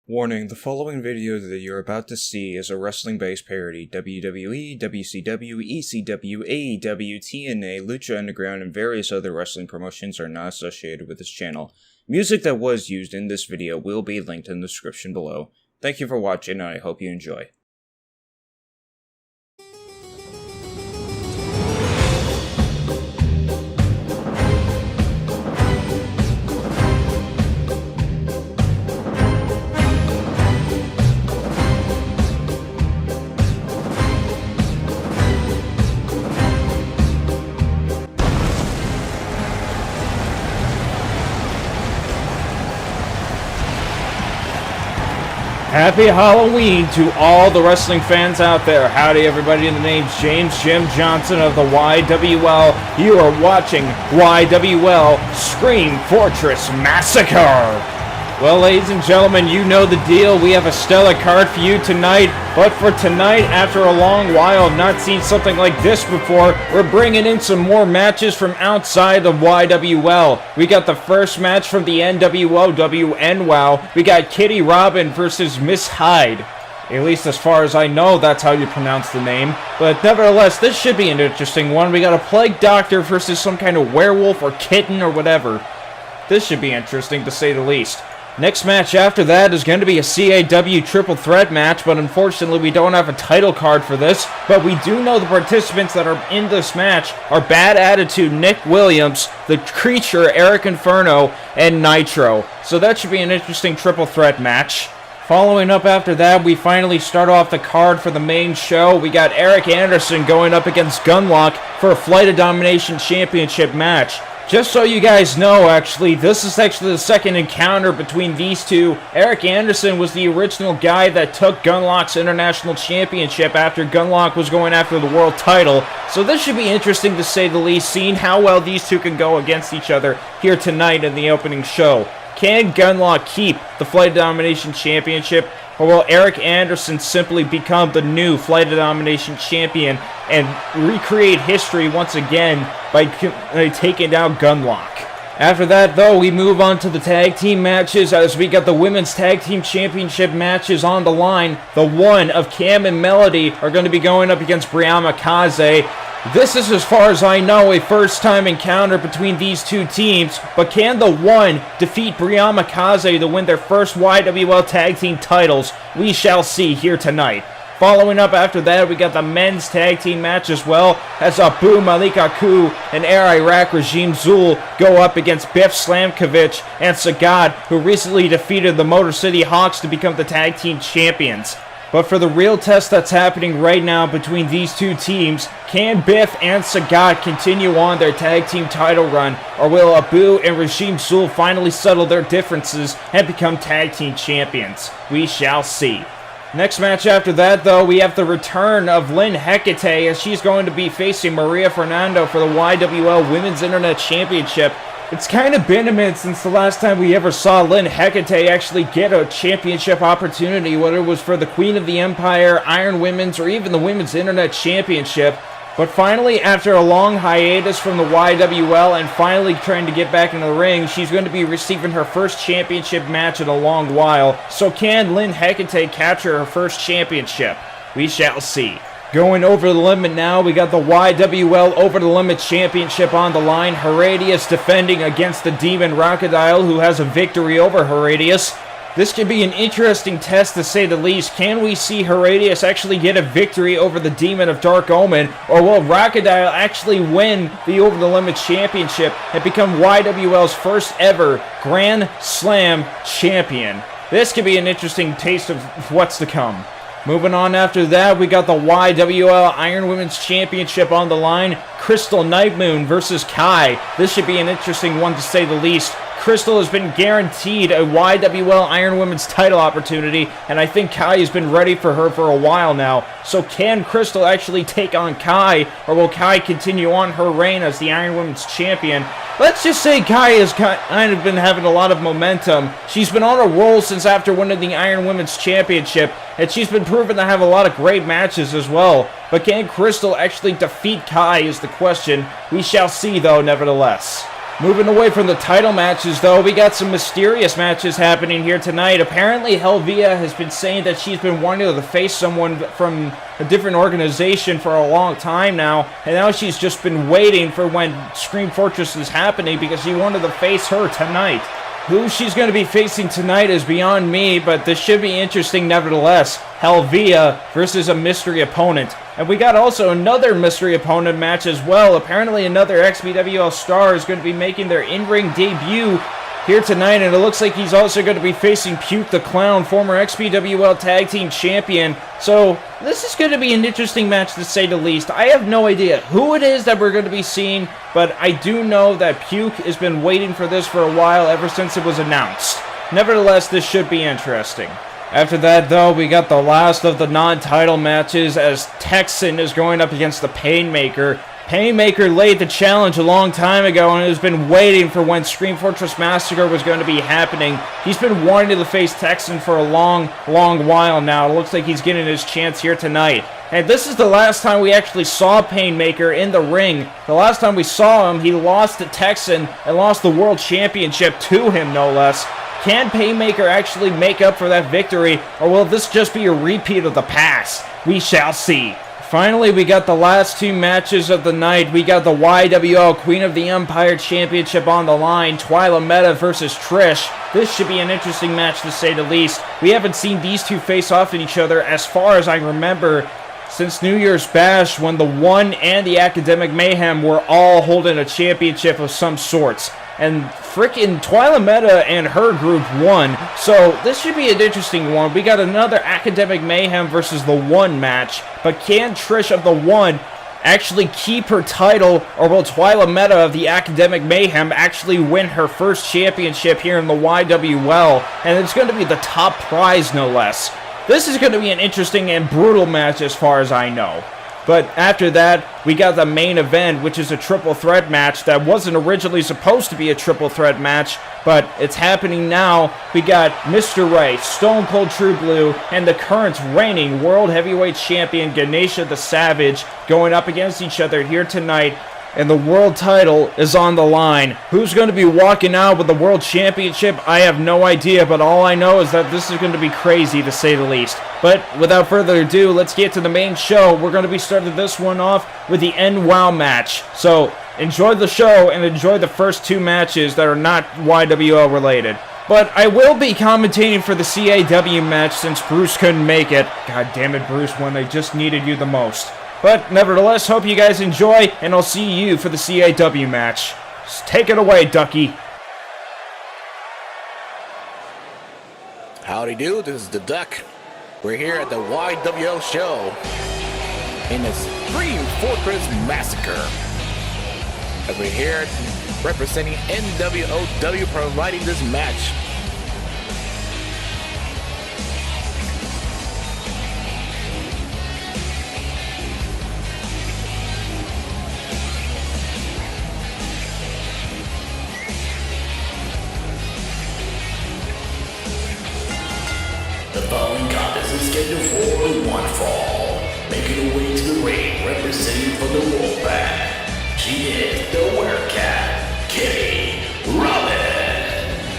Warning, the following video that you're about to see is a wrestling-based parody. WWE, WCW, ECW, AEW, TNA, Lucha Underground, and various other wrestling promotions are not associated with this channel. Music that was used in this video will be linked in the description below. Thank you for watching, and I hope you enjoy. Happy Halloween to all the wrestling fans out there. Howdy everybody, the name's James Jim Johnson of the YWL. You are watching YWL Scream Fortress Massacre. Well, ladies and gentlemen, you know the deal. We have a stellar card for you tonight. But for tonight, after a long while of not seeing something like this before, we're bringing in some more matches from outside of YWL. We got the first match from the NWOW. We got Kitty Robin versus Miss Hyde. At least as far as I know, that's how you pronounce the name. But nevertheless, this should be an interesting one. We got a plague doctor versus some kind of werewolf or kitten or whatever. This should be interesting to say the least. Next match after that is going to be a CAW triple threat match, but unfortunately we don't have a title card for this. But we do know the participants that are in this match are Bad Attitude Nick Williams, the Creature Eric Inferno, and Nitro. So that should be an interesting triple threat match. Following up after that, we finally start off the card for the main show. We got Eric Anderson going up against Gunlock for a Flight of Domination Championship match. Just so you guys know, actually, this is actually the second encounter between these two. Eric Anderson was the original guy that took Gunlock's International Championship after Gunlock was going after the world title. So this should be interesting to say the least, seeing how well these two can go against each other here tonight in the opening show. Can Gunlock keep the Flight of Domination Championship, or will Eric Anderson simply become the new Flight of Domination Champion and recreate history once again by taking down Gunlock? After that, though, we move on to the tag team matches as we got the Women's Tag Team Championship matches on the line. The one of Cam and Melody are going to be going up against Brianna Kaze. This is, as far as I know, a first-time encounter between these two teams, but can the one defeat Brianna Kaze to win their first YWL Tag Team titles? We shall see here tonight. Following up after that, we got the men's tag team match as well, as Abu Malik Aku and Air Iraq Regime Zul go up against Biff Slamkovich and Sagad, who recently defeated the Motor City Hawks to become the tag team champions. But for the real test that's happening right now between these two teams, can Biff and Sagat continue on their tag team title run, or will Abu and Regime Zul finally settle their differences and become tag team champions? We shall see. Next match after that, though, we have the return of Lynn Hecate as she's going to be facing Maria Fernando for the YWL Women's Internet Championship. It's kind of been a minute since the last time we ever saw Lynn Hecate actually get a championship opportunity, whether it was for the Queen of the Empire, Iron Women's, or even the Women's Internet Championship. But finally, after a long hiatus from the YWL and finally trying to get back in the ring, she's going to be receiving her first championship match in a long while. So can Lynn Hecate capture her first championship? We shall see. Going over the limit now, we got the YWL Over the Limit Championship on the line. Heradius defending against the Demon Crocodile, who has a victory over Heradius. This could be an interesting test to say the least. Can we see Heradius actually get a victory over the Demon of Dark Omen, or will Crocodile actually win the Over the Limit Championship and become YWL's first ever Grand Slam champion? This could be an interesting taste of what's to come. Moving on after that, we got the YWL Iron Women's Championship on the line. Crystal Nightmoon versus Kai. This should be an interesting one to say the least. Crystal has been guaranteed a YWL Iron Women's title opportunity, and I think Kai has been ready for her for a while now. So can Crystal actually take on Kai, or will Kai continue on her reign as the Iron Women's champion? Let's just say Kai has kind of been having a lot of momentum. She's been on a roll since after winning the Iron Women's Championship, and she's been proven to have a lot of great matches as well. But can Crystal actually defeat Kai is the question. We shall see, though, nevertheless. Moving away from the title matches, though, we got some mysterious matches happening here tonight. Apparently, Helvia has been saying that she's been wanting to face someone from a different organization for a long time now, and now she's just been waiting for when Scream Fortress is happening because she wanted to face her tonight. Who she's going to be facing tonight is beyond me, but this should be interesting nevertheless. Helvia versus a mystery opponent. And we got also another mystery opponent match as well. Apparently another XBWL star is going to be making their in-ring debut here tonight, and it looks like he's also going to be facing Puke the Clown, former XBWL Tag Team Champion. So this is going to be an interesting match to say the least. I have no idea who it is that we're going to be seeing, but I do know that Puke has been waiting for this for a while, ever since it was announced. Nevertheless, this should be interesting. After that, though, we got the last of the non-title matches as Texan is going up against the Painmaker. Painmaker laid the challenge a long time ago and has been waiting for when Scream Fortress Massacre was going to be happening. He's been wanting to face Texan for a long while now. It looks like he's getting his chance here tonight. And this is the last time we actually saw Painmaker in the ring. The last time we saw him, he lost to Texan and lost the World Championship to him, no less. Can Painmaker actually make up for that victory, or will this just be a repeat of the past? We shall see. Finally, we got the last two matches of the night. We got the YWL Queen of the Empire Championship on the line, Twyla Meta versus Trish. This should be an interesting match to say the least. We haven't seen these two face off at each other as far as I remember since New Year's Bash, when the One and the Academic Mayhem were all holding a championship of some sorts. And frickin' Twyla Meta and her group won. So this should be an interesting one. We got another Academic Mayhem versus the One match. But can Trish of the One actually keep her title, or will Twyla Meta of the Academic Mayhem actually win her first championship here in the YWL? And it's going to be the top prize, no less. This is going to be an interesting and brutal match as far as I know. But after that, we got the main event, which is a triple threat match that wasn't originally supposed to be a triple threat match, but it's happening now. We got Mr. Ray, Stone Cold True Blue, and the current reigning World Heavyweight Champion Ganesha the Savage going up against each other here tonight. And the world title is on the line. Who's going to be walking out with the world championship? I have no idea, but all I know is that this is going to be crazy, to say the least. But without further ado, let's get to the main show. We're going to be starting this one off with the NWOW match. So enjoy the show and enjoy the first two matches that are not YWL related. But I will be commentating for the CAW match since Bruce couldn't make it. God damn it, Bruce, when they just needed you the most. But nevertheless, hope you guys enjoy, and I'll see you for the CAW match. Just take it away, Ducky. Howdy do, this is the Duck. We're here at the YWL show in the Scream Fortress Massacre. And we're here representing NWOW providing this match. The following contest is scheduled for one fall. Making her way to the ring, representing for the Wolfpack, she is the Werecat, Kitty Robin.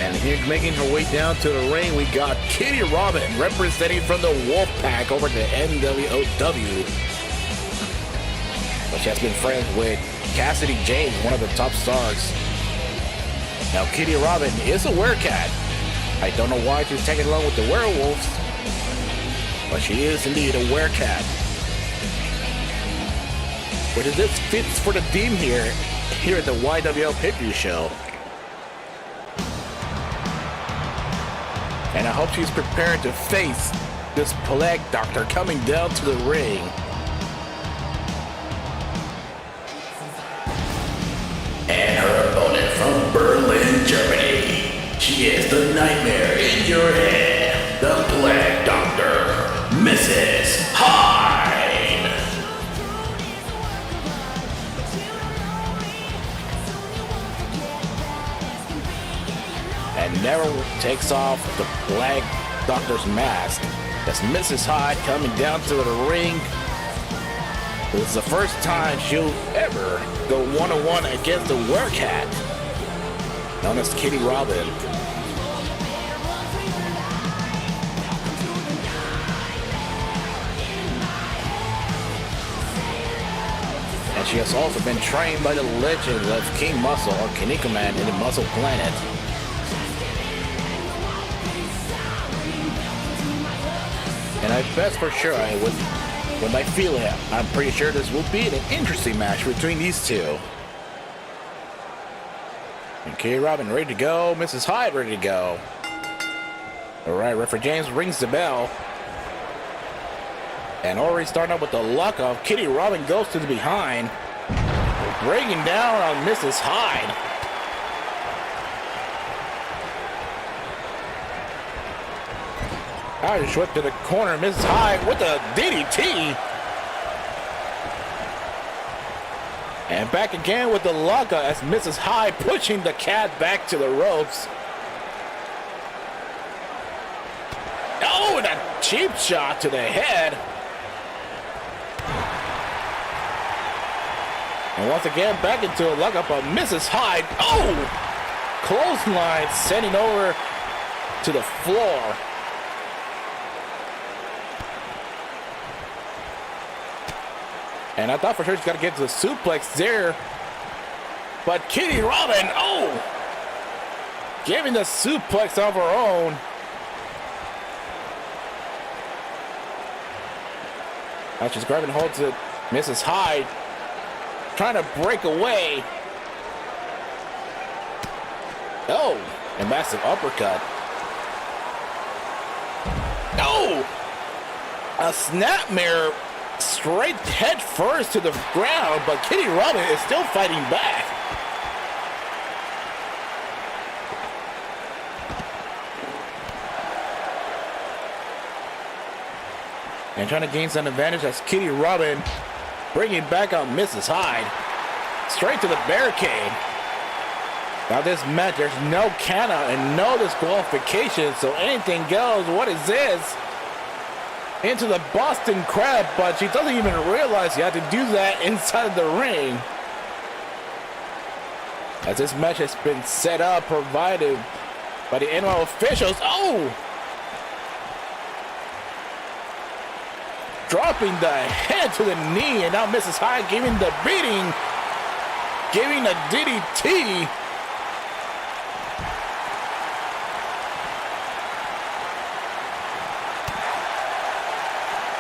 And here making her way down to the ring, we got Kitty Robin representing from the Wolfpack over to NWOW. But she has been friends with Cassidy James, one of the top stars. Now Kitty Robin is a Werecat. I don't know why she's tagging along with the werewolves, but she is indeed a Werecat. But this fits for the theme here at the YWL PayPerView show. And I hope she's prepared to face this Plugg doctor coming down to the ring. And her opponent from Berlin, Germany. She is the nightmare in your head, the Plugg Doctor, Mrs. Hyde. And never takes off the Plugg Doctor's mask. That's Mrs. Hyde coming down to the ring. This is the first time she'll ever go one-on-one against the Werecat. known as Kitty Robin. And she has also been trained by the legends of King Muscle or Kaneko Man in the Muscle Planet. And I bet for sure with my feeling, I'm pretty sure this will be an interesting match between these two. And Kitty Robin ready to go, Mrs. Hyde ready to go. Alright, Referee James rings the bell. And already starting out with the lock off, Kitty Robin goes to the behind. Breaking down on Mrs. Hyde. Irish whip to the corner, Mrs. Hyde with a DDT. And back again with the lockup as Mrs. Hyde pushing the cat back to the ropes. Oh, and a cheap shot to the head. And once again, back into a lockup of Mrs. Hyde. Oh! Clothesline sending over to the floor. And I thought for sure she's got to get to the suplex there. But Kitty Robin, oh! Giving the suplex of her own. Now she's grabbing hold to Mrs. Hyde. Trying to break away. Oh, a massive uppercut. Oh, a snapmare straight head first to the ground, but Kitty Robin is still fighting back. And trying to gain some advantage as Kitty Robin bringing back on Mrs. Hyde. Straight to the barricade. Now this match, there's no count out and no disqualification, so anything goes. What is this? Into the Boston Crab, but she doesn't even realize you have to do that inside the ring. As this match has been set up, provided by the NWOW officials. Oh! Dropping the head to the knee, and now Mrs. Hyde giving the beating, giving a DDT.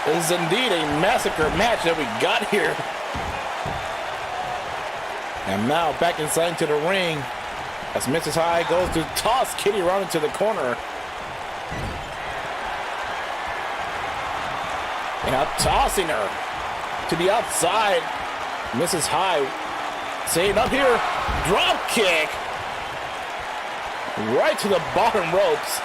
This is indeed a massacre match that we got here. And now back inside to the ring as Mrs. Hyde goes to toss Kitty Robin to the corner. And now tossing her to the outside. Mrs. Hyde saying up here, drop kick. Right to the bottom ropes.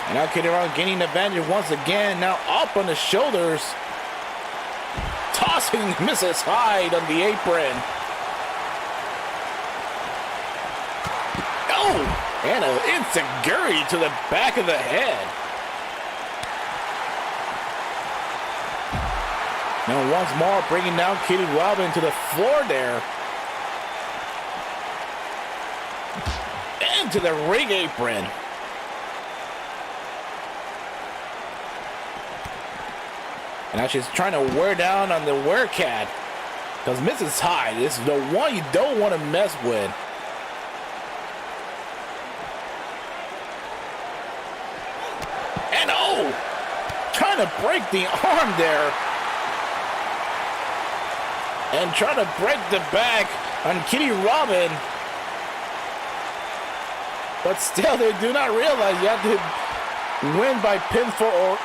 And now Kitty Robin gaining advantage once again. Now up on the shoulders. Tossing Mrs. Hyde on the apron. And an enziguri to the back of the head. Now once more bringing down Kitty Robin to the floor there. And to the ring apron. And now she's trying to wear down on the werecat. Because Mrs. Hyde is the one you don't want to mess with. And oh! Trying to break the arm there. And trying to break the back on Kitty Robin. But still, they do not realize you have to win by pinfall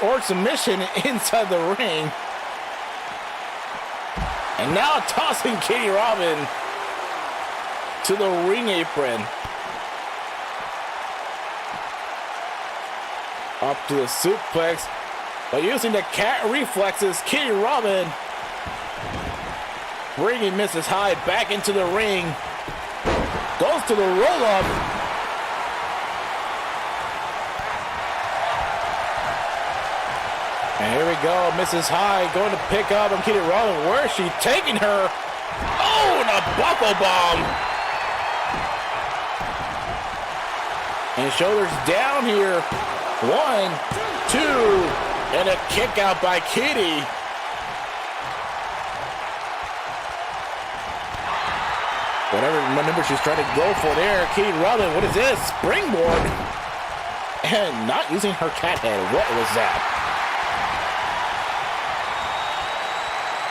or submission inside the ring. And now tossing Kitty Robin to the ring apron. Up to the suplex. But using the cat reflexes, Kitty Robin bringing Mrs. Hyde back into the ring. Goes to the roll-up. And here we go, Mrs. Hyde going to pick up and Kitty Rollins. Where is she taking her? Oh, and a buckle bomb. And shoulders down here. 1, 2, and a kick out by Kitty. Whatever maneuver she's trying to go for there, Kitty Rollins. What is this? Springboard. And not using her cat head. What was that?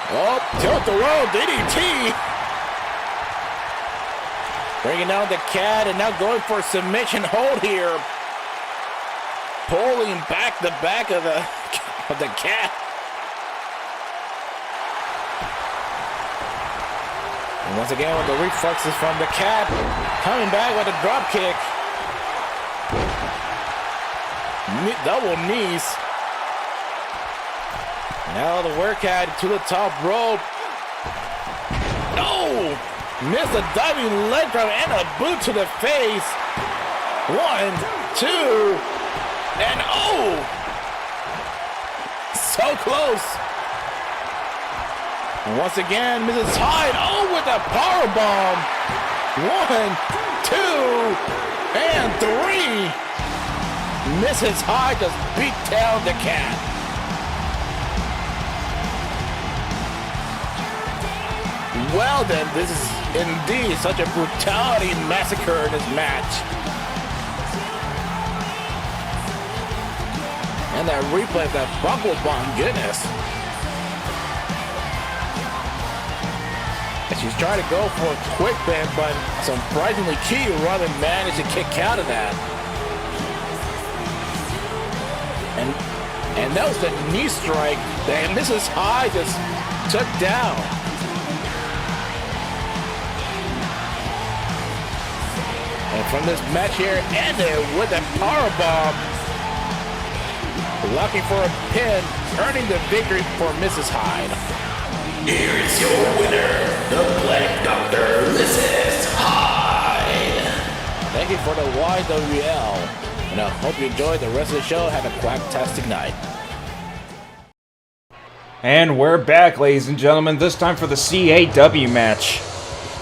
Oh, tilt the world, DDT. Bringing down the cat and now going for a submission hold here. Pulling back the back of the cat. And once again with the reflexes from the cat. Coming back with a drop kick. Double knees. Now the Werecat to the top rope. No! Missed a diving leg drop and a boot to the face. 1, 2, and oh! So close. And once again, Mrs. Hyde, oh, with a power bomb. 1, 2, and 3. Mrs. Hyde just beat down the cat. Well then, this is indeed such a brutality massacre in this match. And that replay of that buckle bomb, goodness. And she's trying to go for a quick bend, but surprisingly Kitty Rollins managed to kick out of that. And that was the knee strike that Mrs. Hyde just took down. And from this match here, ended with a powerbomb. Looking for a pin, earning the victory for Mrs. Hyde. Here's your winner, the Black Doctor, Mrs. Hyde. Thank you for the YWL. And I hope you enjoyed the rest of the show. Have a quacktastic night. And we're back, ladies and gentlemen, this time for the CAW match.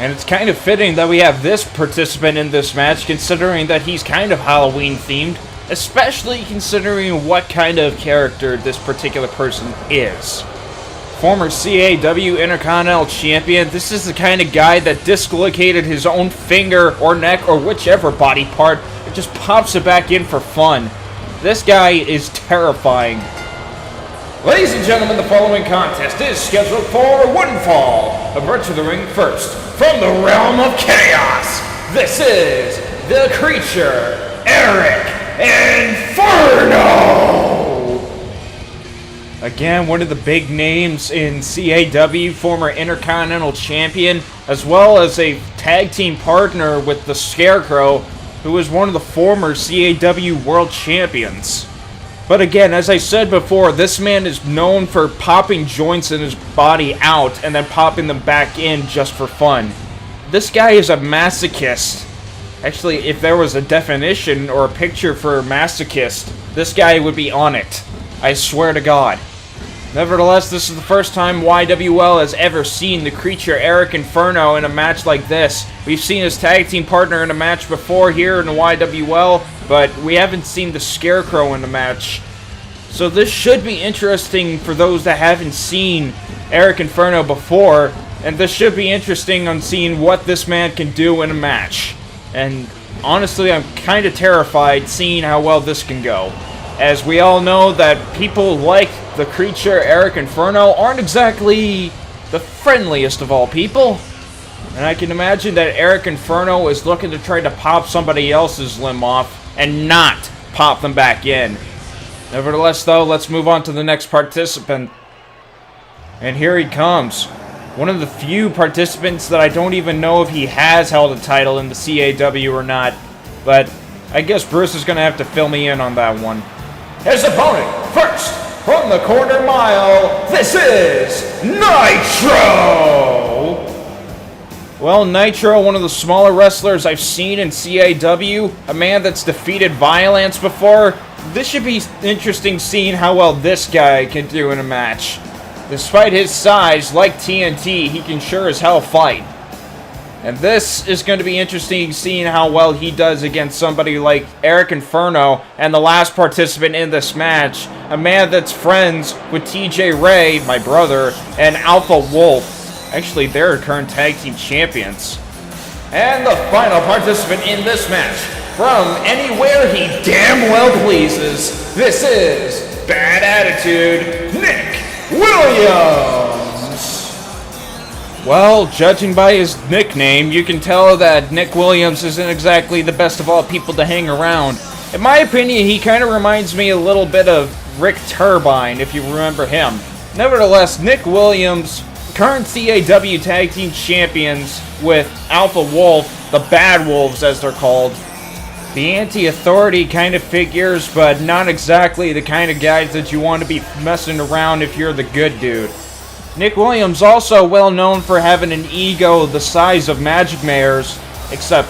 And it's kind of fitting that we have this participant in this match, considering that he's kind of Halloween themed, especially considering what kind of character this particular person is. Former CAW Intercontinental Champion, this is the kind of guy that dislocated his own finger or neck or whichever body part and just pops it back in for fun. This guy is terrifying. Ladies and gentlemen, the following contest is scheduled for one fall. Brought to the ring first, from the realm of chaos, this is the creature, Eric Infernal! Again, one of the big names in CAW, former Intercontinental Champion, as well as a tag team partner with the Scarecrow, who is one of the former CAW World Champions. But again, as I said before, this man is known for popping joints in his body out and then popping them back in just for fun. This guy is a masochist. Actually, if there was a definition or a picture for masochist, this guy would be on it. I swear to God. Nevertheless, this is the first time YWL has ever seen the creature Eric Inferno in a match like this. We've seen his tag team partner in a match before here in the YWL, but we haven't seen the Scarecrow in the match. So this should be interesting for those that haven't seen Eric Inferno before, and this should be interesting on seeing what this man can do in a match. And honestly, I'm kind of terrified seeing how well this can go. As we all know that people like the creature Eric Inferno aren't exactly the friendliest of all people. And I can imagine that Eric Inferno is looking to try to pop somebody else's limb off and not pop them back in. Nevertheless, though, let's move on to the next participant. And here he comes. One of the few participants that I don't even know if he has held a title in the CAW or not. But I guess Bruce is going to have to fill me in on that one. His opponent, first, from the corner mile, this is Nitro! Well, Nitro, one of the smaller wrestlers I've seen in CAW, a man that's defeated Violence before. this should be interesting seeing how well this guy can do in a match. Despite his size, like TNT, he can sure as hell fight. And this is going to be interesting seeing how well he does against somebody like Eric Inferno and the last participant in this match, a man that's friends with TJ Ray, my brother, and Alpha Wolf. Actually, they're current tag team champions. And the final participant in this match, from anywhere he damn well pleases, this is Bad Attitude, Nick Williams. Well, judging by his nickname, you can tell that Nick Williams isn't exactly the best of all people to hang around. In my opinion, he kind of reminds me a little bit of Rick Turbine, if you remember him. Nevertheless, Nick Williams, current CAW Tag Team Champions with Alpha Wolf, the Bad Wolves as they're called. The anti-authority kind of figures, but not exactly the kind of guys that you want to be messing around if you're the good dude. Nick Williams also well known for having an ego the size of Magic Mayor's, except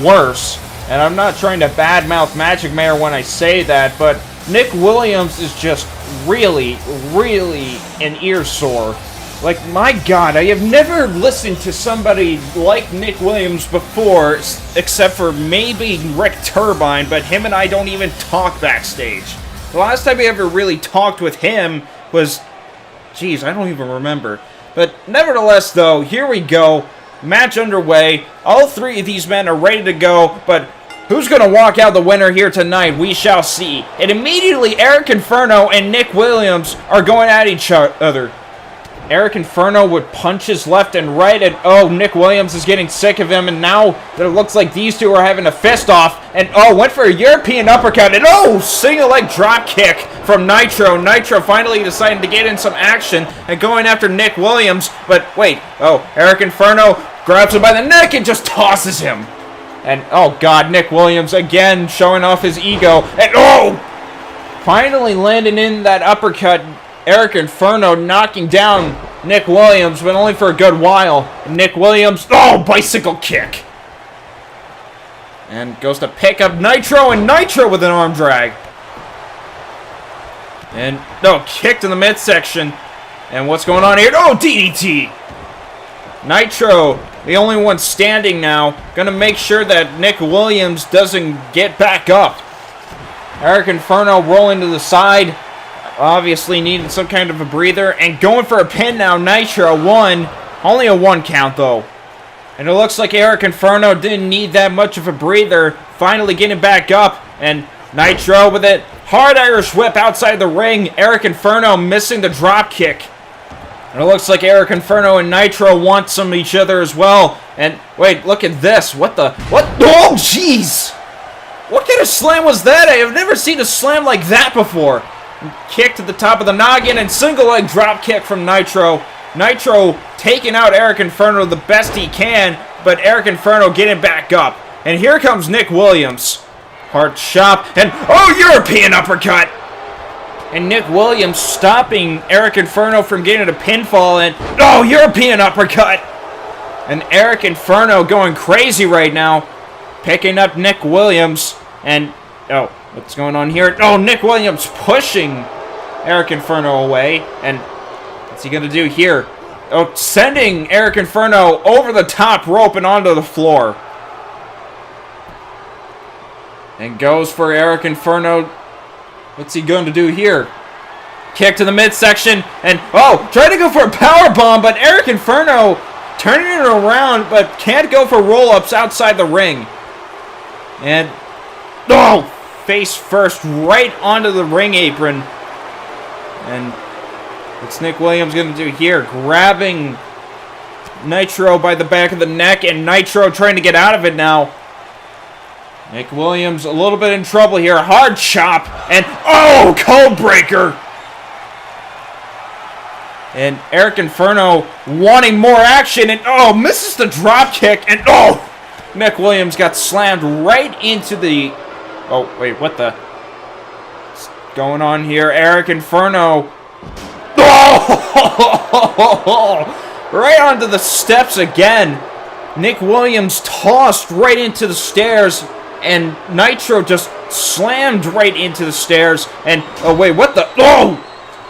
worse. And I'm not trying to badmouth Magic Mayor when I say that, but Nick Williams is just really, really an ear sore. Like, my God, I have never listened to somebody like Nick Williams before, except for maybe Rick Turbine, but him and I don't even talk backstage. The last time I ever really talked with him was, geez, I don't even remember. But nevertheless, though, here we go. Match underway. All three of these men are ready to go, but who's going to walk out the winner here tonight? We shall see. And immediately, Eric Inferno and Nick Williams are going at each other. Eric Inferno with punches left and right, and oh, Nick Williams is getting sick of him, and now it looks like these two are having a fist-off, and oh, went for a European uppercut, and oh, single-leg drop kick from Nitro. Nitro finally deciding to get in some action and going after Nick Williams, but wait, oh, Eric Inferno grabs him by the neck and just tosses him. And oh God, Nick Williams again showing off his ego, and oh, finally landing in that uppercut. Eric Inferno knocking down Nick Williams, but only for a good while. Nick Williams, oh, bicycle kick. And goes to pick up Nitro, and Nitro with an arm drag. And, no, kick to the midsection. And what's going on here? Oh, DDT. Nitro, the only one standing now, gonna make sure that Nick Williams doesn't get back up. Eric Inferno rolling to the side. Obviously needing some kind of a breather, and going for a pin now. Nitro won. Only a 1 count though. And it looks like Eric Inferno didn't need that much of a breather. Finally getting back up, and Nitro with it. Hard Irish whip outside the ring. Eric Inferno missing the drop kick. And it looks like Eric Inferno and Nitro want some of each other as well. And wait, look at this. What? Oh, jeez! What kind of slam was that? I have never seen a slam like that before. Kick to the top of the noggin, and single leg drop kick from Nitro. Nitro taking out Eric Inferno the best he can, but Eric Inferno getting back up. And here comes Nick Williams. Hard chop, and oh, European uppercut! And Nick Williams stopping Eric Inferno from getting a pinfall, and oh, European uppercut! And Eric Inferno going crazy right now, picking up Nick Williams, and oh, what's going on here? Oh, Nick Williams pushing Eric Inferno away. And what's he going to do here? Oh, sending Eric Inferno over the top rope and onto the floor. And goes for Eric Inferno. What's he going to do here? Kick to the midsection. And, oh, trying to go for a powerbomb, but Eric Inferno turning it around, but can't go for roll-ups outside the ring. And, oh, face first right onto the ring apron. And what's Nick Williams going to do here? Grabbing Nitro by the back of the neck, and Nitro trying to get out of it now. Nick Williams a little bit in trouble here. Hard chop, and oh, cold breaker. And Eric Inferno wanting more action, and oh, misses the drop kick, and oh, Nick Williams got slammed right into the... Oh, wait, what the... What's going on here? Eric Inferno... Oh! Right onto the steps again. Nick Williams tossed right into the stairs, and Nitro just slammed right into the stairs. And, oh wait, what the? Oh!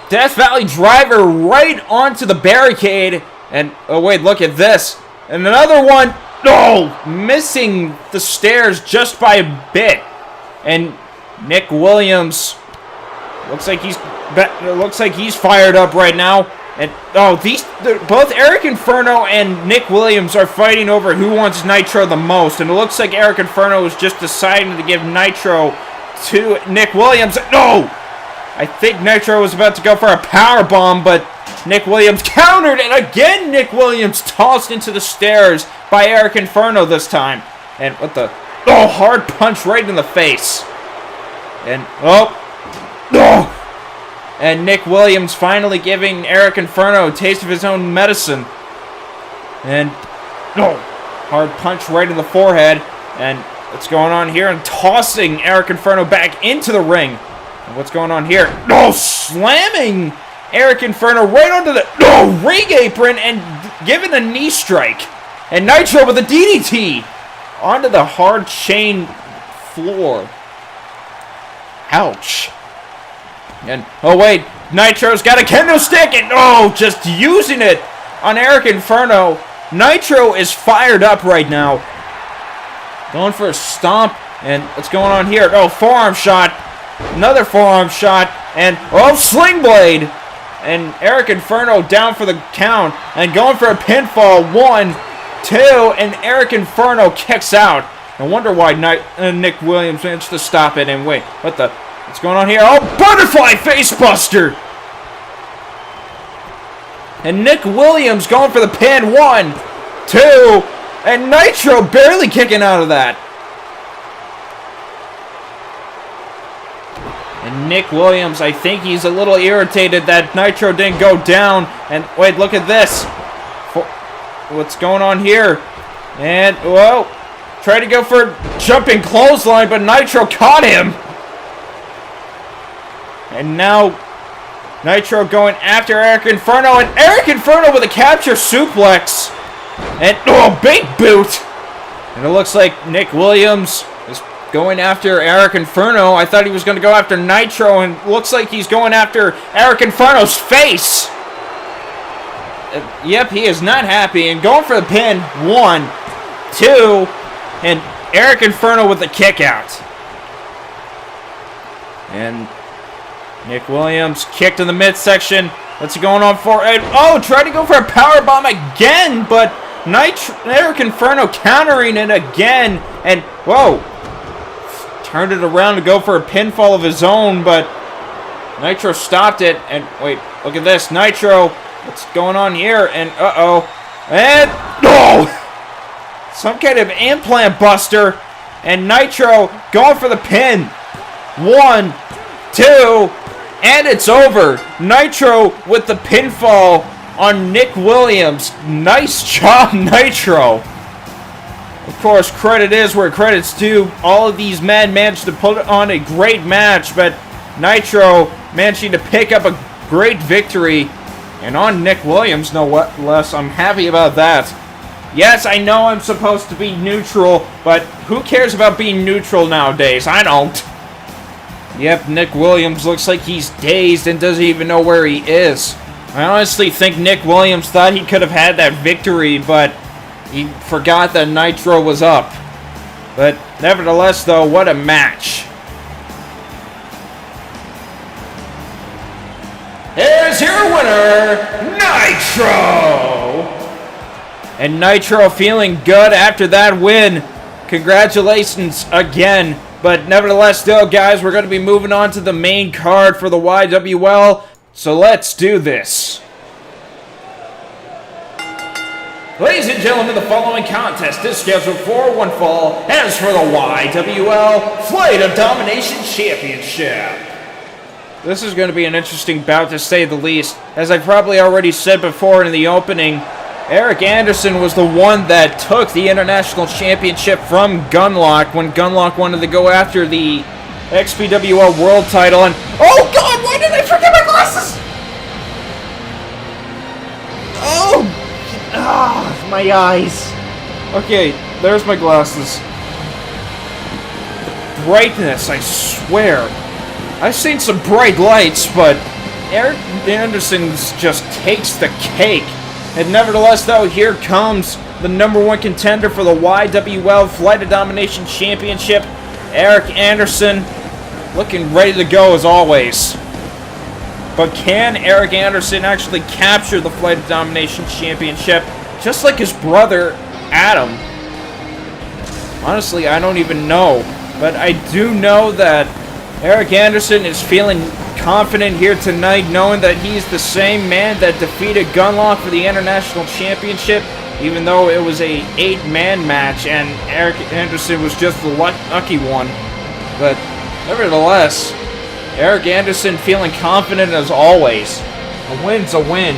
Death Valley driver right onto the barricade. And, oh wait, look at this. And another one. Oh! Missing the stairs just by a bit. And Nick Williams looks like he's fired up right now. And both Eric Inferno and Nick Williams are fighting over who wants Nitro the most. And it looks like Eric Inferno is just deciding to give Nitro to Nick Williams. No! I think Nitro was about to go for a power bomb, but Nick Williams countered, and again Nick Williams tossed into the stairs by Eric Inferno this time. And what the? Oh, hard punch right in the face. And and Nick Williams finally giving Eric Inferno a taste of his own medicine. And hard punch right in the forehead. And what's going on here? And tossing Eric Inferno back into the ring. And what's going on here? Slamming Eric Inferno right onto the ring apron and giving a knee strike. And Nitro with a DDT onto the hard chain floor. Ouch. And, oh wait, Nitro's got a kendo stick and, just using it on Eric Inferno. Nitro is fired up right now. Going for a stomp, and what's going on here? Forearm shot. Another forearm shot, and, sling blade. And Eric Inferno down for the count, and going for a pinfall. 1, 2, and Eric Inferno kicks out. I wonder why Nick Williams managed to stop it, and wait, what's going on here? Butterfly facebuster! And Nick Williams going for the pin. 1, 2, and Nitro barely kicking out of that. And Nick Williams, I think he's a little irritated that Nitro didn't go down. And wait, look at this. What's going on here? And, tried to go for a jumping clothesline, but Nitro caught him. And now Nitro going after Eric Inferno, and Eric Inferno with a capture suplex. And big boot. And it looks like Nick Williams is going after Eric Inferno. I thought he was going to go after Nitro, and looks like he's going after Eric Inferno's face. Yep, he is not happy, and going for the pin. 1, 2, and Eric Inferno with the kick out. And Nick Williams kicked in the midsection. What's he going on for? And, tried to go for a power bomb again, but Eric Inferno countering it again. And, turned it around to go for a pinfall of his own, but Nitro stopped it. And, wait, look at this. Nitro, what's going on here? And, and, some kind of implant buster. And Nitro going for the pin. 1, 2, and it's over. Nitro with the pinfall on Nick Williams. Nice job, Nitro. Of course, credit is where credit's due. All of these men managed to put on a great match, but Nitro managing to pick up a great victory. And on Nick Williams, no less. I'm happy about that. Yes, I know I'm supposed to be neutral, but who cares about being neutral nowadays? I don't. Yep, Nick Williams looks like he's dazed and doesn't even know where he is. I honestly think Nick Williams thought he could have had that victory, but he forgot that Nitro was up. But nevertheless, though, what a match. Here's your winner, Nitro! And Nitro feeling good after that win. Congratulations again. But nevertheless, though, guys, we're going to be moving on to the main card for the YWL. So let's do this. Ladies and gentlemen, the following contest is scheduled for one fall as for the YWL Flight of Domination Championship. This is going to be an interesting bout to say the least. As I probably already said before in the opening, Eric Anderson was the one that took the International Championship from Gunlock when Gunlock wanted to go after the XPWL World title. And oh god, why did I forget my glasses? My eyes. Okay, there's my glasses. brightness, I swear. I've seen some bright lights, but Eric Anderson just takes the cake. And nevertheless, though, here comes the #1 contender for the YWL Flight of Domination Championship, Eric Anderson, looking ready to go as always. But can Eric Anderson actually capture the Flight of Domination Championship, just like his brother, Adam? Honestly, I don't even know. But I do know that Eric Anderson is feeling confident here tonight, knowing that he's the same man that defeated Gunlock for the International Championship, even though it was a 8-man match and Eric Anderson was just the lucky one. But nevertheless, Eric Anderson feeling confident as always. A win's a win.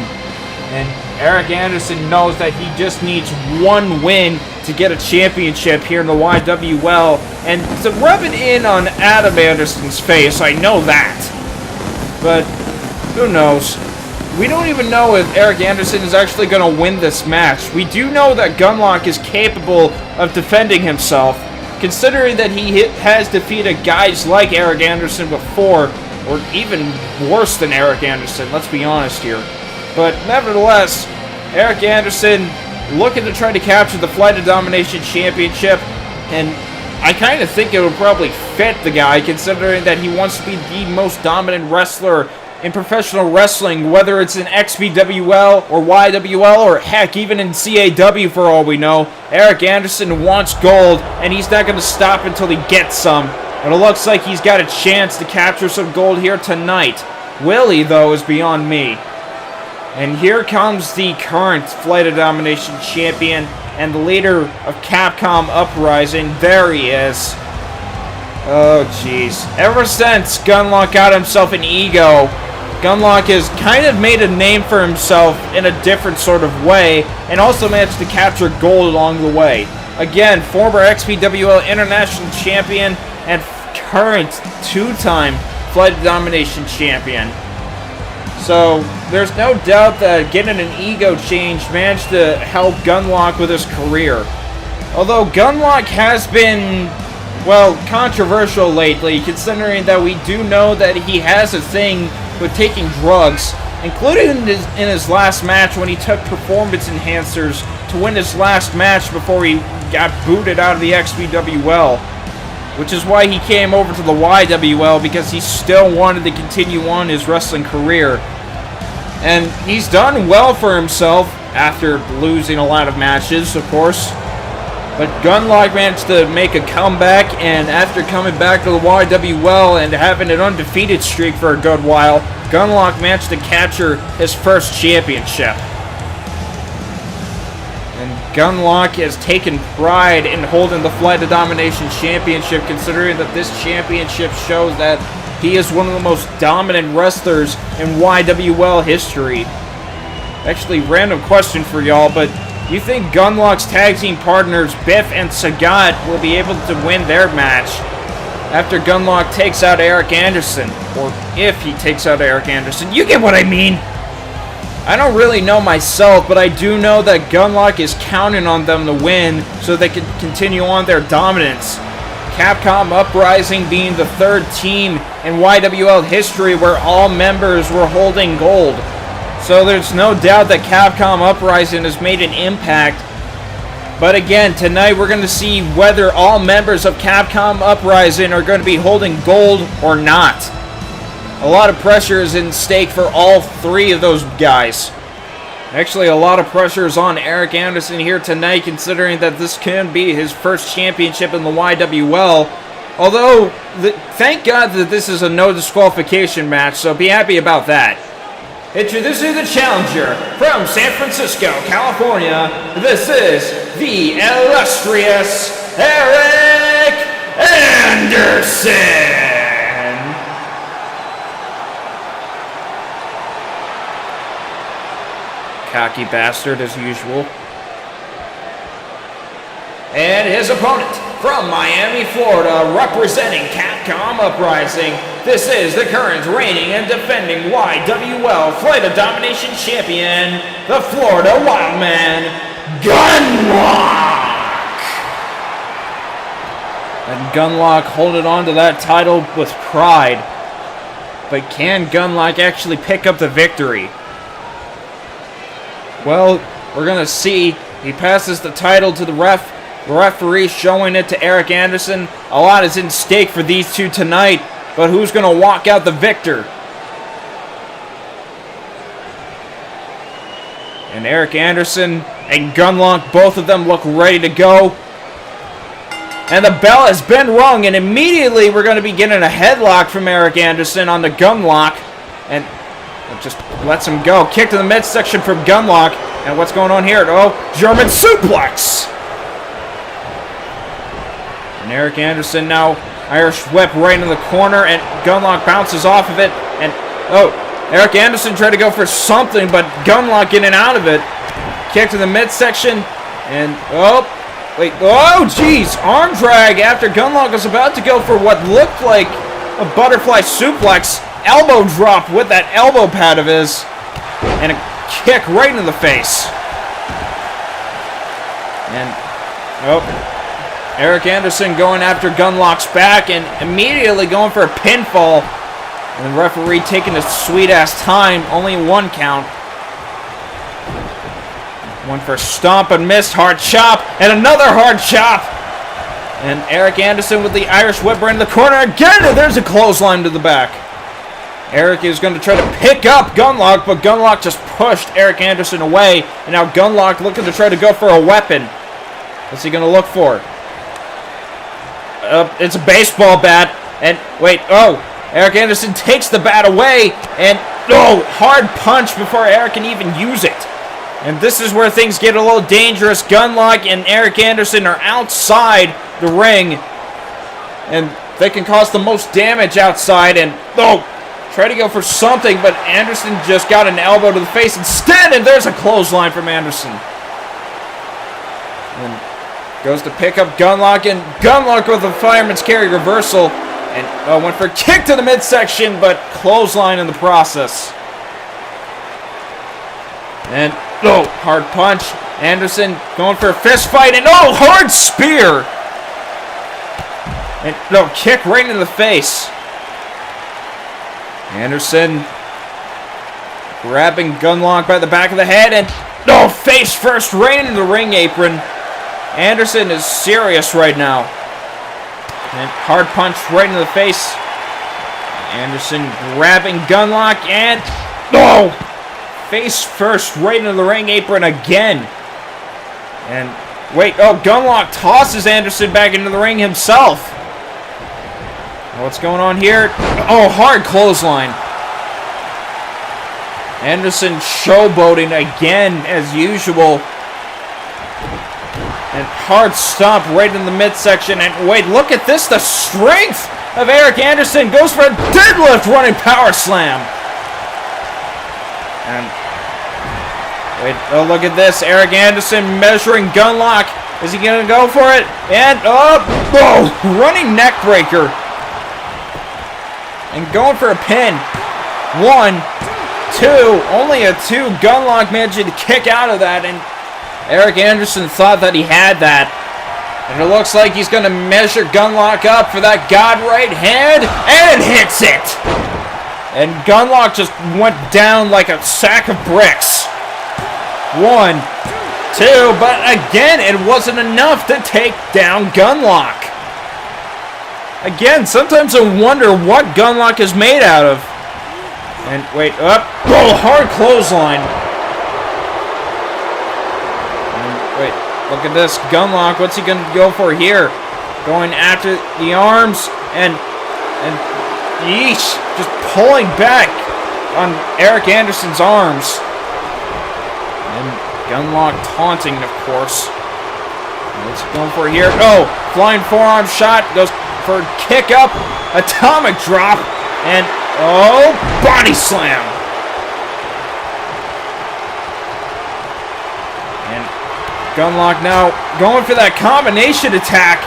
And Eric Anderson knows that he just needs one win to get a championship here in the YWL. And to rub it in on Adam Anderson's face, I know that. But who knows? We don't even know if Eric Anderson is actually going to win this match. We do know that Gunlock is capable of defending himself, considering that he has defeated guys like Eric Anderson before, or even worse than Eric Anderson, let's be honest here. But nevertheless, Eric Anderson looking to try to capture the Flight of Domination Championship, and I kind of think it would probably fit the guy, considering that he wants to be the most dominant wrestler in professional wrestling, whether it's in XBWL or YWL or heck, even in CAW for all we know. Eric Anderson wants gold, and he's not going to stop until he gets some. But it looks like he's got a chance to capture some gold here tonight. Will he, though, is beyond me. And here comes the current Flight of Domination champion and the leader of Capcom Uprising. There he is. Oh, jeez. Ever since Gunlock got himself an ego, Gunlock has kind of made a name for himself in a different sort of way, and also managed to capture gold along the way. Again, former XPWL International Champion and current 2-time Flight of Domination Champion. So, there's no doubt that getting an ego change managed to help Gunlock with his career. Although Gunlock has been, well, controversial lately, considering that we do know that he has a thing with taking drugs, including in his last match when he took performance enhancers to win his last match before he got booted out of the XBWL, which is why he came over to the YWL, because he still wanted to continue on his wrestling career. And he's done well for himself after losing a lot of matches, of course. But Gunlock managed to make a comeback, and after coming back to the YWL and having an undefeated streak for a good while, Gunlock managed to capture his first championship. And Gunlock has taken pride in holding the Flight of Domination Championship, considering that this championship shows that he is one of the most dominant wrestlers in YWL history. Actually, random question for y'all, but you think Gunlock's tag team partners Biff and Sagat will be able to win their match after Gunlock takes out Eric Anderson? Or if he takes out Eric Anderson, you get what I mean! I don't really know myself, but I do know that Gunlock is counting on them to win so they can continue on their dominance. Capcom Uprising being the third team in YWL history where all members were holding gold. So there's no doubt that Capcom Uprising has made an impact. But again, tonight we're going to see whether all members of Capcom Uprising are going to be holding gold or not. A lot of pressure is in stake for all three of those guys. Actually, a lot of pressure is on Eric Anderson here tonight, considering that this can be his first championship in the YWL. Although, thank God that this is a no disqualification match, so be happy about that. Introducing the challenger from San Francisco, California, this is the illustrious Eric Anderson! Cocky bastard, as usual. And his opponent from Miami, Florida, representing Capcom Uprising, this is the current reigning and defending YWL Flight of Domination Champion, the Florida Wildman, Gunlock! And Gunlock holding on to that title with pride. But can Gunlock actually pick up the victory? Well, we're going to see. He passes the title to the referee, showing it to Eric Anderson. A lot is in stake for these two tonight, but who's going to walk out the victor? And Eric Anderson and Gunlock, both of them look ready to go. And the bell has been rung, and immediately we're going to be getting a headlock from Eric Anderson on the Gunlock. And it just lets him go. Kick to the midsection from Gunlock. And what's going on here? Oh, German suplex! And Eric Anderson now, Irish whip right in the corner, and Gunlock bounces off of it. And, oh, Eric Anderson tried to go for something, but Gunlock getting out of it. Kick to the midsection, and, oh, wait, oh, jeez, arm drag after Gunlock was about to go for what looked like a butterfly suplex. Elbow drop with that elbow pad of his, and a kick right into the face. And, oh, Eric Anderson going after Gunlock's back and immediately going for a pinfall. And the referee taking his sweet-ass time, only one count. One for stomp and missed, hard chop, and another hard chop. And Eric Anderson with the Irish whip right in the corner again, and there's a clothesline to the back. Eric is going to try to pick up Gunlock, but Gunlock just pushed Eric Anderson away. And now Gunlock looking to try to go for a weapon. What's he going to look for? It's a baseball bat. And wait, oh, Eric Anderson takes the bat away. And oh, hard punch before Eric can even use it. And this is where things get a little dangerous. Gunlock and Eric Anderson are outside the ring. And they can cause the most damage outside. And oh, try to go for something, but Anderson just got an elbow to the face instead, and there's a clothesline from Anderson. And goes to pick up Gunlock, and Gunlock with a fireman's carry reversal. And went for a kick to the midsection, but clothesline in the process. And, oh, hard punch. Anderson going for a fist fight, and oh, hard spear. And, no, kick right into the face. Anderson grabbing Gunlock by the back of the head, and no, face first right into the ring apron. Anderson is serious right now. And hard punch right into the face. Anderson grabbing Gunlock, and no, face first right into the ring apron again. And wait, oh, Gunlock tosses Anderson back into the ring himself. What's going on here? Oh, hard clothesline. Anderson showboating again, as usual. And hard stomp right in the midsection. And wait, look at this. The strength of Eric Anderson goes for a deadlift running power slam. And wait, oh, look at this. Eric Anderson measuring Gunlock. Is he going to go for it? And, oh, running neck breaker. And going for a pin. 1, 2, only a 2. Gunlock managing to kick out of that, and Eric Anderson thought that he had that. And it looks like he's going to measure Gunlock up for that God right hand, and hits it! And Gunlock just went down like a sack of bricks. 1, 2, but again, it wasn't enough to take down Gunlock. Again, sometimes I wonder what Gunlock is made out of. And wait, up. Oh, hard clothesline. And wait, look at this. Gunlock, what's he going to go for here? Going after the arms. And yeesh. Just pulling back on Eric Anderson's arms. And Gunlock taunting, of course. What's he going for here? Oh, flying forearm shot. Goes for a kick up, atomic drop, and oh, body slam. And Gunlock now going for that combination attack,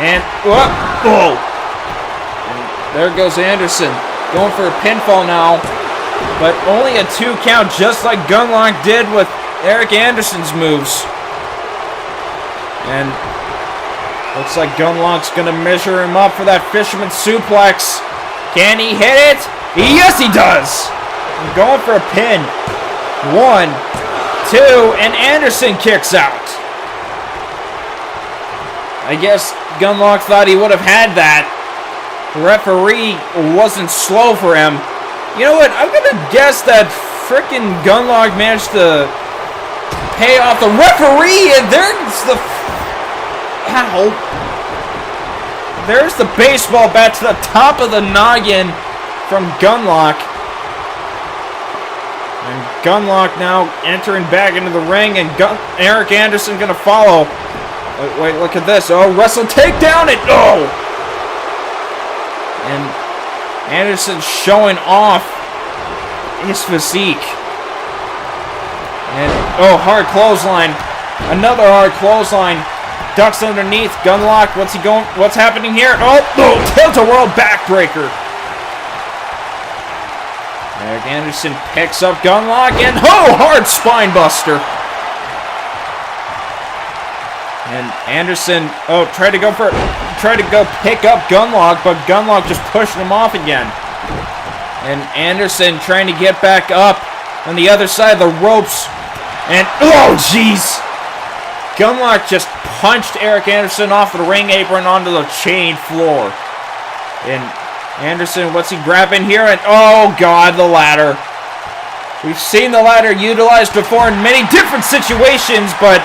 and oh, and there goes Anderson going for a pinfall now, but only a 2 count, just like Gunlock did with Eric Anderson's moves. And Looks like Gunlock's gonna measure him up for that fisherman suplex. Can he hit it? Yes, he does! I'm going for a pin. 1, 2, and Anderson kicks out. I guess Gunlock thought he would have had that. The referee wasn't slow for him. You know what? I'm gonna guess that frickin' Gunlock managed to pay off the referee, and there's the... Ow. There's the baseball bat to the top of the noggin from Gunlock. And Gunlock now entering back into the ring, and Eric Anderson gonna follow. Wait, look at this. Oh, wrestle takedown, and oh! And Anderson showing off his physique. And, oh, hard clothesline. Another hard clothesline. Ducks underneath. Gunlock, what's he going? What's happening here? Oh, no, tilt-a-whirl backbreaker. Eric Anderson picks up Gunlock, and oh, hard spine buster. And Anderson, oh, tried to go pick up Gunlock, but Gunlock just pushing him off again. And Anderson trying to get back up on the other side of the ropes. And, oh, jeez. Gunlock just punched Eric Anderson off the ring apron onto the chain floor. And Anderson, what's he grabbing here? And, oh, God, the ladder. We've seen the ladder utilized before in many different situations, but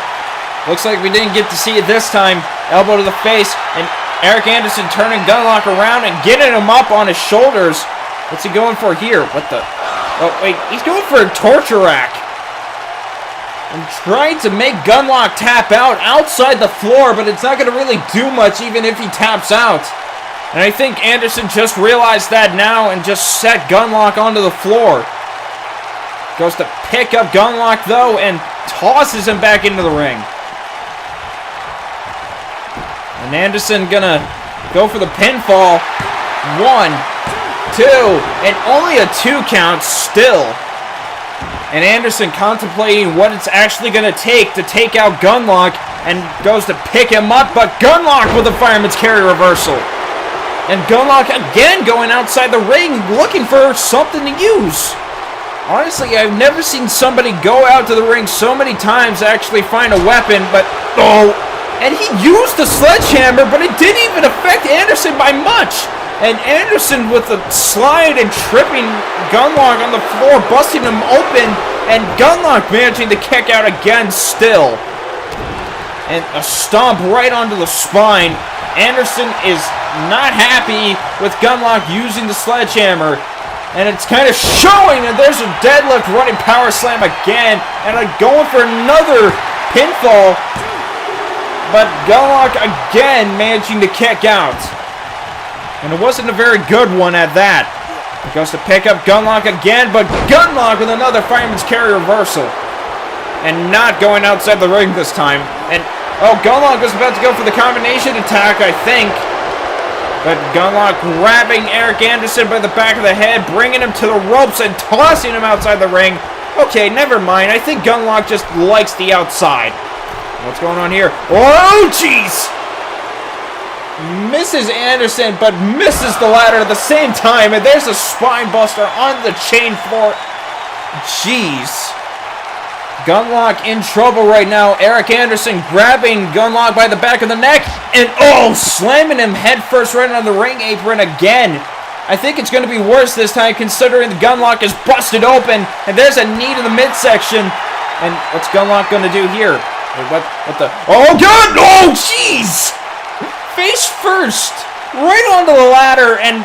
looks like we didn't get to see it this time. Elbow to the face, and Eric Anderson turning Gunlock around and getting him up on his shoulders. What's he going for here? What the? Oh, wait, he's going for a torture rack. I'm trying to make Gunlock tap out outside the floor, but it's not going to really do much even if he taps out. And I think Anderson just realized that now and just set Gunlock onto the floor. Goes to pick up Gunlock, though, and tosses him back into the ring. And Anderson gonna go for the pinfall. 1, 2, and only a 2 count still. And Anderson contemplating what it's actually gonna take to take out Gunlock, and goes to pick him up, but Gunlock with a fireman's carry reversal. And Gunlock again going outside the ring looking for something to use. Honestly, I've never seen somebody go out to the ring so many times to actually find a weapon, but oh, and he used the sledgehammer, but it didn't even affect Anderson by much. And Anderson with the slide and tripping Gunlock on the floor, busting him open, and Gunlock managing to kick out again still. And a stomp right onto the spine. Anderson is not happy with Gunlock using the sledgehammer. And it's kind of showing, and there's a deadlift running power slam again. And going for another pinfall. But Gunlock again managing to kick out. And it wasn't a very good one at that. He goes to pick up Gunlock again, but Gunlock with another fireman's carry reversal. And not going outside the ring this time. And, oh, Gunlock was about to go for the combination attack, I think. But Gunlock grabbing Eric Anderson by the back of the head, bringing him to the ropes and tossing him outside the ring. Okay, never mind. I think Gunlock just likes the outside. What's going on here? Oh, jeez! Misses Anderson, but misses the ladder at the same time. And there's a spine buster on the chain floor. Jeez. Gunlock in trouble right now. Eric Anderson grabbing Gunlock by the back of the neck. And oh, slamming him headfirst right on the ring apron again. I think it's going to be worse this time considering the Gunlock is busted open. And there's a knee to the midsection. And what's Gunlock going to do here? What the? Oh, God! Oh, jeez! Face first, right onto the ladder and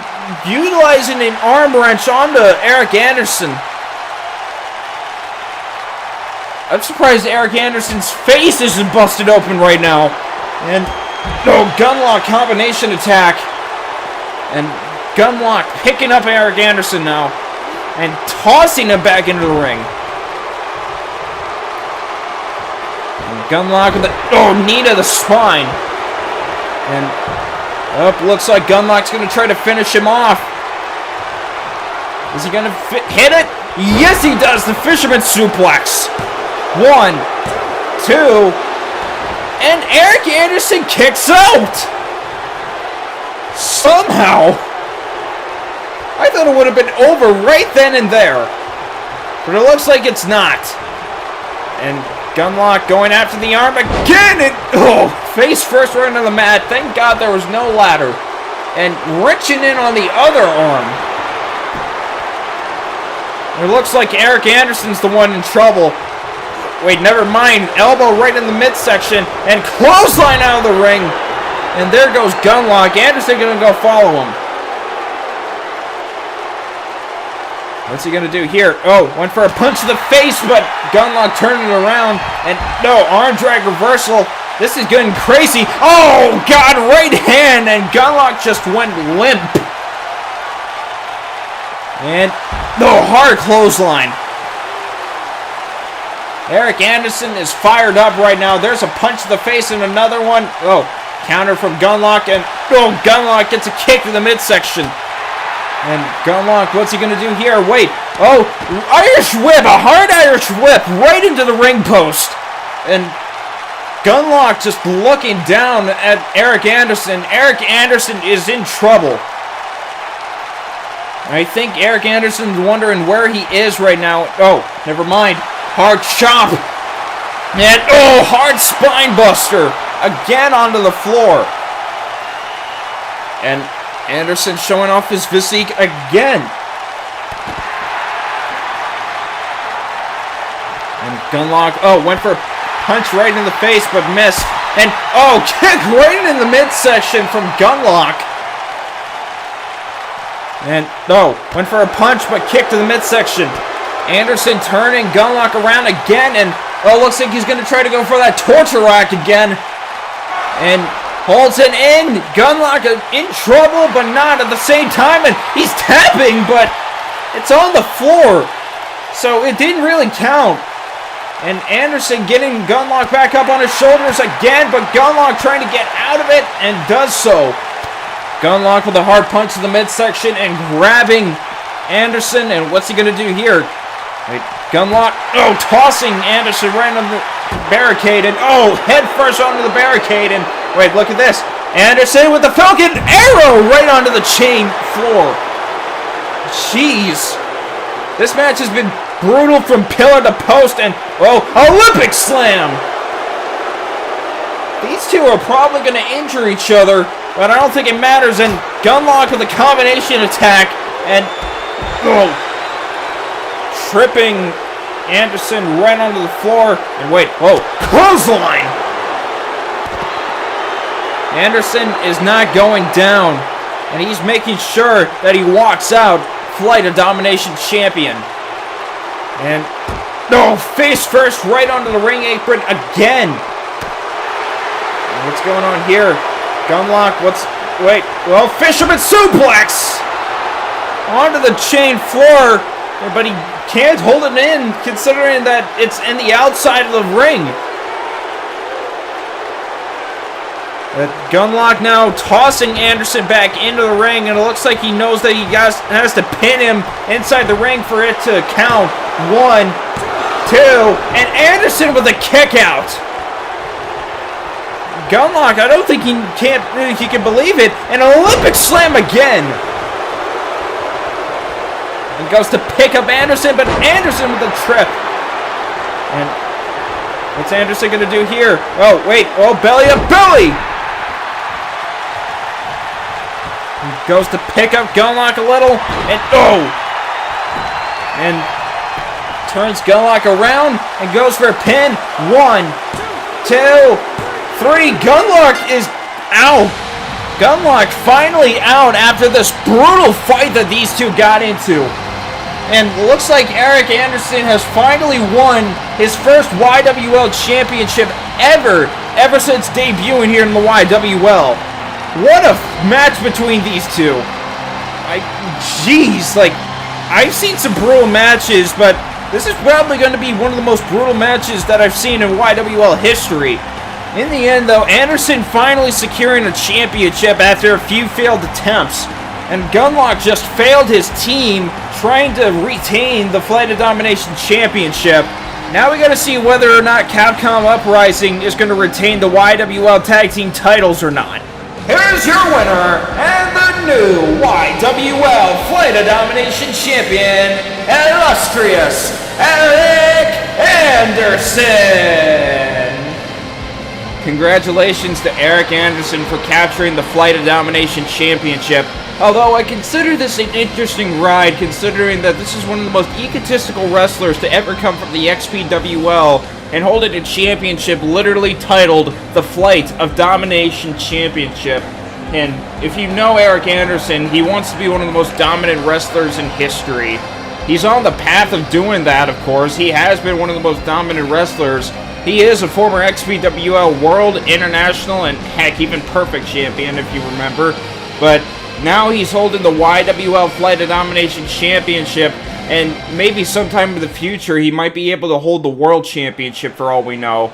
utilizing an arm wrench onto Eric Anderson. I'm surprised Eric Anderson's face isn't busted open right now. And no, Gunlock combination attack. And Gunlock picking up Eric Anderson now and tossing him back into the ring. And Gunlock with the knee to the spine. And looks like Gunlock's going to try to finish him off. Is he going to hit it? Yes, he does. The fisherman suplex. 1, 2, And Eric Anderson kicks out! Somehow! I thought it would have been over right then and there. But it looks like it's not. And Gunlock going after the arm again! And, face first right into the mat. Thank God there was no ladder. And wrenching in on the other arm. It looks like Eric Anderson's the one in trouble. Wait, never mind. Elbow right in the midsection. And clothesline out of the ring. And there goes Gunlock. Anderson gonna go follow him. What's he gonna do here? Oh, went for a punch to the face, but Gunlock turned it around. And no, arm drag reversal. This is getting crazy. Oh, God, right hand. And Gunlock just went limp. And no, hard clothesline. Eric Anderson is fired up right now. There's a punch to the face and another one. Oh, counter from Gunlock. And Gunlock gets a kick to the midsection. And Gunlock, what's he going to do here? Wait. Oh, Irish whip. A hard Irish whip right into the ring post. And Gunlock just looking down at Eric Anderson. Eric Anderson is in trouble. I think Eric Anderson's wondering where he is right now. Oh, never mind. Hard chop. And, hard spine buster. Again onto the floor. And Anderson showing off his physique again. And Gunlock, went for a punch right in the face but missed. And, kick right in the midsection from Gunlock. And, went for a punch but kicked to the midsection. Anderson turning Gunlock around again. And, looks like he's going to try to go for that torture rack again. And holds it in. Gunlock in trouble, but not at the same time. And he's tapping, but it's on the floor. So it didn't really count. And Anderson getting Gunlock back up on his shoulders again, but Gunlock trying to get out of it and does so. Gunlock with a hard punch to the midsection and grabbing Anderson. And what's he going to do here? Wait, Gunlock, tossing Anderson right on the barricade. And, head first onto the barricade. And, wait, look at this. Anderson with the Falcon Arrow right onto the chain floor. Jeez. This match has been brutal from pillar to post. And, Olympic Slam. These two are probably going to injure each other, but I don't think it matters. And Gunlock with a combination attack. And, tripping Anderson right onto the floor. And wait, clothesline! Anderson is not going down. And he's making sure that he walks out Flight of Domination champion. And, face first right onto the ring apron again. And what's going on here? Gunlock, Fisherman suplex! Onto the chain floor. But he can't hold it in, considering that it's in the outside of the ring. Gunlock now tossing Anderson back into the ring, and it looks like he knows that he has to pin him inside the ring for it to count. 1, 2, and Anderson with a kick out. Gunlock, I don't think he can believe it. An Olympic Slam again. And goes to pick up Anderson, but Anderson with a trip. And what's Anderson going to do here? Belly up belly. He goes to pick up Gunlock a little, and and turns Gunlock around and goes for a pin. 1, 2, 3. Gunlock is out. Gunlock finally out after this brutal fight that these two got into. And looks like Eric Anderson has finally won his first YWL championship ever since debuting here in the YWL. What a match between these two. I've seen some brutal matches, but this is probably going to be one of the most brutal matches that I've seen in YWL history. In the end, though, Anderson finally securing a championship after a few failed attempts. And Gunlock just failed his team trying to retain the Flight of Domination Championship. Now we gotta see whether or not Capcom Uprising is gonna retain the YWL Tag Team titles or not. Here's your winner, and the new YWL Flight of Domination Champion, illustrious Eric Anderson! Congratulations to Eric Anderson for capturing the Flight of Domination Championship. Although I consider this an interesting ride, considering that this is one of the most egotistical wrestlers to ever come from the XPWL and holding a championship literally titled the Flight of Domination Championship. And if you know Eric Anderson, he wants to be one of the most dominant wrestlers in history. He's on the path of doing that, of course. He has been one of the most dominant wrestlers. He is a former XPWL World, International, and heck, even Perfect Champion, if you remember. But now he's holding the YWL Flight of Domination Championship, and maybe sometime in the future he might be able to hold the World Championship for all we know.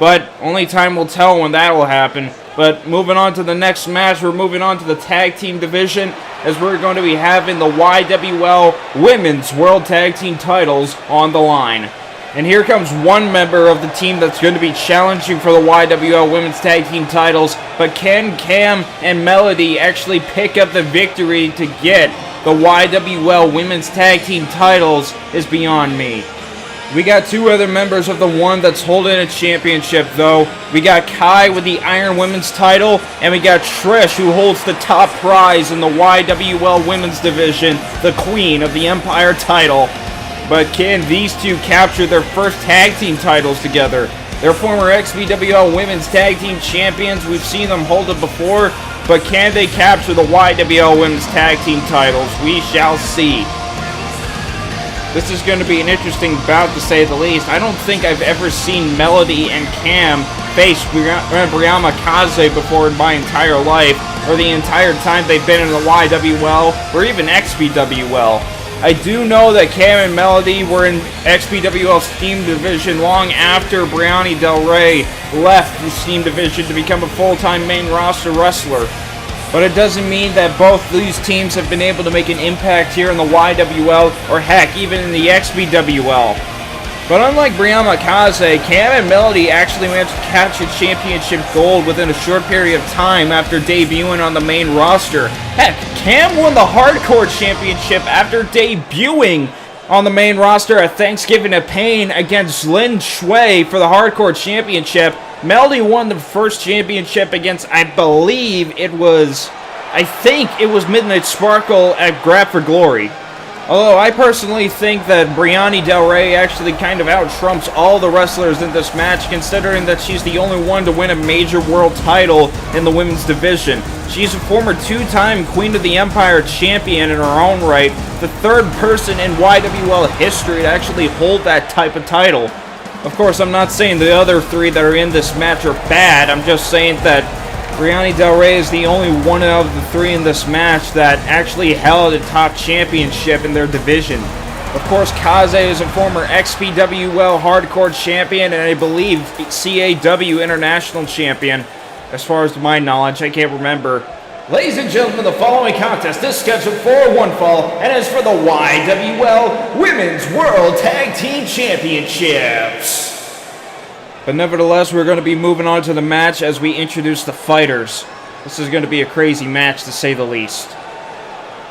But only time will tell when that will happen. But moving on to the next match, we're moving on to the Tag Team Division, as we're going to be having the YWL Women's World Tag Team titles on the line. And here comes one member of the team that's going to be challenging for the YWL Women's Tag Team titles, but can Cam and Melody actually pick up the victory to get the YWL Women's Tag Team titles is beyond me. We got two other members of the one that's holding a championship, though. We got Kai with the Iron Women's title, and we got Trish, who holds the top prize in the YWL Women's Division, the Queen of the Empire title. But can these two capture their first tag team titles together? They're former XPWL Women's Tag Team Champions. We've seen them hold it before, but can they capture the YWL Women's Tag Team titles? We shall see. This is going to be an interesting bout, to say the least. I don't think I've ever seen Melody and Cam face Brianna Kaze before in my entire life, or the entire time they've been in the YWL, or even XPWL. I do know that Cam and Melody were in XPWL's Steam Division long after Brianna Del Rey left the Steam Division to become a full-time main roster wrestler. But it doesn't mean that both these teams have been able to make an impact here in the YWL, or heck, even in the XPWL. But unlike Brianna Kaze, Cam and Melody actually managed to capture championship gold within a short period of time after debuting on the main roster. Heck, Cam won the Hardcore Championship after debuting on the main roster at Thanksgiving of Pain against Lin Shui for the Hardcore Championship. Melody won the first championship against, I think it was Midnight Sparkle at Grab for Glory. Although I personally think that Brianna Del Rey actually kind of out-trumps all the wrestlers in this match, considering that she's the only one to win a major world title in the women's division. She's a former two-time Queen of the Empire champion in her own right, the third person in YWL history to actually hold that type of title. Of course, I'm not saying the other three that are in this match are bad, I'm just saying that Brianna Del Rey is the only one of the three in this match that actually held a top championship in their division. Of course, Kaze is a former XPWL Hardcore champion and I believe CAW International champion. As far as my knowledge, I can't remember. Ladies and gentlemen, the following contest is scheduled for one fall and is for the YWL Women's World Tag Team Championships. But nevertheless, we're going to be moving on to the match as we introduce the fighters. This is going to be a crazy match, to say the least.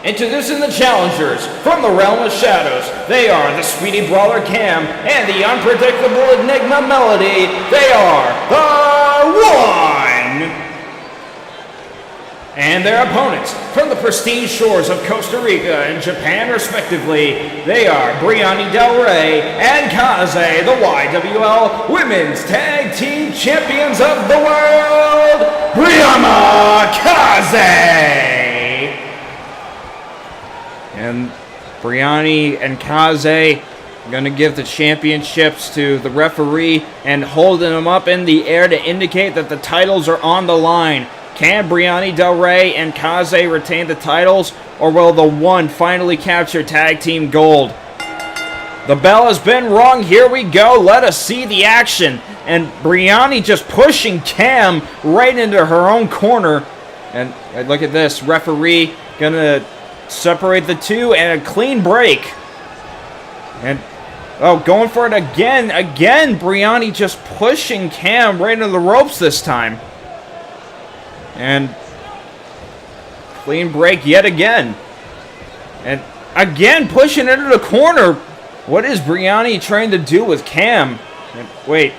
Introducing the challengers from the realm of shadows. They are the Speedy Brawler Cam and the unpredictable Enigma Melody. They are the One! And their opponents from the prestige shores of Costa Rica and Japan respectively, they are Brianna Del Rey and Kaze, the YWL Women's Tag Team Champions of the World, Brianna Kaze! And Brianna and Kaze are going to give the championships to the referee and holding them up in the air to indicate that the titles are on the line. Can Brianna Del Rey and Kaze retain the titles, or will the One finally capture tag team gold? The bell has been rung. Here we go. Let us see the action. And Brianna just pushing Cam right into her own corner. And look at this. Referee gonna separate the two and a clean break. And Oh, going for it again. Again, Brianni just pushing Cam right into the ropes this time. And clean break yet again. And again, pushing into the corner. What is Brianni trying to do with Cam? And wait,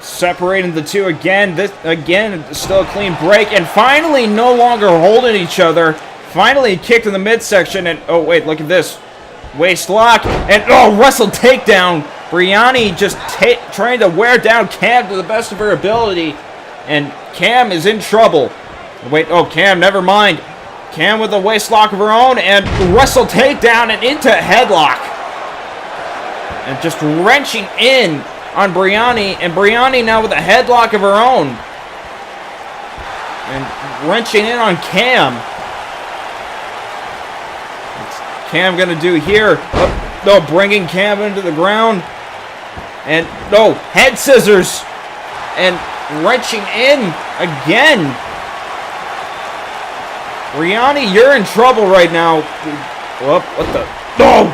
separating the two again. This again, still a clean break. And finally, no longer holding each other. Finally kicked in the midsection. And oh, wait, look at this. Waist lock, and oh, wrestle takedown. Brianni just trying to wear down Cam to the best of her ability, and Cam is in trouble. Wait, oh, Cam, never mind. Cam with a waist lock of her own, and wrestle takedown and into a headlock. And just wrenching in on Brianni, and Brianni now with a headlock of her own. And wrenching in on Cam. Cam gonna do here? Oh, no, bringing Cam into the ground. And no, head scissors. And wrenching in again. Brianni, you're in trouble right now. Whoop, what the? No!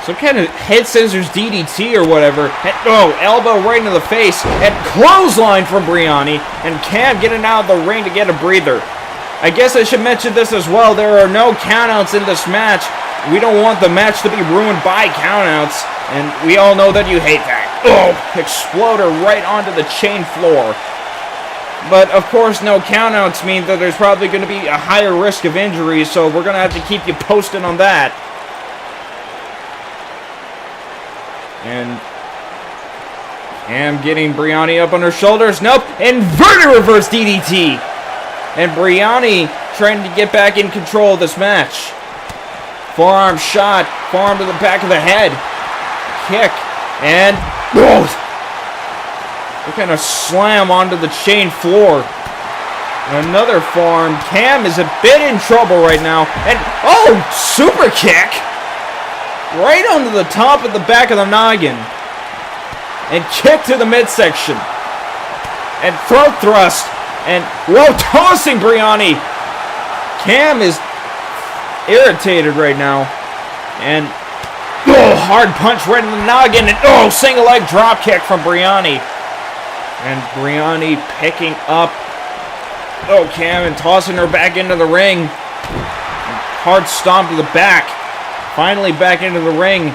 Some kind of head scissors DDT or whatever. Oh, elbow right into the face. And clothesline from Brianni. And Cam getting out of the ring to get a breather. I guess I should mention this as well. There are no countouts in this match. We don't want the match to be ruined by countouts. And we all know that you hate that. Oh, exploder right onto the chain floor. But, of course, no countouts mean that there's probably going to be a higher risk of injury. So we're going to have to keep you posted on that. And Cam getting Brianni up on her shoulders. Nope. Inverted reverse DDT. And Brianni trying to get back in control of this match. Forearm shot. Forearm to the back of the head. Kick. And oh, what kind of slam onto the chain floor. And another forearm. Cam is a bit in trouble right now. And oh, super kick. Right onto the top of the back of the noggin. And kick to the midsection. And throat thrust. And, whoa, tossing Brianni. Cam is irritated right now. And, oh, hard punch right in the noggin. And, oh, single leg drop kick from Brianni. And Brianni picking up, oh, Cam and tossing her back into the ring. And hard stomp to the back. Finally back into the ring.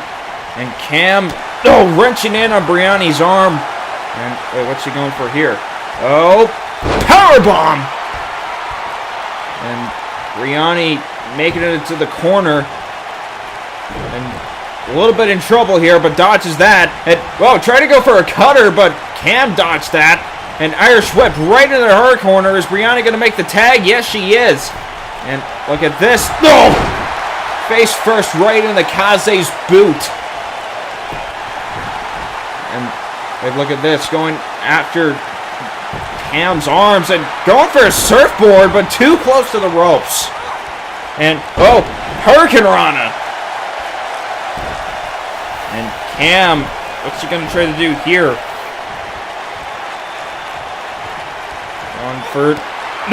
And Cam, oh, wrenching in on Brianni's arm. And, wait, what's she going for here? Oh, powerbomb! And Brianni making it into the corner. And a little bit in trouble here, but dodges that. And, whoa, tried to go for a cutter, but Cam dodged that. And Irish whip right into her corner. Is Brianni going to make the tag? Yes, she is. And look at this. No! Face first right into Kaze's boot. And hey, look at this. Going after Cam's arms and going for a surfboard, but too close to the ropes. And, oh, Hurricane Rana. And Cam, what's he going to try to do here? Going for,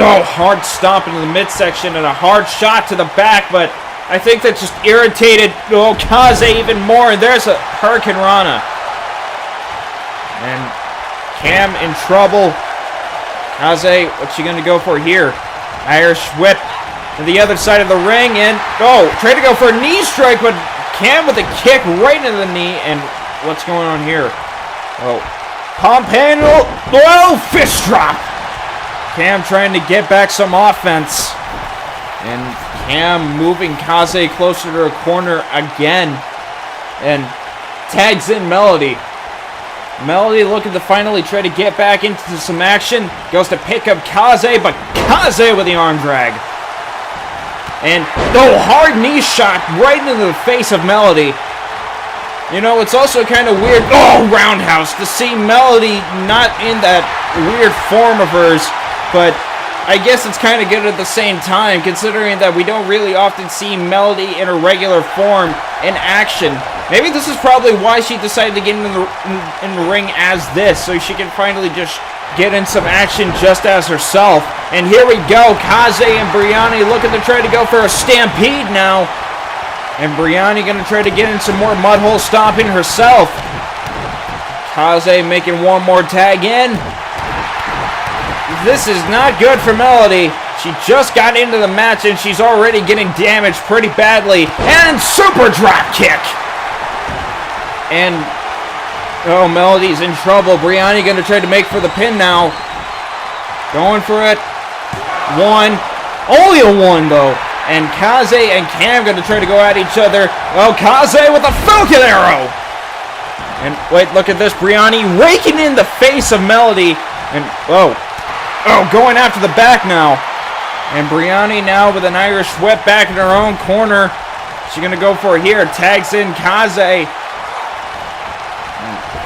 no, hard stomp into the midsection and a hard shot to the back, but I think that just irritated, oh, Kaze even more. And there's a Hurricane Rana. And Cam in trouble. Kaze, what's she going to go for here? Irish whip to the other side of the ring. And, oh, tried to go for a knee strike, but Cam with a kick right into the knee. And what's going on here? Oh, pump handle. Oh, fist drop. Cam trying to get back some offense. And Cam moving Kaze closer to her corner again. And tags in Melody. Melody looking to finally try to get back into some action. Goes to pick up Kaze, but Kaze with the arm drag. And, oh, hard knee shot right into the face of Melody. You know, it's also kind of weird, oh, roundhouse, to see Melody not in that weird form of hers, but I guess it's kind of good at the same time, considering that we don't really often see Melody in a regular form in action. Maybe this is probably why she decided to get in the ring as this, so she can finally just get in some action just as herself. And here we go, Kaze and Brianni looking to try to go for a stampede now. And Brianni gonna try to get in some more mud hole stomping herself. Kaze making one more tag in. This is not good for Melody. She just got into the match and she's already getting damaged pretty badly. And super drop kick. And oh, Melody's in trouble. Brianni gonna try to make for the pin now. Going for it. One. Only a one though. And Kaze and Cam gonna try to go at each other. Oh, Kaze with a Falcon Arrow. And wait, look at this. Brianni raking in the face of Melody. And oh, going after the back now. And Brianni now with an Irish whip back in her own corner. She's gonna go for it here. Tags in Kaze.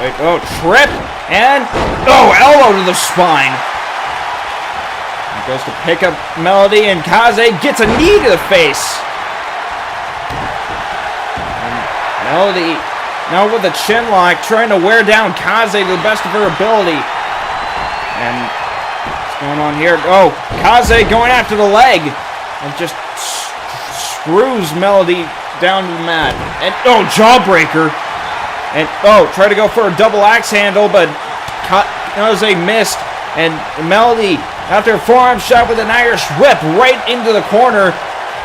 Wait, oh, trip. And oh, elbow to the spine. Goes to pick up Melody, and Kaze gets a knee to the face. And Melody now with a chin lock, trying to wear down Kaze to the best of her ability. And what's going on here? Oh, Kaze going after the leg, and just screws Melody down to the mat. And oh, jawbreaker. And oh, try to go for a double axe handle, but Kaze missed. And Melody, after a forearm shot with an Irish whip right into the corner.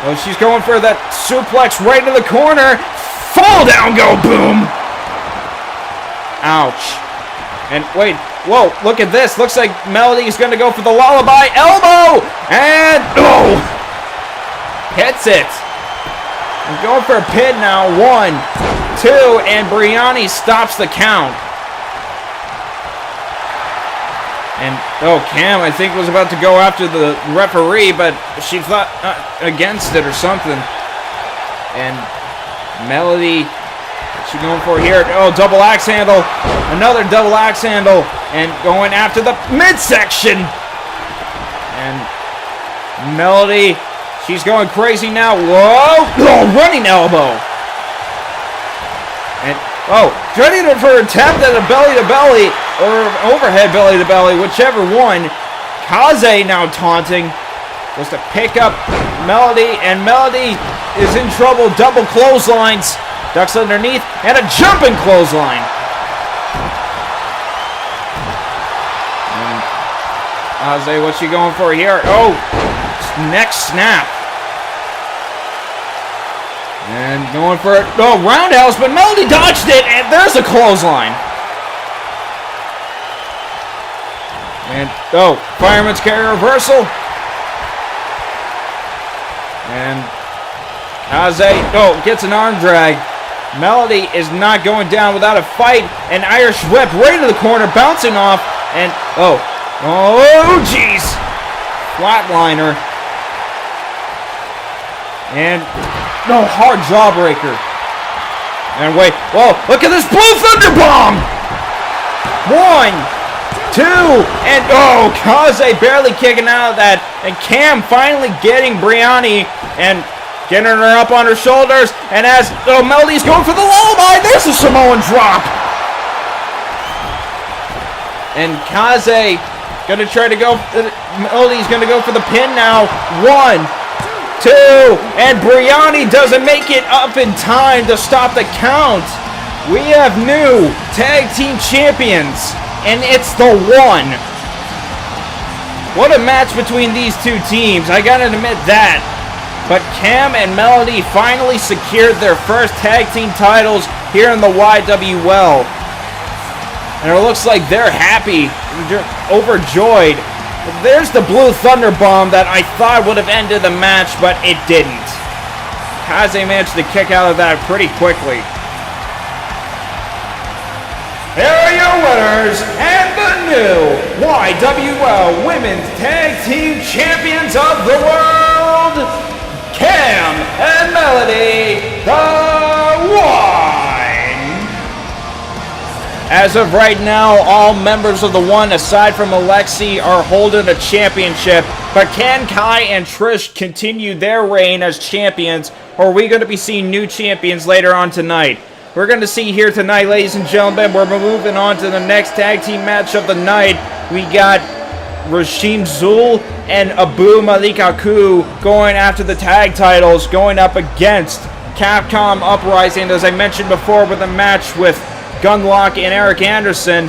Oh, she's going for that suplex right into the corner. Fall down, go boom. Ouch. And wait, whoa, look at this. Looks like Melody's going to go for the lullaby elbow. And oh, hits it. I'm going for a pin now. 1, 2, and Brianni stops the count. And, oh, Cam, I think, was about to go after the referee, but she thought against it or something. And Melody, what's she going for here? Oh, double axe handle. Another double axe handle. And going after the midsection. And Melody, she's going crazy now. Whoa! Oh, running elbow. And oh, ready for an attempt at a belly-to-belly, or overhead belly-to-belly, whichever one. Kaze now taunting. Goes to pick up Melody, and Melody is in trouble. Double clotheslines. Ducks underneath, and a jumping clothesline. And Kaze, what's she going for here? Oh, neck snap. And going for it. Oh, roundhouse, but Melody dodged it, and there's a clothesline. And, oh, fireman's carry reversal. And Kaze, oh, gets an arm drag. Melody is not going down without a fight. An Irish whip right into the corner, bouncing off. And, oh, jeez. Flatliner. And no, hard jawbreaker. And wait, whoa, look at this Blue Thunder Bomb! 1, 2, and oh, Kaze barely kicking out of that. And Cam finally getting Brianni and getting her up on her shoulders. And as, oh, Melody's going for the lullaby, there's a Samoan drop. And Kaze gonna try to go, Melody's gonna go for the pin now. 1, 2, and Brianni doesn't make it up in time to stop the count. We have new tag team champions, and it's the One. What a match between these two teams, I gotta admit that. But Cam and Melody finally secured their first tag team titles here in the YWL. And it looks like they're happy, they're overjoyed. There's the Blue Thunder Bomb that I thought would have ended the match, but it didn't. Kaze managed to kick out of that pretty quickly. Here are your winners and the new YWL Women's Tag Team Champions of the World, Cam and Melody, the One. As of right now, all members of the One, aside from Alexi, are holding a championship. But can Kai and Trish continue their reign as champions, or are we going to be seeing new champions later on tonight? We're going to see here tonight, ladies and gentlemen. We're moving on to the next tag team match of the night. We got Rashim Zul and Abu Malikaku going after the tag titles, going up against Capcom Uprising, as I mentioned before, with a match with Gunlock and Eric Anderson.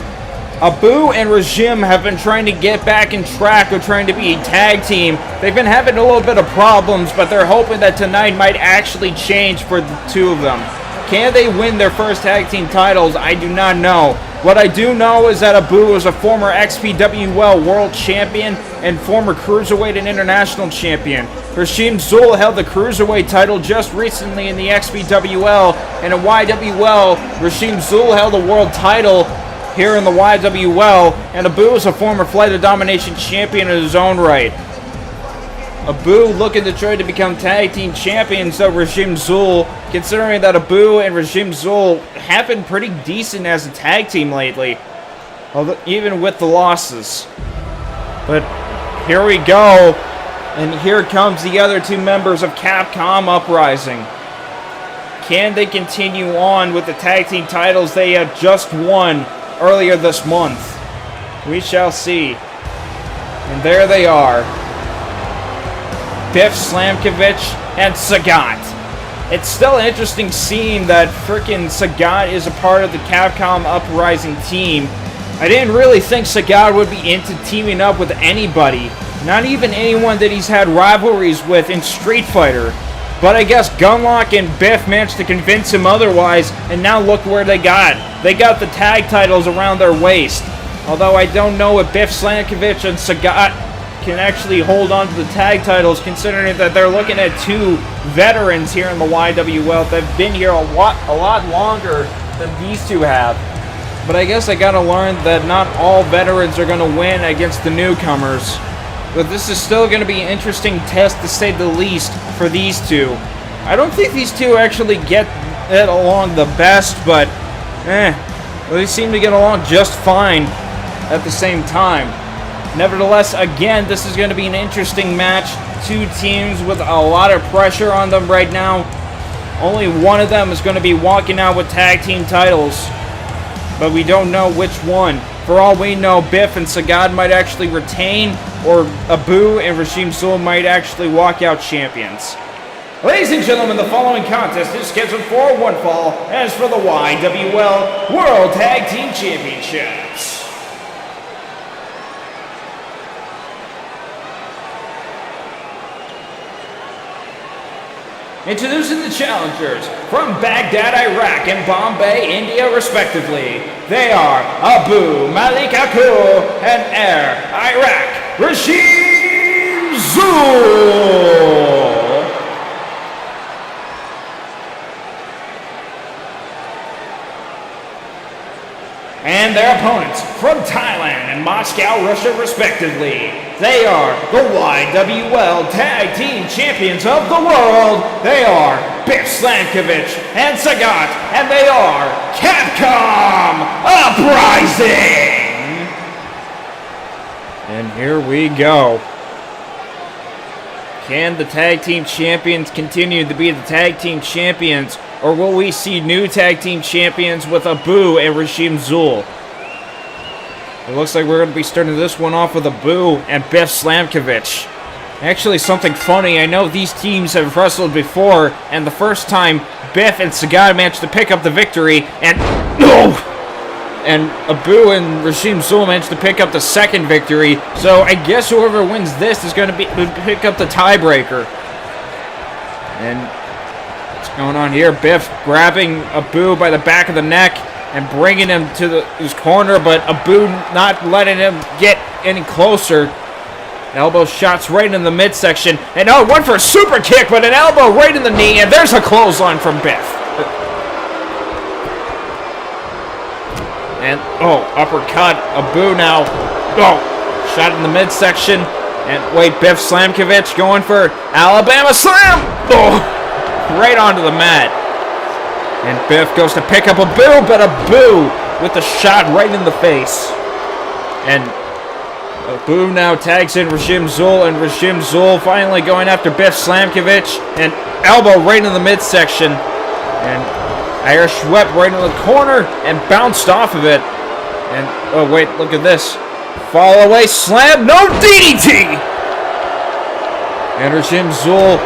Abu and Regime have been trying to get back in track of trying to be a tag team. They've been having a little bit of problems, but they're hoping that tonight might actually change for the two of them. Can they win their first tag team titles? I do not know. What I do know is that Abu is a former XPWL World Champion and former Cruiserweight and International Champion. Regime Zul held the Cruiserweight title just recently in the XPWL, and in YWL, Regime Zul held the World title here in the YWL, and Abu is a former Flight of Domination champion in his own right. Abu looking to try to become tag team champions of Regime Zul, considering that Abu and Regime Zul have been pretty decent as a tag team lately, although, even with the losses. But here we go, and here comes the other two members of Capcom Uprising. Can they continue on with the tag team titles they have just won earlier this month? We shall see. And there they are. Biff Slamkovich and Sagat. It's still an interesting seeing that frickin' Sagat is a part of the Capcom Uprising team. I didn't really think Sagat would be into teaming up with anybody, not even anyone that he's had rivalries with in Street Fighter. But I guess Gunlock and Biff managed to convince him otherwise, and now look where they got. They got the tag titles around their waist. Although I don't know if Biff Slamkovich and Sagat can actually hold on to the tag titles, considering that they're looking at two veterans here in the YWL that have been here a lot longer than these two have. But I guess I gotta learn that not all veterans are gonna win against the newcomers. But this is still gonna be an interesting test, to say the least, for these two. I don't think these two actually get it along the best, but they seem to get along just fine at the same time. Nevertheless, again, this is going to be an interesting match. Two teams with a lot of pressure on them right now. Only one of them is going to be walking out with tag team titles, but we don't know which one. For all we know, Biff and Sagat might actually retain, or Abu and Regime Zul might actually walk out champions. Ladies and gentlemen, the following contest is scheduled for one fall, as for the YWL World Tag Team Championships. Introducing the challengers from Baghdad, Iraq, and Bombay, India, respectively. They are Abu Malik Akur and Iraq, Regime Zul. And their opponents from Thailand and Moscow, Russia, respectively. They are the YWL Tag Team Champions of the World. They are Biff Slamkovich and Sagat, and they are Capcom Uprising. And here we go. Can the Tag Team Champions continue to be the Tag Team Champions, or will we see new Tag Team Champions with Abu and Regime Zul? It looks like we're going to be starting this one off with Abu and Biff Slamkovich. Actually, something funny, I know these teams have wrestled before, and the first time Biff and Sagat managed to pick up the victory, and Abu and Regime Zul managed to pick up the second victory, so I guess whoever wins this is going to pick up the tiebreaker. And what's going on here? Biff grabbing Abu by the back of the neck and bringing him to his corner, but Abu not letting him get any closer. Elbow shots right in the midsection, and went for a super kick, but an elbow right in the knee, and there's a clothesline from Biff. And, uppercut. Abu now, shot in the midsection, and wait, Biff Slamkovich going for Alabama Slam. Right onto the mat. And Biff goes to pick up Abu, but Abu with the shot right in the face. And Abu now tags in Regime Zul, and Regime Zul finally going after Biff Slamkovich, and elbow right in the midsection. And Irish whip right in the corner and bounced off of it. And, wait, look at this. Fall away slam, no DDT! And Regime Zul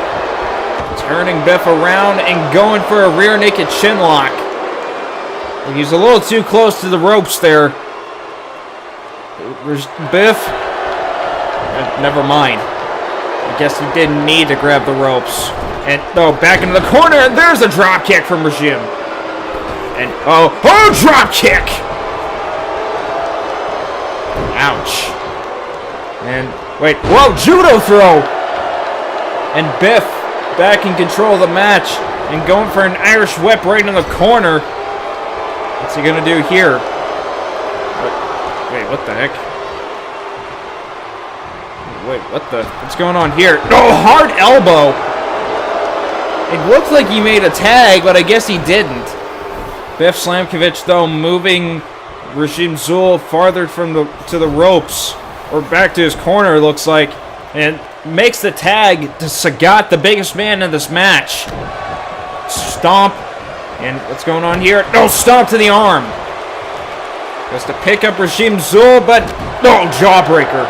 turning Biff around and going for a rear naked chin lock. He's a little too close to the ropes there. Biff. Never mind. I guess he didn't need to grab the ropes. And back into the corner, and there's a drop kick from Regime. And drop kick! Ouch. And wait, whoa, judo throw! And Biff back in control of the match and going for an Irish whip right in the corner. What's he gonna do here? Wait, what the heck? Wait, what's going on here? Hard elbow! It looked like he made a tag, but I guess he didn't. Biff Slamkovich, though, moving Regime Zul farther to the ropes, or back to his corner, looks like, and makes the tag to Sagat, the biggest man in this match. Stomp, and what's going on here? Stomp to the arm. Goes to pick up Regime Zul, but jawbreaker.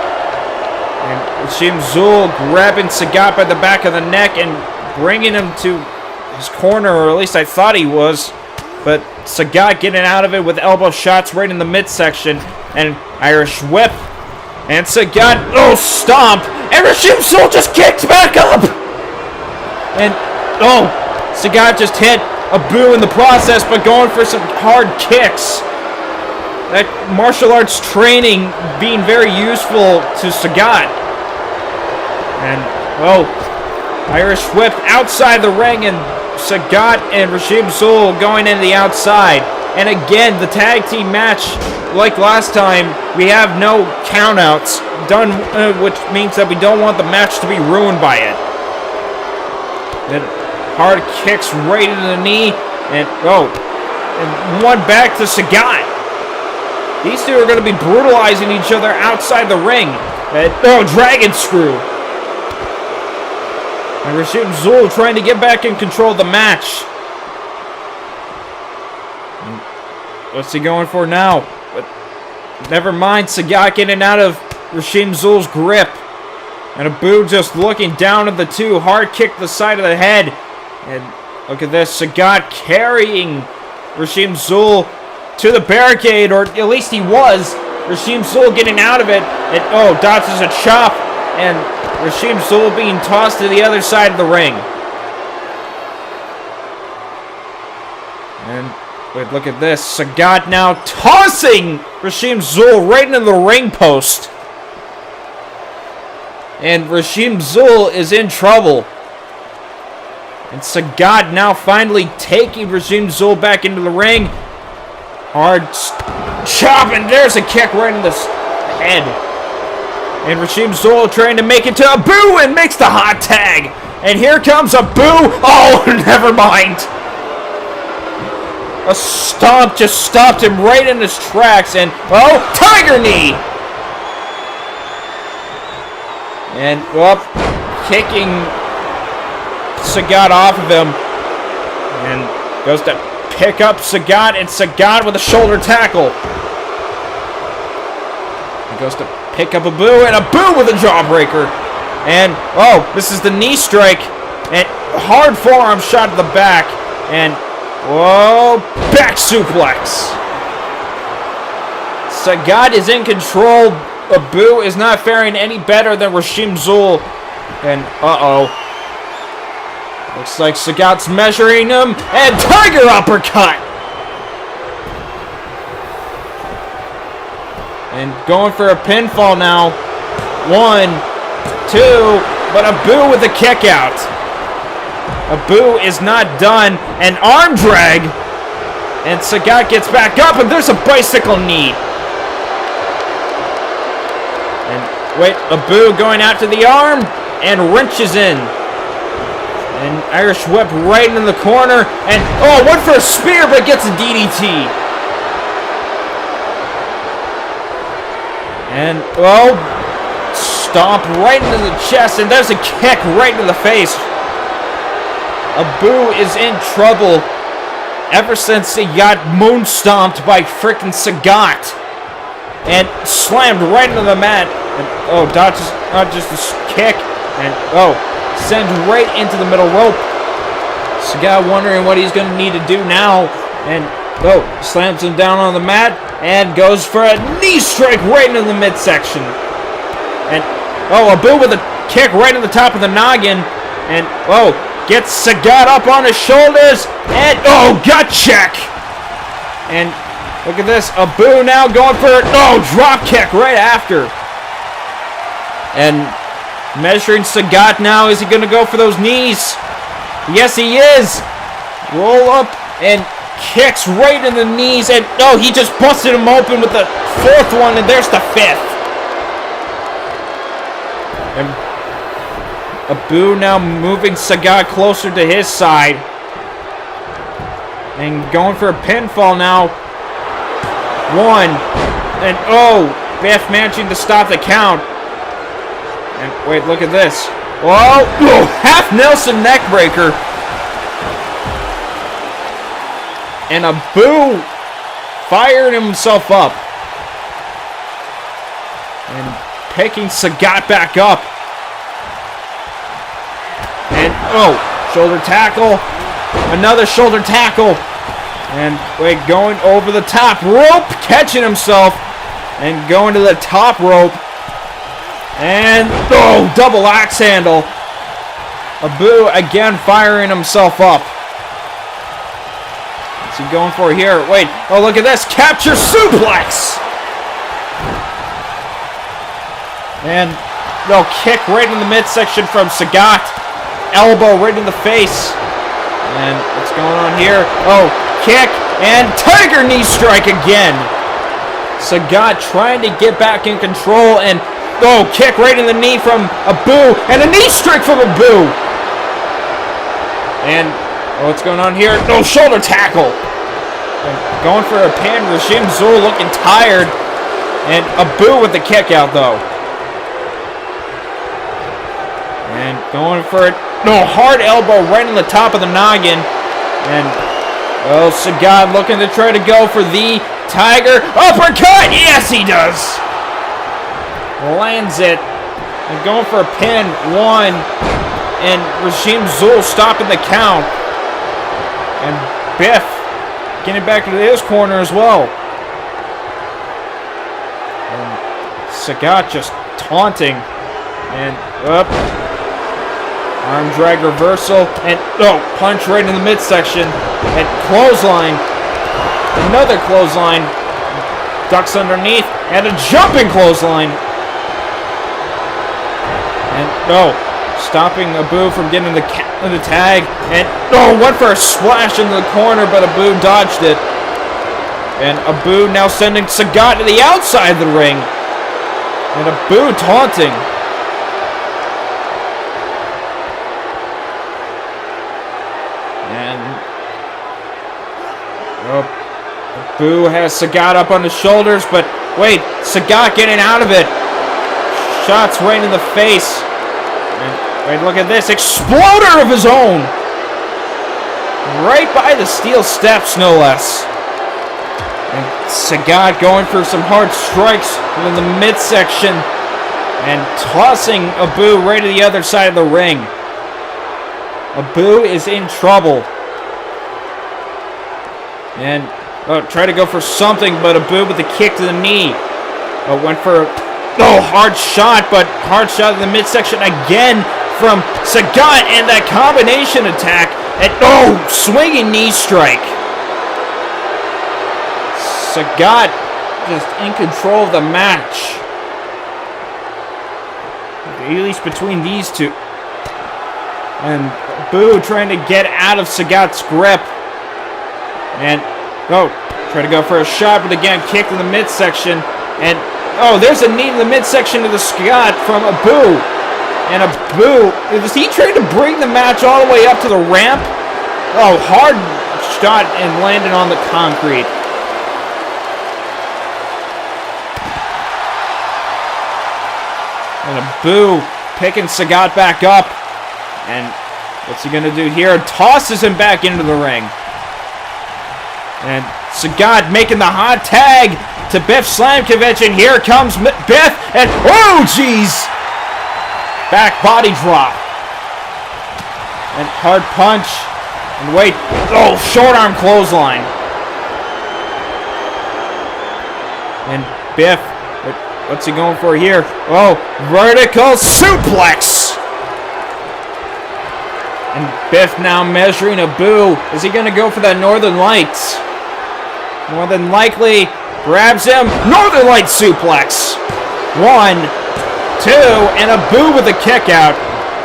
And Regime Zul grabbing Sagat by the back of the neck and bringing him to his corner, or at least I thought he was. But Sagat getting out of it with elbow shots right in the midsection. And Irish whip. And Sagat, stomp. And Regime Zul just kicked back up. And, Sagat just hit a boo in the process, but going for some hard kicks. That martial arts training being very useful to Sagat. And, Irish whip outside the ring, and Sagat and Regime Zul going into the outside. And again, the tag team match, like last time, we have no countouts done, which means that we don't want the match to be ruined by it. Then hard kicks right into the knee, and one back to Sagat. These two are going to be brutalizing each other outside the ring. Dragon screw. And Regime Zul trying to get back in control of the match. And what's he going for now? But never mind, Sagat getting out of Regime Zul's grip. And Abu just looking down at the two. Hard kick to the side of the head. And look at this, Sagat carrying Regime Zul to the barricade, or at least he was. Regime Zul getting out of it. And dodges a chop. And Regime Zul being tossed to the other side of the ring. And wait, look at this. Sagat now tossing Regime Zul right into the ring post. And Regime Zul is in trouble. And Sagat now finally taking Regime Zul back into the ring. Hard chop, and there's a kick right in the head. And Regime Zul trying to make it to Abu and makes the hot tag. And here comes Abu. Never mind. A stomp just stopped him right in his tracks. And, tiger knee. And, kicking Sagat off of him. And goes to pick up Sagat, and Sagat with a shoulder tackle. He goes to pick up Abu, and Abu with a jawbreaker. And, this is the knee strike. And hard forearm shot to the back. And, back suplex. Sagat is in control. Abu is not faring any better than Regime Zul. And, looks like Sagat's measuring him. And tiger uppercut. And going for a pinfall now. 1, 2, but Abu with a kick out. Abu is not done. An arm drag. And Sagat gets back up, and there's a bicycle knee. And wait, Abu going out to the arm and wrenches in. And Irish whip right in the corner. And went for a spear, but gets a DDT. And, stomp right into the chest, and there's a kick right into the face. Abu is in trouble ever since he got moon stomped by frickin' Sagat. And slammed right into the mat. And, dodges not just a kick. And, sends right into the middle rope. Sagat wondering what he's going to need to do now. And, slams him down on the mat and goes for a knee strike right into the midsection. And, Abu with a kick right in the top of the noggin. And, gets Sagat up on his shoulders. And, gut check. And look at this. Abu now going for a drop kick right after. And measuring Sagat now. Is he going to go for those knees? Yes, he is. Roll up and kicks right in the knees. And he just busted him open with the fourth one. And there's the fifth. And Abu now moving Sagat closer to his side. And going for a pinfall now. One. And Biff managing to stop the count. And wait, look at this. Half Nelson neckbreaker. And Abu fired himself up. And picking Sagat back up. And shoulder tackle. Another shoulder tackle. And going over the top rope, catching himself. And going to the top rope. And double axe handle. Abu again firing himself up. What's he going for here? Wait, look at this. Capture suplex. And kick right in the midsection from Sagat. Elbow right in the face. And what's going on here? Kick and tiger knee strike again. Sagat trying to get back in control and kick right in the knee from Abu and a knee strike from Abu. And what's going on here? Shoulder tackle. And going for a pin. Regime Zul looking tired. And Abu with the kick out though. And going for it. Hard elbow right on the top of the noggin. And Sagat looking to try to go for the tiger uppercut. Yes, he does. Lands it. And going for a pin. One. And Regime Zul stopping the count. And Biff getting back into his corner as well. And Sagat just taunting. And up. Arm drag reversal. And punch right in the midsection. And clothesline. Another clothesline. Ducks underneath. And a jumping clothesline. And stopping Abu from getting the tag. And went for a splash into the corner, but Abu dodged it. And Abu now sending Sagat to the outside of the ring. And Abu taunting. And Abu has Sagat up on his shoulders, but wait, Sagat getting out of it. Shots right in the face. And look at this. Exploder of his own. Right by the steel steps, no less. And Sagat going for some hard strikes in the midsection. And tossing Abu right to the other side of the ring. Abu is in trouble. And try to go for something, but Abu with the kick to the knee. Went for hard shot, but hard shot in the midsection again from Sagat, and that combination attack. And swinging knee strike. Sagat just in control of the match. At least between these two. And Abu trying to get out of Sagat's grip. And try to go for a shot, but again kicked in the midsection. And there's a knee in the midsection to the Sagat from Abu. And Abu, is he trying to bring the match all the way up to the ramp? Hard shot and landed on the concrete. And Abu picking Sagat back up. And what's he going to do here? Tosses him back into the ring. And Sagat making the hot tag to Biff Slamkovich. And here comes Biff. And jeez! Back body drop. And hard punch. And wait. Oh, short arm clothesline. And Biff, what's he going for here? Oh, vertical suplex. And Biff now measuring a boo. Is he going to go for that Northern Lights? More than likely, grabs him. Northern Light suplex. 1, 2, and a boo with a kick out.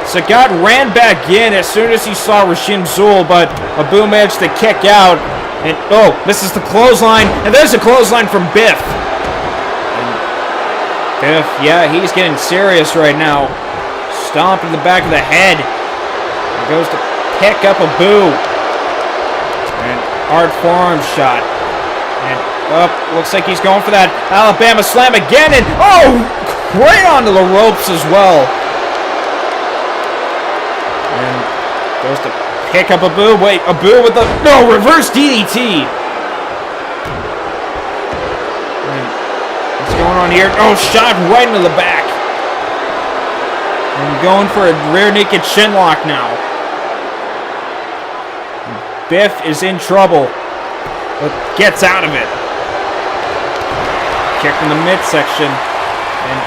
Sagat ran back in as soon as he saw Rashim Zul, but Abu managed to kick out. And oh, this is the clothesline, and there's a clothesline from Biff. And Biff, yeah, he's getting serious right now. Stomp in the back of the head. He goes to pick up Abu. And hard forearm shot. And up, looks like he's going for that Alabama slam again, and oh, right onto the ropes as well. And goes to pick up Abu. Wait, Abu with the reverse DDT. And what's going on here? Oh, shot right into the back. And going for a rear naked shinlock now. And Biff is in trouble, but gets out of it. Kick in the midsection. And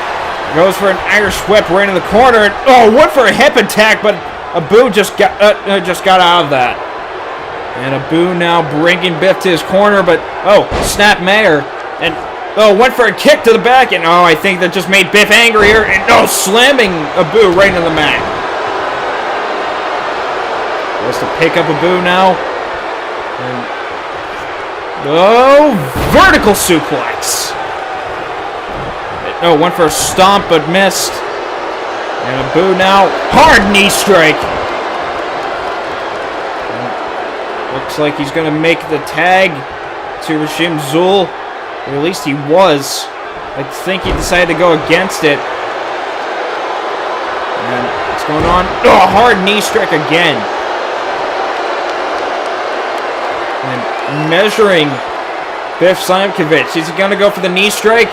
goes for an Irish whip right in the corner. And, oh, went for a hip attack, but Abu just got out of that. And Abu now bringing Biff to his corner, but oh, snap Mayer. And oh, went for a kick to the back, and oh, I think that just made Biff angrier. And oh, slamming Abu right into the mat. Goes to pick up Abu now. And oh, vertical suplex. Oh, went for a stomp but missed. And Abu now, hard knee strike. And looks like he's going to make the tag to Rashim Zul. Or at least he was. I think he decided to go against it. And what's going on? Oh, hard knee strike again. And measuring Biff Slamkovich. Is he going to go for the knee strike?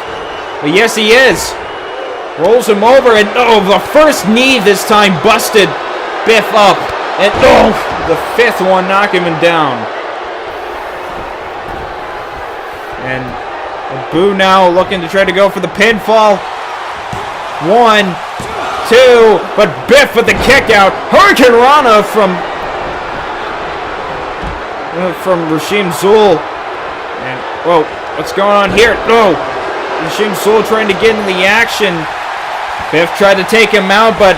Well, yes, he is. Rolls him over, and oh, the first knee this time busted Biff up. And oh, the fifth one knocking him down. And Abu now looking to try to go for the pinfall. 1, 2, but Biff with the kick out. Hurricane Rana from Rashim Zul. And whoa, what's going on here? No. Rashim Zul trying to get into the action. Biff tried to take him out, but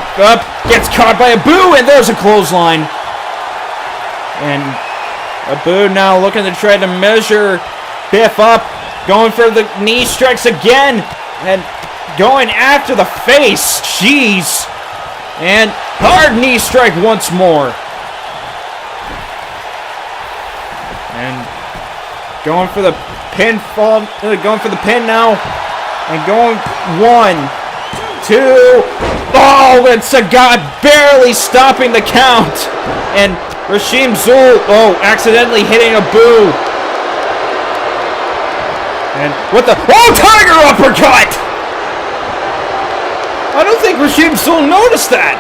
gets caught by Abu, and there's a clothesline. And Abu now looking to try to measure Biff up, going for the knee strikes again, and going after the face. Jeez. And hard knee strike once more. And going for the pinfall, going for the pin now, and going 1, 2, oh, and Sagat barely stopping the count, and Rashim Zul, oh, accidentally hitting Abu, and with the, oh, tiger uppercut! I don't think Rashim Zul noticed that,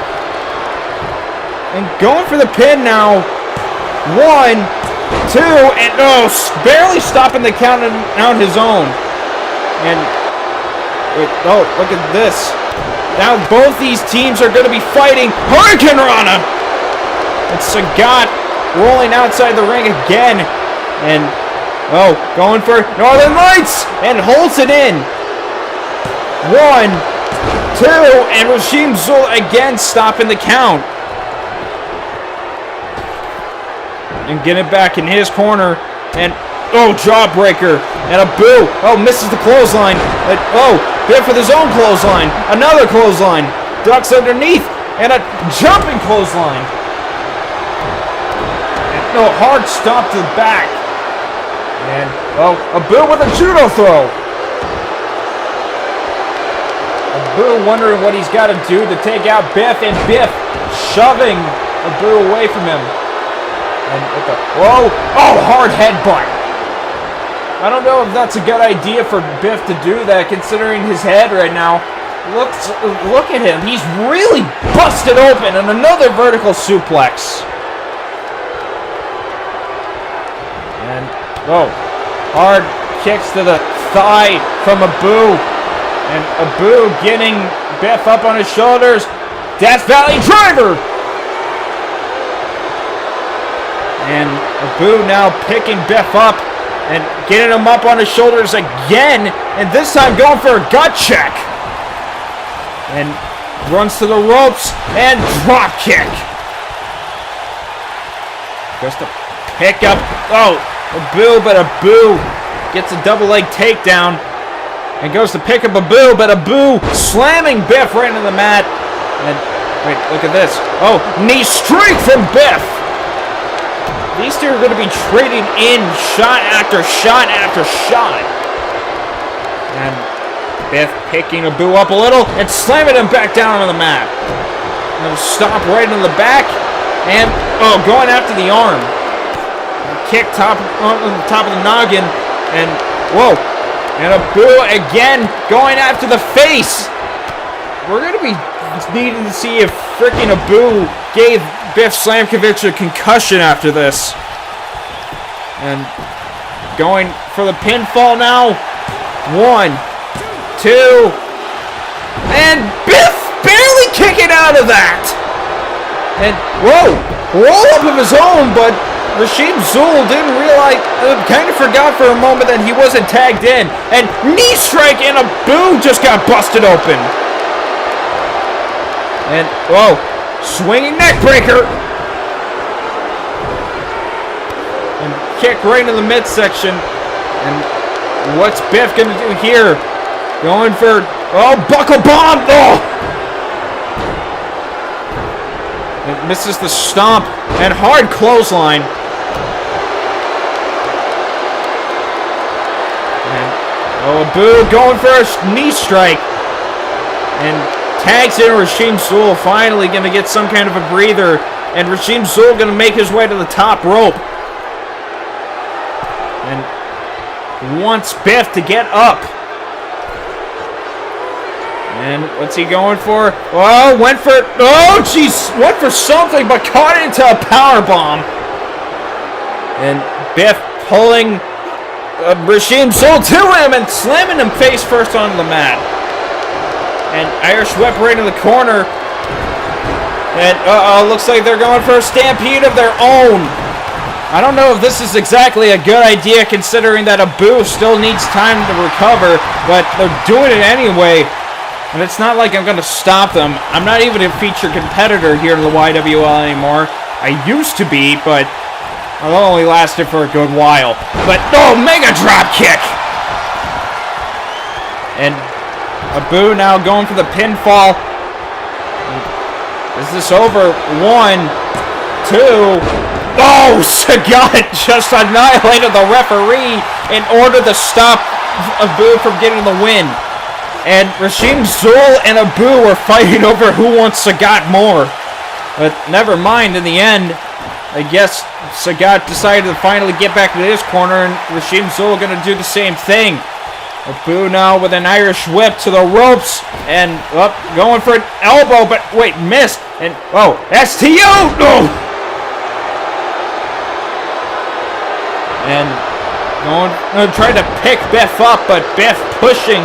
and going for the pin now, 1, 2, and oh, barely stopping the count on his own, and wait, oh, look at this. Now both these teams are going to be fighting. Hurricane Rana! And Sagat rolling outside the ring again. And, oh, going for Northern Lights! And holds it in. 1, 2, and Rashim Zul again stopping the count. And get it back in his corner. And, oh, jawbreaker. And Abu, oh, misses the clothesline. And, oh, Biff with his own clothesline. Another clothesline. Ducks underneath. And a jumping clothesline. And, no, hard stomp to the back. And, oh, Abu with a judo throw. Abu wondering what he's got to do to take out Biff. And Biff shoving Abu away from him. And with the, whoa, oh, hard headbutt. I don't know if that's a good idea for Biff to do that, considering his head right now. Look at him. He's really busted open, and another vertical suplex. Oh, hard kicks to the thigh from Abu. And Abu getting Biff up on his shoulders. Death Valley Driver! And Abu now picking Biff up and getting him up on his shoulders again. And this time going for a gut check. And runs to the ropes and drop kick. Goes to pick up. Oh, Abu, but Abu gets a double leg takedown. And goes to pick up Abu, but Abu slamming Biff right into the mat. And wait, look at this. Oh, knee straight from Biff. These two are going to be trading in shot after shot after shot. And Biff picking Abu up a little and slamming him back down on the mat. And stomp right in the back. And, oh, going after the arm. Kick on the top of the noggin. And, whoa. And Abu again going after the face. We're going to be needing to see if freaking Abu gave Biff Slamkovich a concussion after this. And going for the pinfall now. 1, 2. And Biff barely kicking out of that. And, whoa, roll up of his own, but Rasheem Zul didn't realize, kind of forgot for a moment that he wasn't tagged in. And knee strike and Abu just got busted open. And, whoa, swinging neck breaker. And kick right into the midsection. And what's Biff going to do here? Going for, oh, buckle bomb. Oh! It misses the stomp and hard clothesline. And, oh, Abu going for a knee strike. And tags in Rasheem Zul, finally going to get some kind of a breather. And Rasheem Zul going to make his way to the top rope. And wants Biff to get up. And what's he going for? Oh, went for, oh, jeez, went for something, but caught into a powerbomb. And Biff pulling Rasheem Zul to him and slamming him face first onto the mat. And Irish whip right in the corner. And, looks like they're going for a stampede of their own. I don't know if this is exactly a good idea considering that Abu still needs time to recover, but they're doing it anyway. And it's not like I'm going to stop them. I'm not even a featured competitor here in the YWL anymore. I used to be, but I've only lasted for a good while. But, oh, mega drop kick! And Abu now going for the pinfall. Is this over? 1, 2. Oh, Sagat just annihilated the referee in order to stop Abu from getting the win. And Rasheem Zul and Abu were fighting over who wants Sagat more. But never mind, in the end, I guess Sagat decided to finally get back to his corner, and Rasheem Zul going to do the same thing. Abu now with an Irish whip to the ropes, and going for an elbow, but wait, missed. And, oh, STO! No! And going to try to pick Biff up, but Biff pushing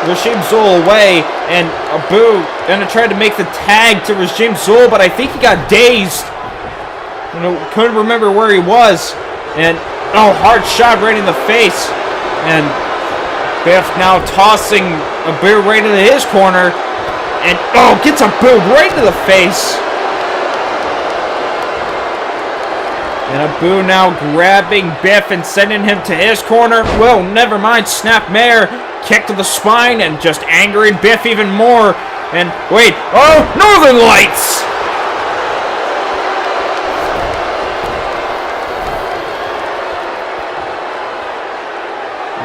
Rasheem Zul away, and Abu gonna try to make the tag to Rasheem Zul, but I think he got dazed. Couldn't remember where he was. And, oh, hard shot right in the face. And Biff now tossing Abu right into his corner. And, oh, gets Abu right into the face. And Abu now grabbing Biff and sending him to his corner. Well, never mind, snapmare. Kick to the spine and just angering Biff even more. And wait, oh, Northern Lights!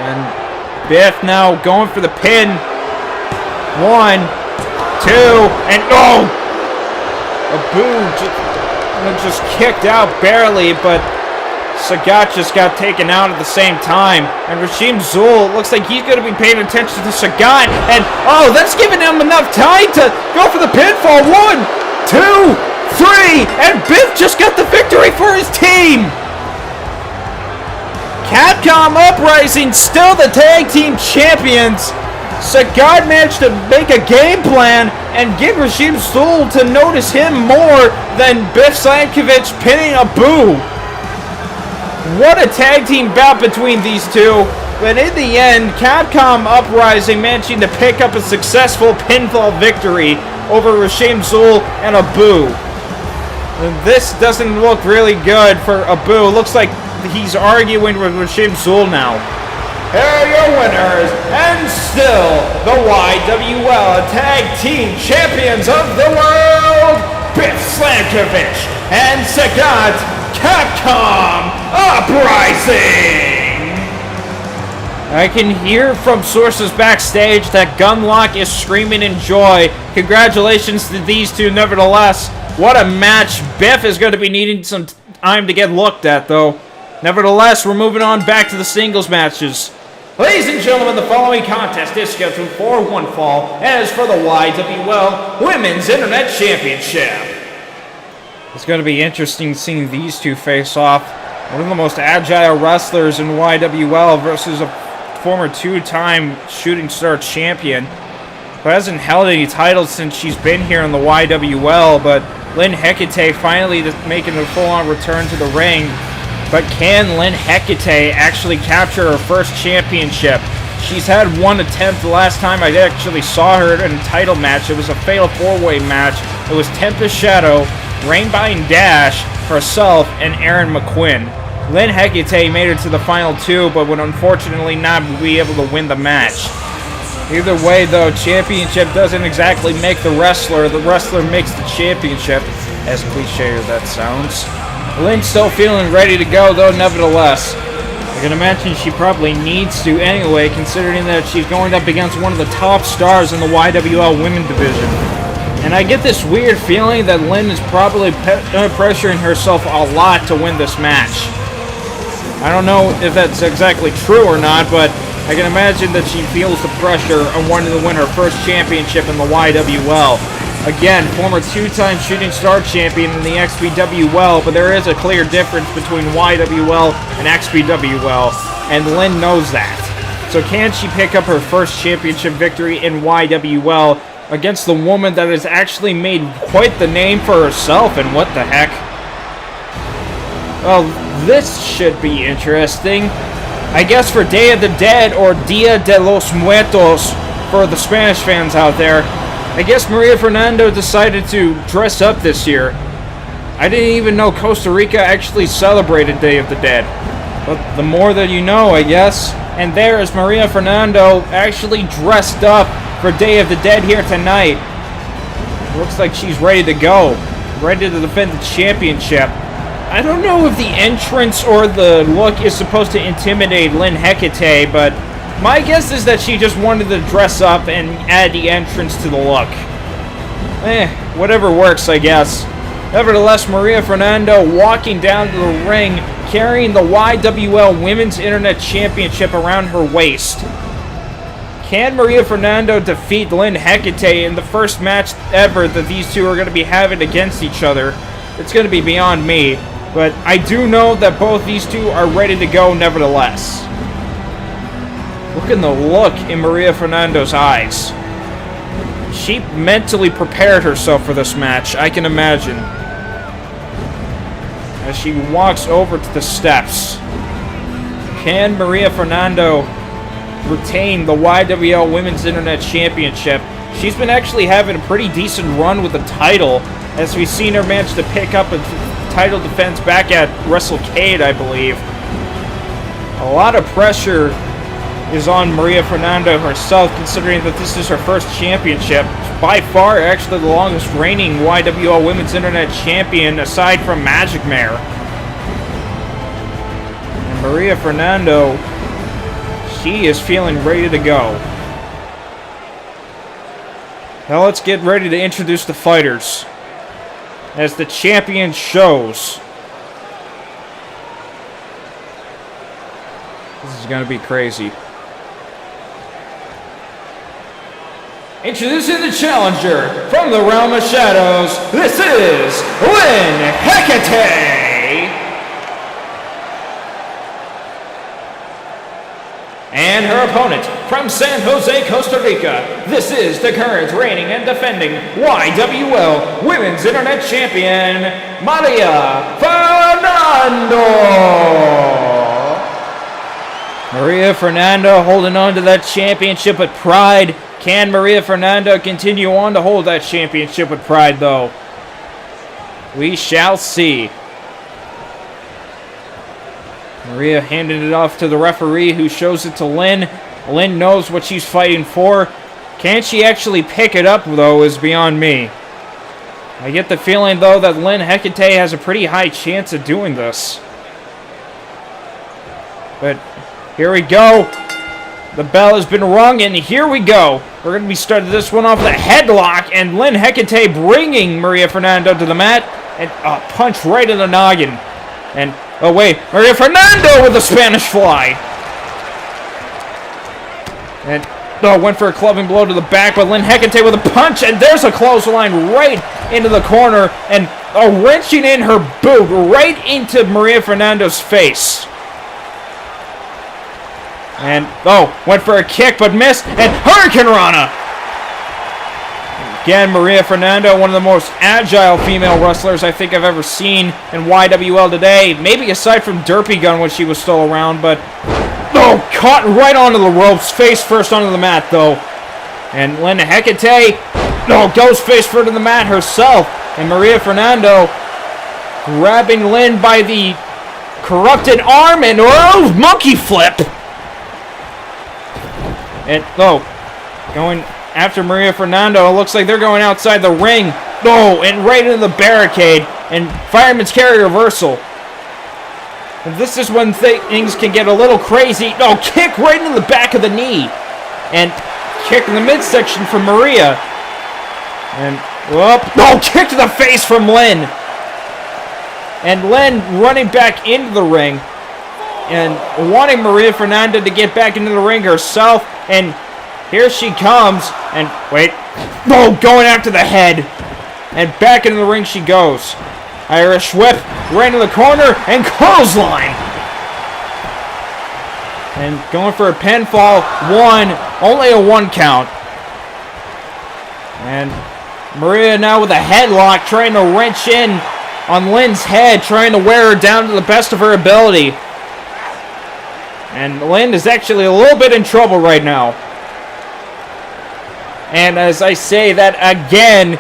And Biff now going for the pin. 1, 2, and oh! Abu just kicked out barely, but Sagat just got taken out at the same time. And Rasheem Zul looks like he's going to be paying attention to Sagat. And, oh, that's giving him enough time to go for the pinfall. 1, 2, 3. And Biff just got the victory for his team. Capcom Uprising still the tag team champions. Sagard managed to make a game plan and get Regime Soul to notice him more than Biff Slankovich pinning Abu. What a tag team bout between these two. But in the end, Capcom Uprising managing to pick up a successful pinfall victory over Regime Soul and Abu. This doesn't look really good for Abu. Looks like he's arguing with Regime Soul now. Here are your winners, and still the YWL Tag Team Champions of the World, Biff Slankovich and Sagat Capcom Uprising! I can hear from sources backstage that Gunlock is screaming in joy. Congratulations to these two nevertheless. What a match. Biff is going to be needing some time to get looked at though. Nevertheless, we're moving on back to the singles matches. Ladies and gentlemen, the following contest is scheduled for one fall and is for the YWL Women's Internet Championship. It's going to be interesting seeing these two face off. One of the most agile wrestlers in YWL versus a former two-time shooting star champion who hasn't held any titles since she's been here in the YWL, but Lynn Hecate finally making a full-on return to the ring. But can Lynn Hecate actually capture her first championship? She's had one attempt the last time I actually saw her in a title match. It was a fatal four-way match. It was Tempest Shadow, Rainbine Dash, herself, and Aaron McQuinn. Lynn Hecate made it to the final two, but would unfortunately not be able to win the match. Either way, though, championship doesn't exactly make the wrestler makes the championship, as cliche as that sounds. Lynn's still feeling ready to go, though, nevertheless. I can imagine she probably needs to anyway, considering that she's going up against one of the top stars in the YWL Women Division. And I get this weird feeling that Lynn is probably pressuring herself a lot to win this match. I don't know if that's exactly true or not, but I can imagine that she feels the pressure on wanting to win her first championship in the YWL. Again, former two-time shooting star champion in the XPWL, but there is a clear difference between YWL and XPWL, and Lynn knows that. So can she pick up her first championship victory in YWL against the woman that has actually made quite the name for herself, and what the heck? Well, this should be interesting. I guess for Day of the Dead, or Dia de los Muertos, for the Spanish fans out there, I guess Maria Fernando decided to dress up this year. I didn't even know Costa Rica actually celebrated Day of the Dead. But the more that you know, I guess. And there is Maria Fernando actually dressed up for Day of the Dead here tonight. Looks like she's ready to go. Ready to defend the championship. I don't know if the entrance or the look is supposed to intimidate Lynn Hecate, but my guess is that she just wanted to dress up and add the entrance to the look. Whatever works, I guess. Nevertheless, Maria Fernando walking down to the ring, carrying the YWL Women's Internet Championship around her waist. Can Maria Fernando defeat Lynn Hecate in the first match ever that these two are going to be having against each other? It's going to be beyond me, but I do know that both these two are ready to go nevertheless. Look at the look in Maria Fernando's eyes. She mentally prepared herself for this match, I can imagine. As she walks over to the steps. Can Maria Fernando retain the YWL Women's Internet Championship? She's been actually having a pretty decent run with the title, as we've seen her manage to pick up a title defense back at WrestleCade, I believe. A lot of pressure is on Maria Fernando herself, considering that this is her first championship. By far, actually, the longest reigning YWL Women's Internet Champion, aside from Magic Mare. And Maria Fernando, she is feeling ready to go. Now let's get ready to introduce the fighters. As the champion shows. This is going to be crazy. Introducing the challenger from the realm of shadows, this is Lynn Hecate! And her opponent from San Jose, Costa Rica, this is the current reigning and defending YWL Women's Internet Champion, Maria Fernando. Maria Fernando holding on to that championship with pride. Can Maria Fernando continue on to hold that championship with pride, though? We shall see. Maria handed it off to the referee, who shows it to Lynn. Lynn knows what she's fighting for. Can she actually pick it up, though, is beyond me. I get the feeling, though, that Lynn Hecate has a pretty high chance of doing this. But here we go. The bell has been rung, and here we go. We're going to be starting this one off with a headlock, and Lynn Hecate bringing Maria Fernando to the mat, and a punch right in the noggin. And, oh wait, Maria Fernando with a Spanish fly. And, went for a clubbing blow to the back, but Lynn Hecate with a punch, and there's a clothesline right into the corner, and wrenching in her boot right into Maria Fernando's face. And, went for a kick, but missed, and Hurricane Rana! Again, Maria Fernando, one of the most agile female wrestlers I think I've ever seen in YWL today. Maybe aside from Derpy Gun when she was still around, but... caught right onto the ropes, face first onto the mat, though. And Lynn Hecate, goes face first to the mat herself. And Maria Fernando grabbing Lynn by the corrupted arm and, monkey flip! And, going after Maria Fernando. It looks like they're going outside the ring. And right into the barricade. And Fireman's Carry reversal. And this is when things can get a little crazy. Kick right into the back of the knee. And kick in the midsection from Maria. And, kick to the face from Lynn. And Lynn running back into the ring. And wanting Maria Fernando to get back into the ring herself. And here she comes. And wait. Going after the head. And back into the ring she goes. Irish whip right into the corner. And clothesline. And going for a pinfall. Only a 1 count. And Maria now with a headlock. Trying to wrench in on Lynn's head. Trying to wear her down to the best of her ability. And Lynn is actually a little bit in trouble right now. And as I say that again,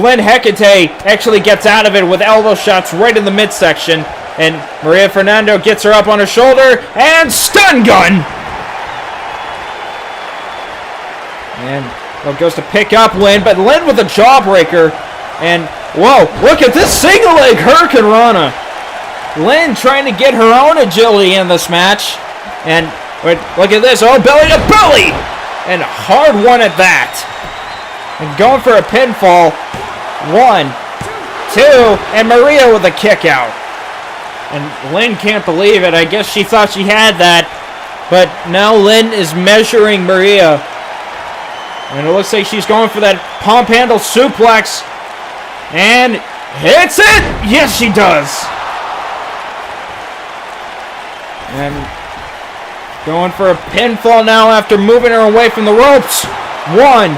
Lynn Hecate actually gets out of it with elbow shots right in the midsection. And Maria Fernando gets her up on her shoulder and stun gun! And goes to pick up Lynn, but Lynn with a jawbreaker. And, look at this single leg Hurricane Rana. Lynn trying to get her own agility in this match. And, look at this. Belly to belly! And hard one at that. And going for a pinfall. 1, 2, and Maria with a kick out. And Lynn can't believe it. I guess she thought she had that. But now Lynn is measuring Maria. And it looks like she's going for that pump handle suplex. And hits it! Yes, she does. And going for a pinfall now after moving her away from the ropes. 1,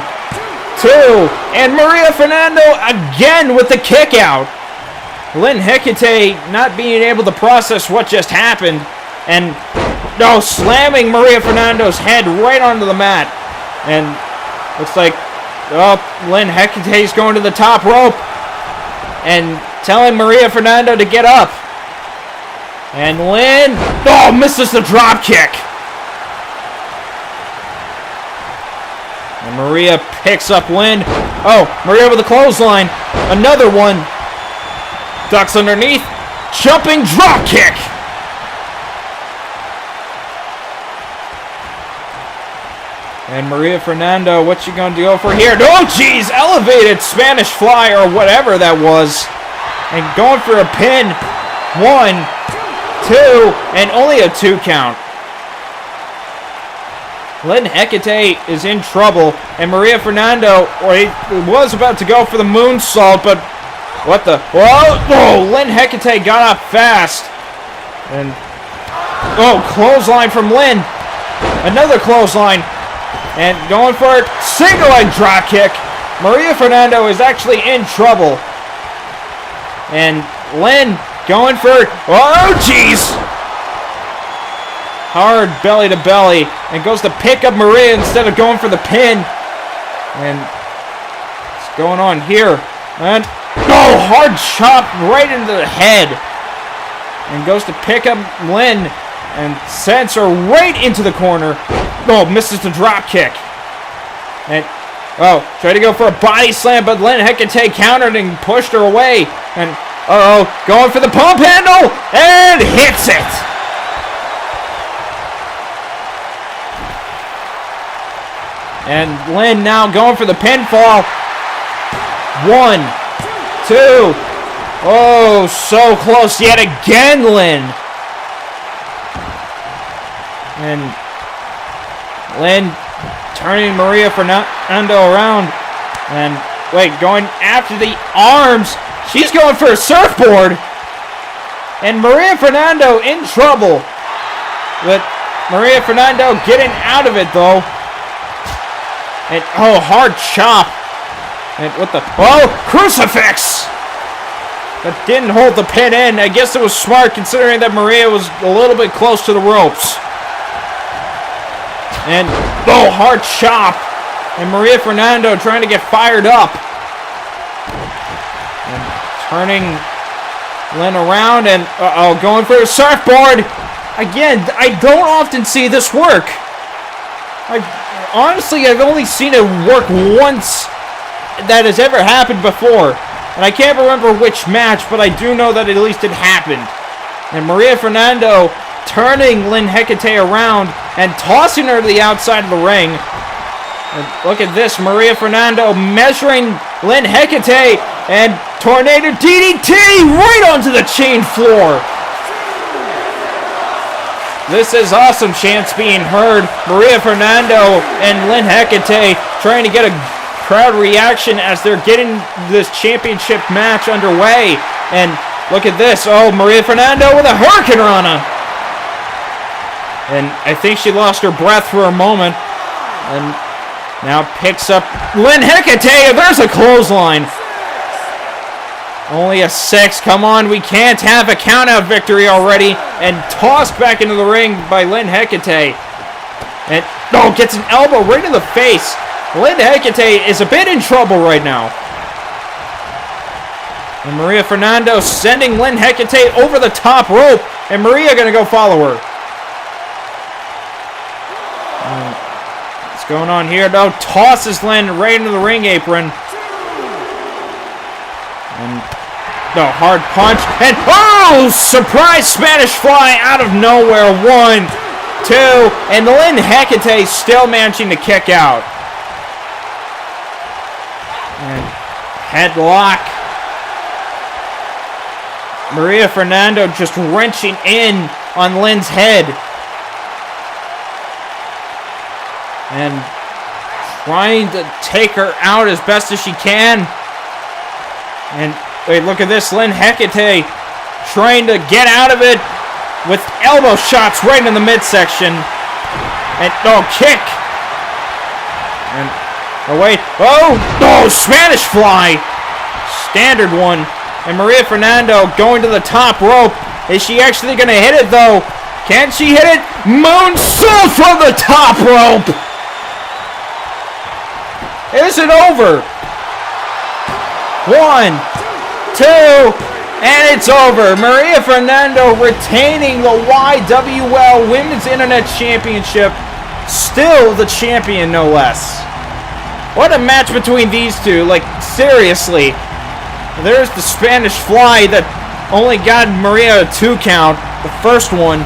2, and Maria Fernando again with the kick out. Lynn Hecate not being able to process what just happened. And slamming Maria Fernando's head right onto the mat. And looks like Lynn Hecate's going to the top rope. And telling Maria Fernando to get up. And Lynn, misses the drop kick. And Maria picks up Lynn. Maria with a clothesline. Another one. Ducks underneath. Jumping drop kick. And Maria Fernando, what's she going to go for here? Elevated Spanish fly or whatever that was. And going for a pin. 1, 2, and only a 2 count. Lynn Hecate is in trouble, and Maria Fernando was about to go for the moonsault, but what the? Lynn Hecate got up fast. And clothesline from Lynn. Another clothesline. And going for it. Single leg drop kick. Maria Fernando is actually in trouble. And Lynn going for it. Oh, jeez. Hard belly to belly. And goes to pick up Maria instead of going for the pin. And what's going on here? And hard chop right into the head. And goes to pick up Lynn. And sends her right into the corner. Misses the drop kick. And, tried to go for a body slam, but Lynn Hecate countered and pushed her away. And, going for the pump handle. And hits it. And Lynn now going for the pinfall. 1, 2. Oh, so close yet again, Lynn. And Lynn turning Maria Fernando around. And, going after the arms. She's going for a surfboard. And Maria Fernando in trouble. But Maria Fernando getting out of it, though. And, hard chop. And what the... crucifix! But didn't hold the pin in. I guess it was smart considering that Maria was a little bit close to the ropes. And, hard chop. And Maria Fernando trying to get fired up. And turning Lynn around and, going for a surfboard. Again, I don't often see this work. Honestly, I've only seen it work once that has ever happened before. And I can't remember which match, but I do know that at least it happened. And Maria Fernando turning Lynn Hecate around and tossing her to the outside of the ring. And look at this, Maria Fernando measuring Lynn Hecate and Tornado DDT right onto the chain floor. This is awesome chants being heard. Maria Fernando and Lynn Hecate trying to get a crowd reaction as they're getting this championship match underway. And look at this. Maria Fernando with a Hurricane Rana. And I think she lost her breath for a moment. And now picks up Lynn Hecate. There's a clothesline. Only a 6. Come on, we can't have a countout victory already. And tossed back into the ring by Lynn Hecate. And gets an elbow right in the face. Lynn Hecate is a bit in trouble right now. And Maria Fernando sending Lynn Hecate over the top rope. And Maria gonna go follow her. What's going on here? Tosses Lynn right into the ring apron. And hard punch. And surprise Spanish fly out of nowhere. 1, 2. And Lynn Hecate still managing to kick out. And headlock. Maria Fernando just wrenching in on Lynn's head. And trying to take her out as best as she can. And look at this. Lynn Hecate trying to get out of it with elbow shots right in the midsection. And kick. And Spanish fly. Standard one. And Maria Fernando going to the top rope. Is she actually going to hit it, though? Can she hit it? Moonsault from the top rope. Is it over? 1, 2, and it's over. Maria Fernando retaining the YWL Women's Internet Championship. Still the champion, no less. What a match between these two. Seriously. There's the Spanish fly that only got Maria a 2 count. The first one.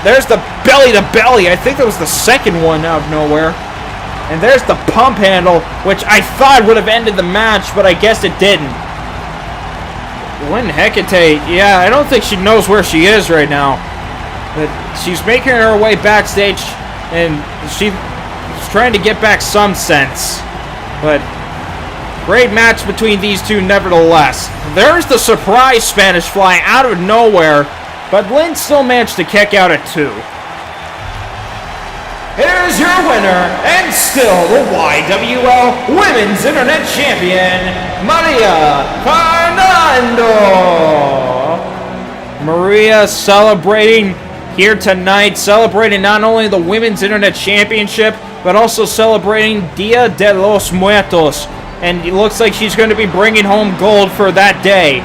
There's the belly to belly. I think that was the second one out of nowhere. And there's the pump handle, which I thought would have ended the match, but I guess it didn't. Lynn Hecate, I don't think she knows where she is right now. But she's making her way backstage, and she's trying to get back some sense. But great match between these two nevertheless. There's the surprise Spanish fly out of nowhere, but Lynn still managed to kick out at 2. here's your winner, and still the YWL Women's Internet Champion, Maria Fernando. Maria celebrating here tonight, celebrating not only the Women's Internet Championship, but also celebrating Dia de los Muertos. And it looks like she's going to be bringing home gold for that day.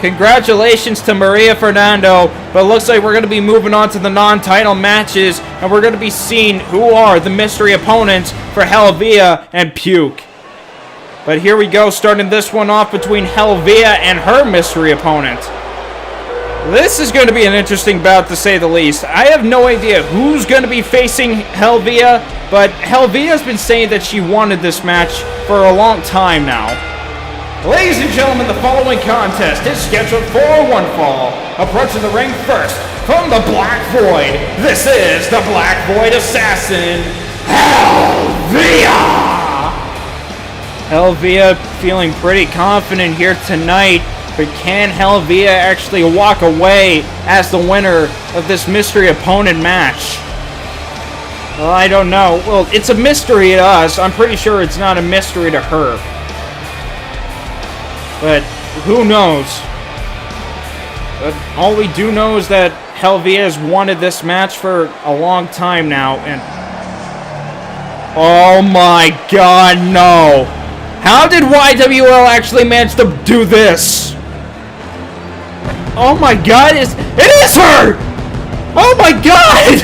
Congratulations to Maria Fernando, but it looks like we're going to be moving on to the non-title matches, and we're going to be seeing who are the mystery opponents for Helvia and Puke. But here we go, starting this one off between Helvia and her mystery opponent. This is going to be an interesting bout, to say the least. I have no idea who's going to be facing Helvia, but Helvia's been saying that she wanted this match for a long time now. Ladies and gentlemen, the following contest is scheduled for one fall. Approaching the ring first, from the Black Void, this is the Black Void Assassin, Helvia! Helvia feeling pretty confident here tonight, but can Helvia actually walk away as the winner of this mystery opponent match? Well, I don't know. Well, it's a mystery to us. I'm pretty sure it's not a mystery to her. But who knows? But all we do know is that Helvia has wanted this match for a long time now, and oh my god, no! How did YWL actually manage to do this? Oh my god, it is her! Oh my god!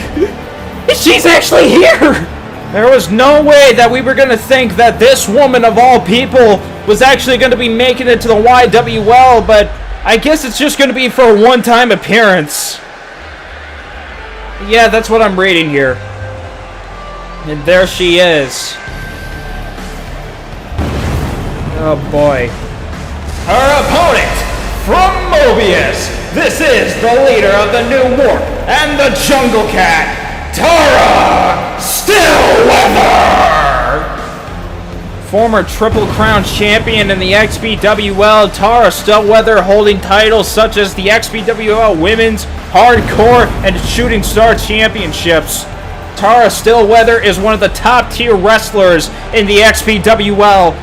She's actually here! There was no way that we were gonna think that this woman of all people was actually going to be making it to the YWL, but I guess it's just going to be for a one-time appearance. Yeah, that's what I'm reading here. And there she is. Oh boy. Her opponent, from Mobius, this is the leader of the New Warp and the Jungle Cat, Tara Stillweather! Former Triple Crown champion in the XPWL, Tara Stillweather holding titles such as the XPWL Women's, Hardcore, and Shooting Star Championships. Tara Stillweather is one of the top tier wrestlers in the XPWL.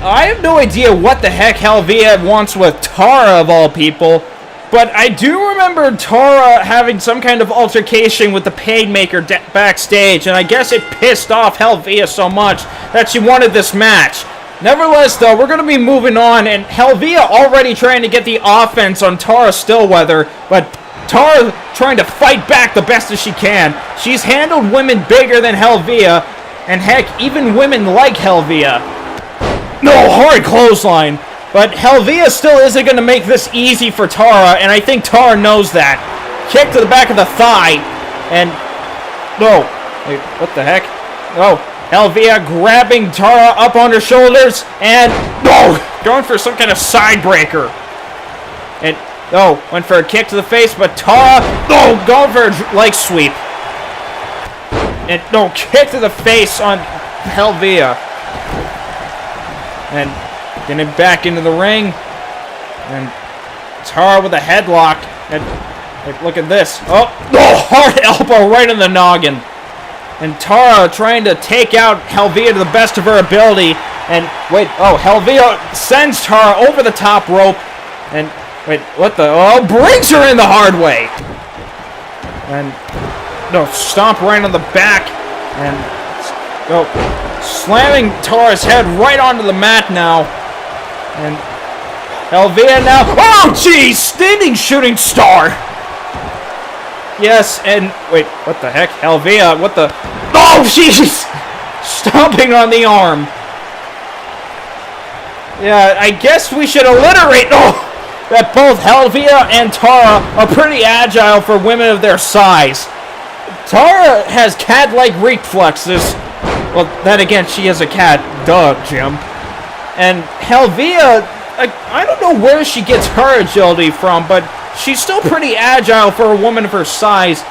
I have no idea what the heck Helvia wants with Tara of all people, but I do remember Tara having some kind of altercation with the Painmaker backstage, and I guess it pissed off Helvia so much that she wanted this match. Nevertheless, though, we're going to be moving on, and Helvia already trying to get the offense on Tara Stillweather, but Tara trying to fight back the best as she can. She's handled women bigger than Helvia, and heck, even women like Helvia. No, hard clothesline. But Helvia still isn't going to make this easy for Tara, and I think Tara knows that. Kick to the back of the thigh, and no. Wait, what the heck? Oh, Helvia grabbing Tara up on her shoulders, and no, going for some kind of side breaker. And oh, went for a kick to the face, but Tara, no, going for a leg sweep. And no, kick to the face on Helvia. And getting back into the ring, and Tara with a headlock, and look at this. Oh, hard elbow right in the noggin. And Tara trying to take out Helvia to the best of her ability, and wait, oh, Helvia sends Tara over the top rope, and wait, what the, oh, brings her in the hard way. And no, stomp right on the back, and oh, slamming Tara's head right onto the mat now. And Helvia now, oh jeez, standing shooting star. Yes, and wait, what the heck? Helvia, what the, oh jeez, stomping on the arm. Yeah, I guess we should alliterate, that both Helvia and Tara are pretty agile for women of their size. Tara has cat-like reflexes. Well, then again, she is a cat. Duh, Jim. And Helvia, I don't know where she gets her agility from, but she's still pretty agile for a woman of her size.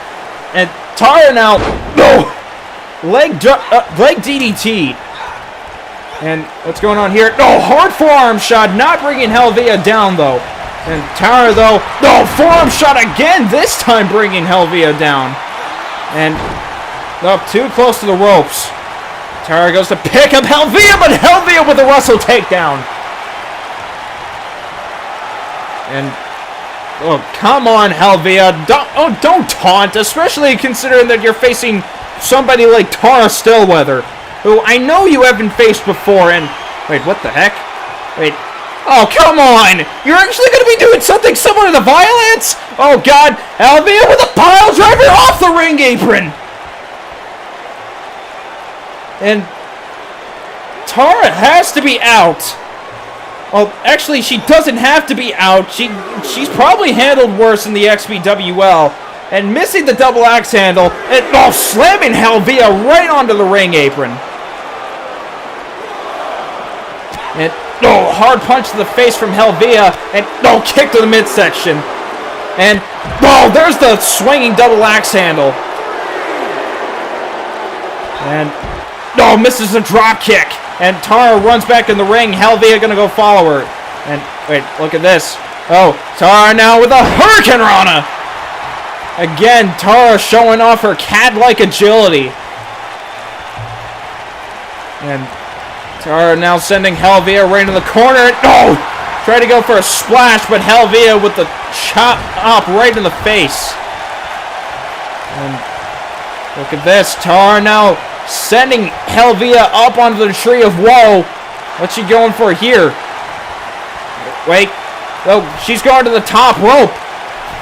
And Tara now, no, leg DDT. And what's going on here? No, hard forearm shot, not bringing Helvia down though. And Tara though, no, forearm shot again, this time bringing Helvia down. And Up too close to the ropes. Tara goes to pick up Helvia, but Helvia with a Russell takedown. And, oh, come on, Helvia. Don't taunt, especially considering that you're facing somebody like Tara Stillweather, who I know you haven't faced before, and... Wait, what the heck? Wait. Oh, come on! You're actually going to be doing something similar to violence? Oh, God. Helvia with a pile driver off the ring apron! And Tara has to be out. Well, actually, she doesn't have to be out. She's probably handled worse in the XBWL. And missing the double axe handle, and slamming Helvia right onto the ring apron. And hard punch to the face from Helvia, and kick to the midsection. And there's the swinging double axe handle. And misses the drop kick. And Tara runs back in the ring. Helvia gonna go follow her. And wait, look at this. Oh, Tara now with a Hurricane Rana. Again, Tara showing off her cat-like agility. And Tara now sending Helvia right in the corner. Try to go for a splash, but Helvia with the chop up right in the face. And look at this. Tara now sending Helvia up onto the Tree of Woe. What's she going for here? Wait. Oh, she's going to the top rope.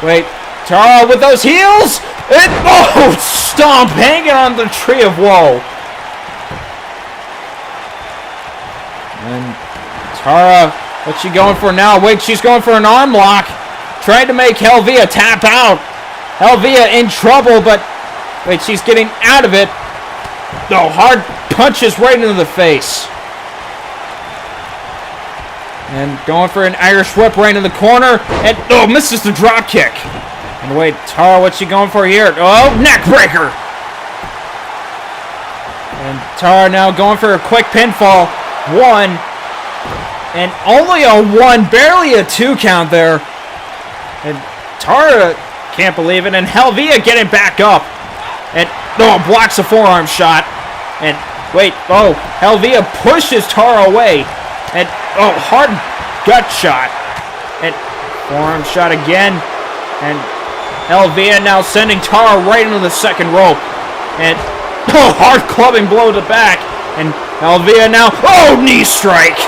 Wait. Tara with those heels. And stomp hanging on the Tree of Woe. And Tara, what's she going for now? Wait, she's going for an arm lock. Trying to make Helvia tap out. Helvia in trouble, but wait, she's getting out of it. Hard punches right into the face. And going for an Irish whip right in the corner. And misses the drop kick. And wait, Tara, what's she going for here? Neck breaker. And Tara now going for a quick pinfall. 1. And only a 1, barely a 2 count there. And Tara can't believe it. And Helvia getting back up. And blocks a forearm shot. And wait, Helvia pushes Tara away. And hard gut shot. And forearm shot again. And Helvia now sending Tara right into the second rope. And hard clubbing blow to back. And Helvia now, knee strike.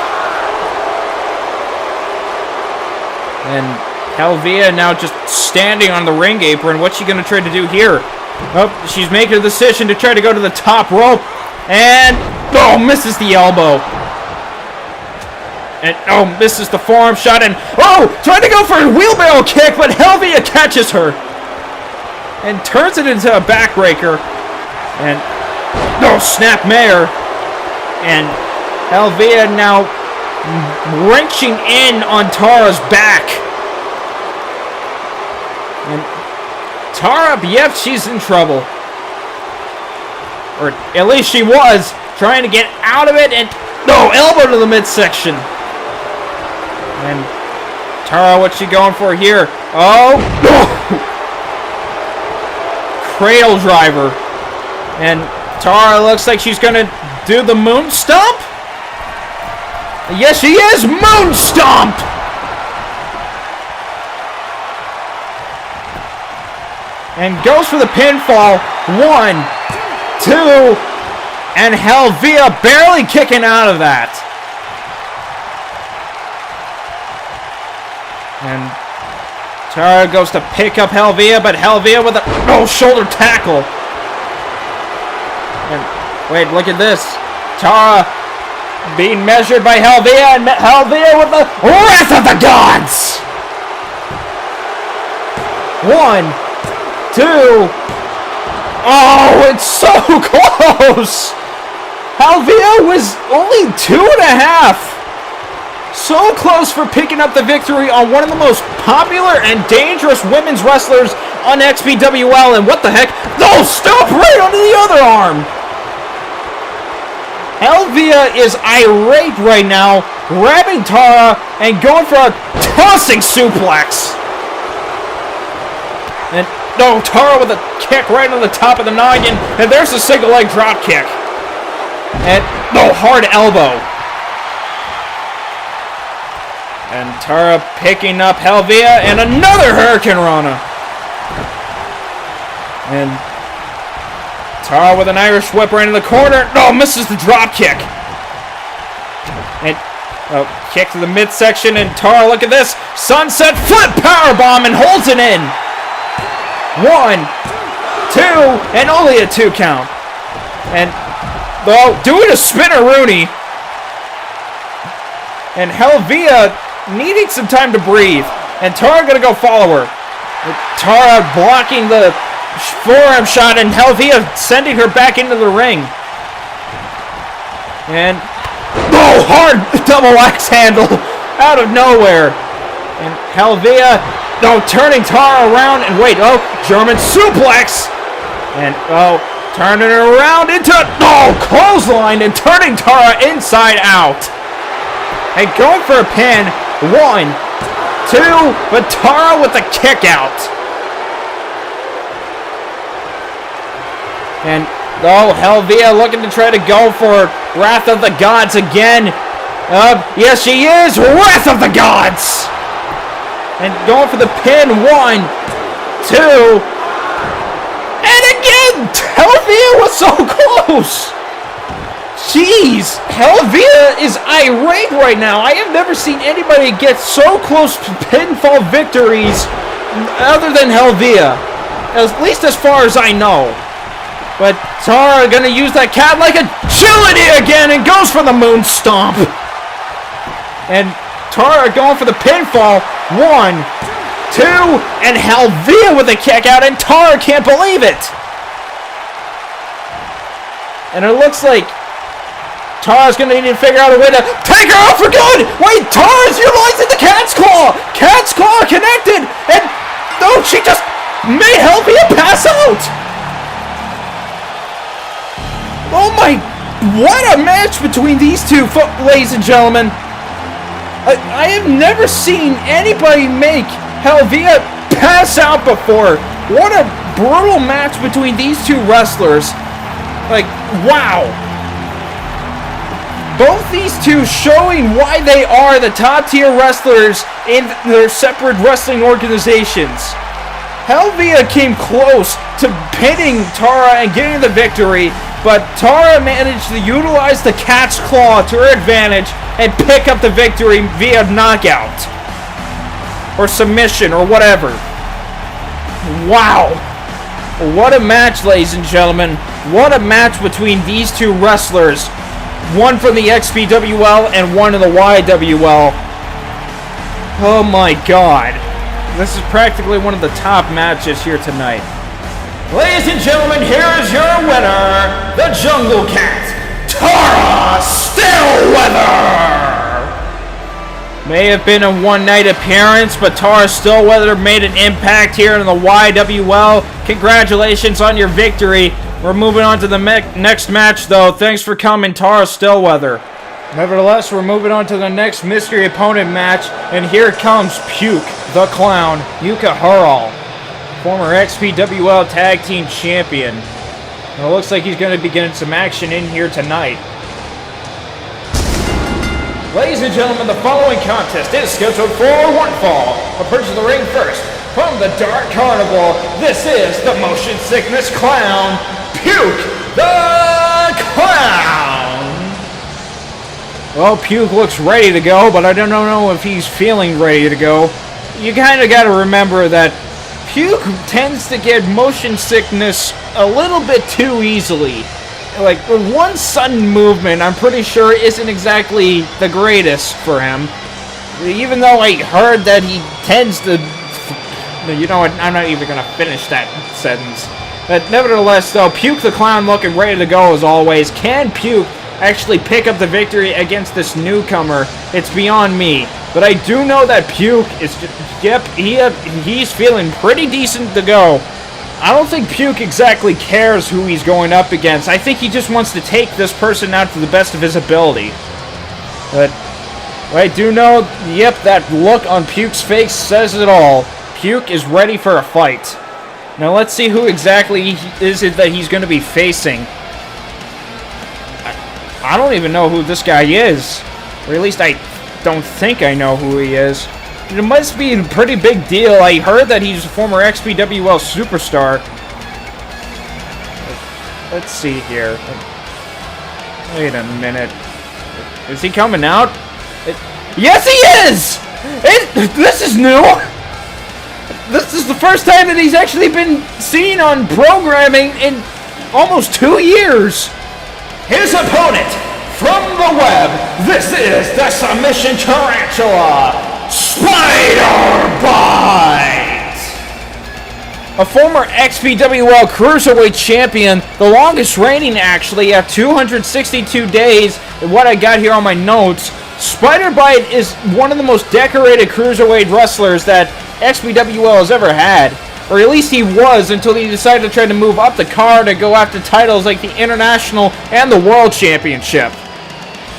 And Helvia now just standing on the ring apron. What's she going to try to do here? She's making a decision to try to go to the top rope. And, misses the elbow. And, misses the forearm shot. And, trying to go for a wheelbarrow kick, but Helvia catches her. And turns it into a backbreaker. And, snap mare. And Helvia now wrenching in on Tara's back. And Tara, yep, she's in trouble. Or at least she was trying to get out of it, and elbow to the midsection. And Tara, what's she going for here? Cradle driver. And Tara looks like she's gonna do the moon stomp? Yes, she is! Moon stomp! And goes for the pinfall. 1, 2, and Helvia barely kicking out of that. And Tara goes to pick up Helvia, but Helvia with a shoulder tackle. And wait, look at this. Tara being measured by Helvia, and Helvia with the Wrath of the Gods. 1, 2. It's so close. Helvia was only 2.5. So close for picking up the victory on one of the most popular and dangerous women's wrestlers on XBWL. And what the heck? Stop right onto the other arm. Helvia is irate right now, grabbing Tara and going for a tossing suplex. And no, Tara with a kick right on the top of the noggin. And there's a single leg drop kick. And no, hard elbow. And Tara picking up Helvia and another Hurricane Rana. And Tara with an Irish whip right in the corner. No, misses the drop kick. And kick to the midsection. And Tara, look at this. Sunset flip powerbomb and holds it in. 1, 2, and only a 2 count. And doing a spinner Rooney. And Helvia needing some time to breathe. And Tara gonna go follow her. Tara blocking the forearm shot and Helvia sending her back into the ring. And hard double axe handle out of nowhere. And Helvia turning Tara around and German suplex. And turning her around into clothesline and turning Tara inside out. And going for a pin. 1, 2, but Tara with the kick out. And Helvia looking to try to go for Wrath of the Gods again. Yes, she is Wrath of the Gods. And going for the pin. 1, 2, and again, Helvia was so close. Jeez, Helvia is irate right now. I have never seen anybody get so close to pinfall victories other than Helvia. At least as far as I know. But Tara gonna use that cat like agility again and goes for the moon stomp. And Tara going for the pinfall. 1, 2, and Helvia with a kick out, and Tara can't believe it. And it looks like Tara's gonna need to figure out a way to take her out for good! Wait, Tara's utilizing the cat's claw! Cat's claw connected! And no, she just made Helvia pass out! Oh my, what a match between these two, ladies and gentlemen. I have never seen anybody make Helvia pass out before. What a brutal match between these two wrestlers. Like, wow. Both these two showing why they are the top tier wrestlers in their separate wrestling organizations. Helvia came close to pinning Tara and getting the victory, but Tara managed to utilize the cat's claw to her advantage and pick up the victory via knockout. Or submission, or whatever. Wow. What a match, ladies and gentlemen. What a match between these two wrestlers. One from the XPWL and one in the YWL. Oh my god. This is practically one of the top matches here tonight. Ladies and gentlemen, here is your winner, the Jungle Cat, Tara Stillweather! May have been a one-night appearance, but Tara Stillweather made an impact here in the YWL. Congratulations on your victory. We're moving on to the next match, though. Thanks for coming, Tara Stillweather. Nevertheless, we're moving on to the next mystery opponent match, and here comes Puke, the Clown, Yuka Harrell, former XPWL Tag Team Champion. And it looks like he's going to be getting some action in here tonight. Ladies and gentlemen, the following contest is scheduled for one fall. Approaching the ring first, from the Dark Carnival, this is the Motion Sickness Clown, Puke the Clown! Well, Puke looks ready to go, but I don't know if he's feeling ready to go. You kind of got to remember that Puke tends to get motion sickness a little bit too easily. Like, one sudden movement, I'm pretty sure, isn't exactly the greatest for him. Even though I heard that he tends to... You know what, I'm not even going to finish that sentence. But nevertheless, though, Puke the Clown looking ready to go as always. Can Puke actually pick up the victory against this newcomer? It's beyond me. But I do know that Puke is just... Yep, he's feeling pretty decent to go. I don't think Puke exactly cares who he's going up against. I think he just wants to take this person out to the best of his ability. But I do know, yep, that look on Puke's face says it all. Puke is ready for a fight. Now let's see who exactly is it that he's going to be facing. I don't even know who this guy is. Or at least I don't think I know who he is. It must be a pretty big deal. I heard that he's a former XPWL superstar. Let's see here. Wait a minute. Is he coming out? Yes, he is! This is new! This is the first time that he's actually been seen on programming in almost 2 years. His opponent from the web, this is the Submission Tarantula, Spider-Bite! A former XPWL Cruiserweight Champion, the longest reigning actually at 262 days, what I got here on my notes. Spider-Bite is one of the most decorated Cruiserweight wrestlers that XPWL has ever had. Or at least he was until he decided to try to move up the card to go after titles like the International and the World Championship.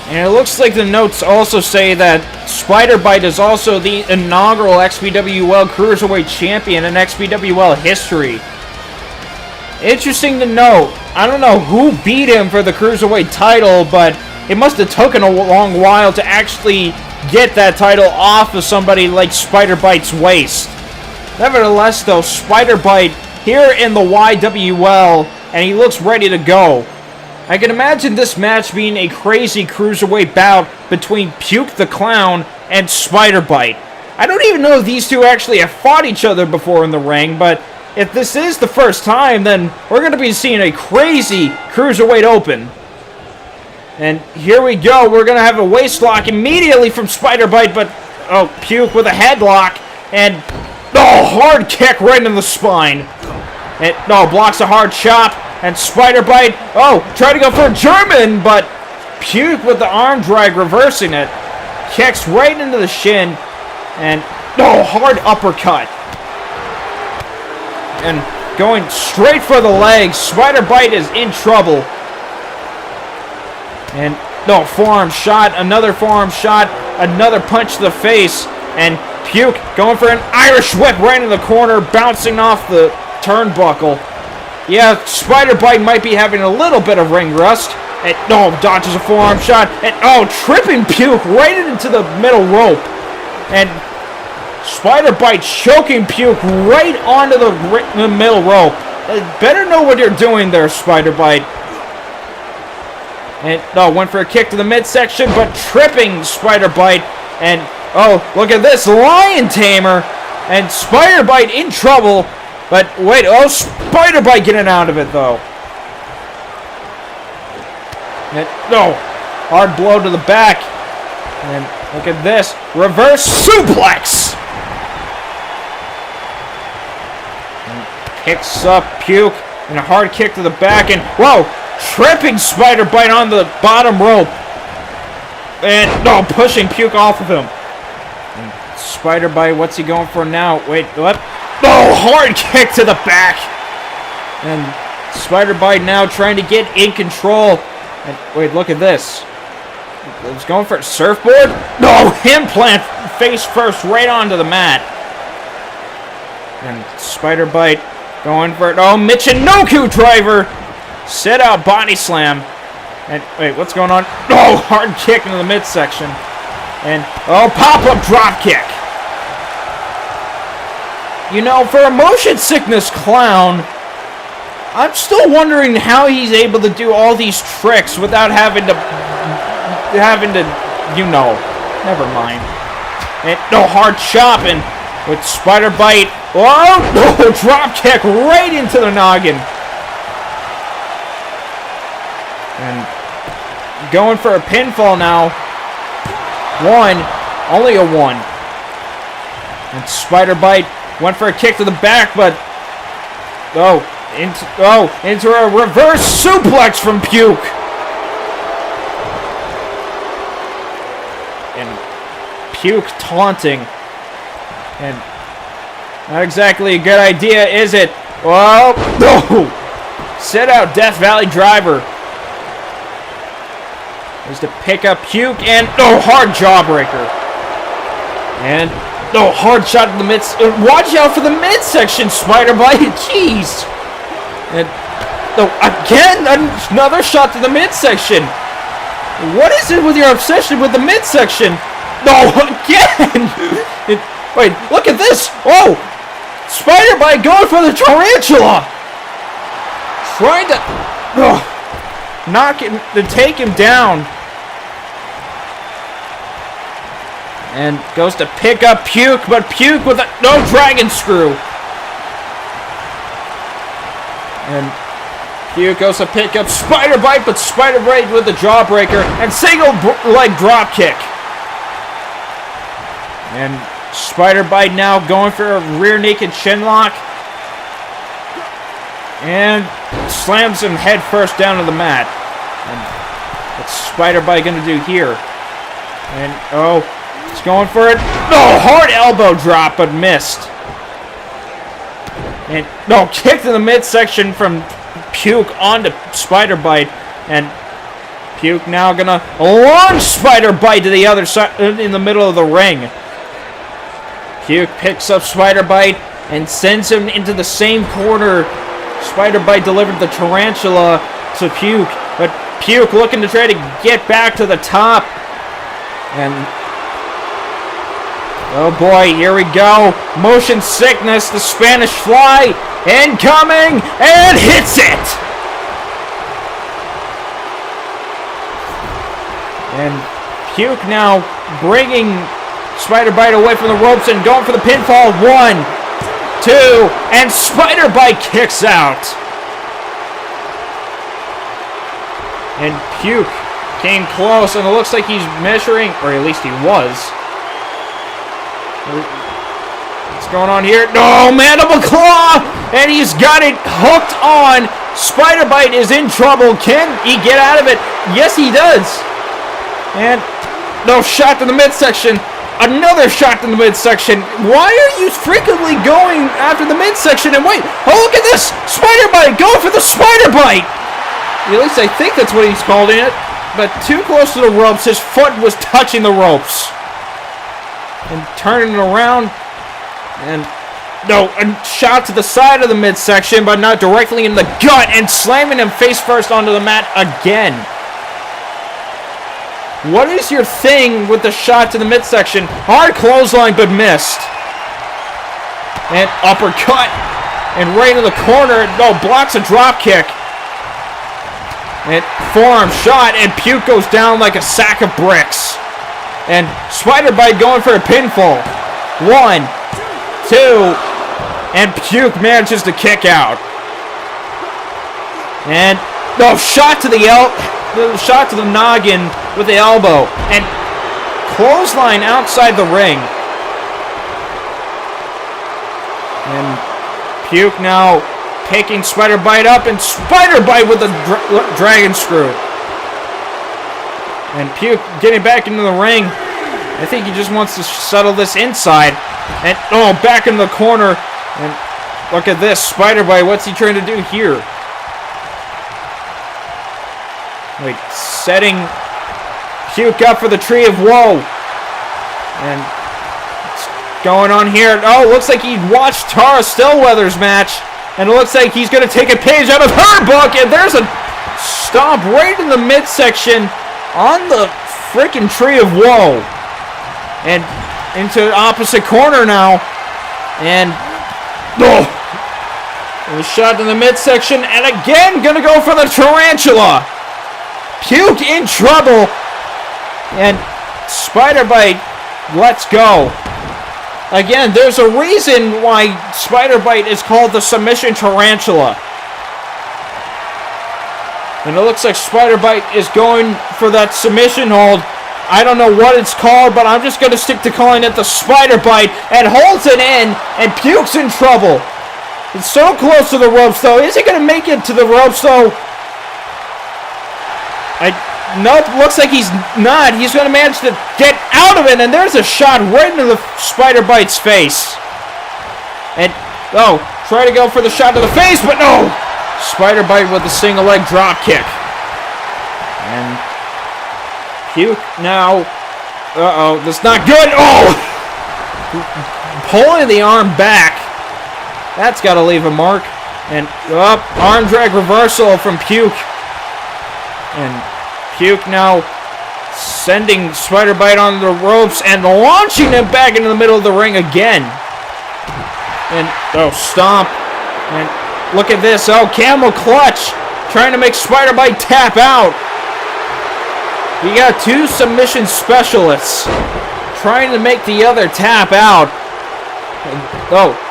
And it looks like the notes also say that Spider-Bite is also the inaugural XPWL Cruiserweight Champion in XPWL history. Interesting to note, I don't know who beat him for the Cruiserweight title, but it must have taken a long while to actually get that title off of somebody like Spider-Bite's waist. Nevertheless, though, Spider-Bite here in the YWL, and he looks ready to go. I can imagine this match being a crazy Cruiserweight bout between Puke the Clown and Spider-Bite. I don't even know if these two actually have fought each other before in the ring, but if this is the first time, then we're going to be seeing a crazy Cruiserweight Open. And here we go. We're going to have a waist lock immediately from Spider-Bite, but oh, Puke with a headlock, and oh, hard kick right in the spine. It blocks a hard chop, and Spider-Bite, tried to go for a German, but Puke with the arm drag reversing it. Kicks right into the shin, and hard uppercut. And going straight for the legs, Spider-Bite is in trouble. And forearm shot, another forearm shot, another punch to the face, and Puke going for an Irish whip right in the corner, bouncing off the turnbuckle. Yeah, Spider-Bite might be having a little bit of ring rust. And dodges a forearm shot, and tripping Puke right into the middle rope. And Spider-Bite choking Puke right onto the middle rope. Better know what you're doing there, Spider-Bite. And went for a kick to the midsection, but tripping Spider-Bite. And look at this, Lion Tamer. And Spider-Bite in trouble. But wait, Spider-Bite getting out of it though. And hard blow to the back. And look at this, reverse suplex. And picks up Puke and a hard kick to the back. And tripping Spider-Bite on the bottom rope. And pushing Puke off of him. And Spider-Bite, what's he going for now? Wait, what? Hard kick to the back. And Spider-Bite now trying to get in control. And wait, look at this. He's going for a surfboard. Implant face first right onto the mat. And Spider-Bite going for it. Michinoku driver. Sit out body slam. And wait, what's going on? Hard kick into the midsection. And pop-up drop kick. You know, for a motion sickness clown, I'm still wondering how he's able to do all these tricks without having to, never mind. And hard chop, and with Spider-Bite, drop kick right into the noggin. And going for a pinfall now. Only a one. And Spider-Bite went for a kick to the back, but into a reverse suplex from Puke. And Puke taunting. And not exactly a good idea, is it? Sit out Death Valley driver. Is to pick up Puke, and hard jawbreaker. And no, hard shot in the mid. Watch out for the midsection, Spider Bite. Jeez. And no, again, another shot to the midsection. What is it with your obsession with the midsection? No, again. Wait, look at this. Oh, Spider Bite going for the tarantula. Trying to knock him, to take him down. And goes to pick up Puke, but Puke with no dragon screw. And Puke goes to pick up Spider Bite, but Spider Bite with the jawbreaker and single leg drop kick. And Spider Bite now going for a rear naked chin lock. And slams him head first down to the mat. And what's Spider Bite going to do here? And he's going for it. No, hard elbow drop, but missed. And no, kick to the midsection from Puke onto Spider Bite. And Puke now gonna launch Spider Bite to the other side in the middle of the ring. Puke picks up Spider Bite and sends him into the same corner. Spider Bite delivered the tarantula to Puke, but Puke looking to try to get back to the top. And oh boy, here we go. Motion sickness, the Spanish fly, incoming, and hits it! And Puke now bringing Spider Bite away from the ropes and going for the pinfall. 1, 2, and Spider Bite kicks out. And Puke came close, and it looks like he's measuring, or at least he was. What's going on here? No, mandible claw! And he's got it hooked on. Spider Bite is in trouble. Can he get out of it? Yes, he does. And no, shot to the midsection. Another shot to the midsection. Why are you frequently going after the midsection? And wait, look at this! Spider Bite going for the Spider Bite! At least I think that's what he's calling it. But too close to the ropes. His foot was touching the ropes. And turning it around. And no, a shot to the side of the midsection, but not directly in the gut, and slamming him face first onto the mat again. What is your thing with the shot to the midsection? Hard clothesline, but missed. And uppercut. And right in the corner. No, blocks a drop kick. And forearm shot, and Puke goes down like a sack of bricks. And Spider Bite going for a pinfall. 1, 2, and Puke manages to kick out. And no, shot to the noggin with the elbow, and clothesline outside the ring. And Puke now picking Spider Bite up, and Spider Bite with the dragon screw. And Puke getting back into the ring. I think he just wants to settle this inside. And back in the corner. And look at this, Spider Bite. What's he trying to do here? Wait, setting Puke up for the Tree of Woe. And what's going on here? Oh, looks like he watched Tara Stillweather's match. And it looks like he's going to take a page out of her book. And there's a stomp right in the midsection on the freaking Tree of Woe. And into the opposite corner now. And a shot in the midsection. And again, going to go for the tarantula. Puke in trouble. And Spider Bite lets go. Again, there's a reason why Spider Bite is called the Submission Tarantula. And it looks like Spider Bite is going for that submission hold. I don't know what it's called, but I'm just going to stick to calling it the Spider Bite. And holds it in, and Puke's in trouble. It's so close to the ropes, though. Is he going to make it to the ropes, though? Nope, looks like he's not. He's going to manage to get out of it, and there's a shot right into the Spider Bite's face. And, try to go for the shot to the face, but no! Spider Bite with a single leg drop kick. And Puke now. That's not good. pulling the arm back. That's got to leave a mark. And arm drag reversal from Puke. And Puke now sending Spider Bite on the ropes and launching him back into the middle of the ring again. And stomp. And look at this. Camel clutch. Trying to make Spider Bite tap out. You got two submission specialists trying to make the other tap out. And,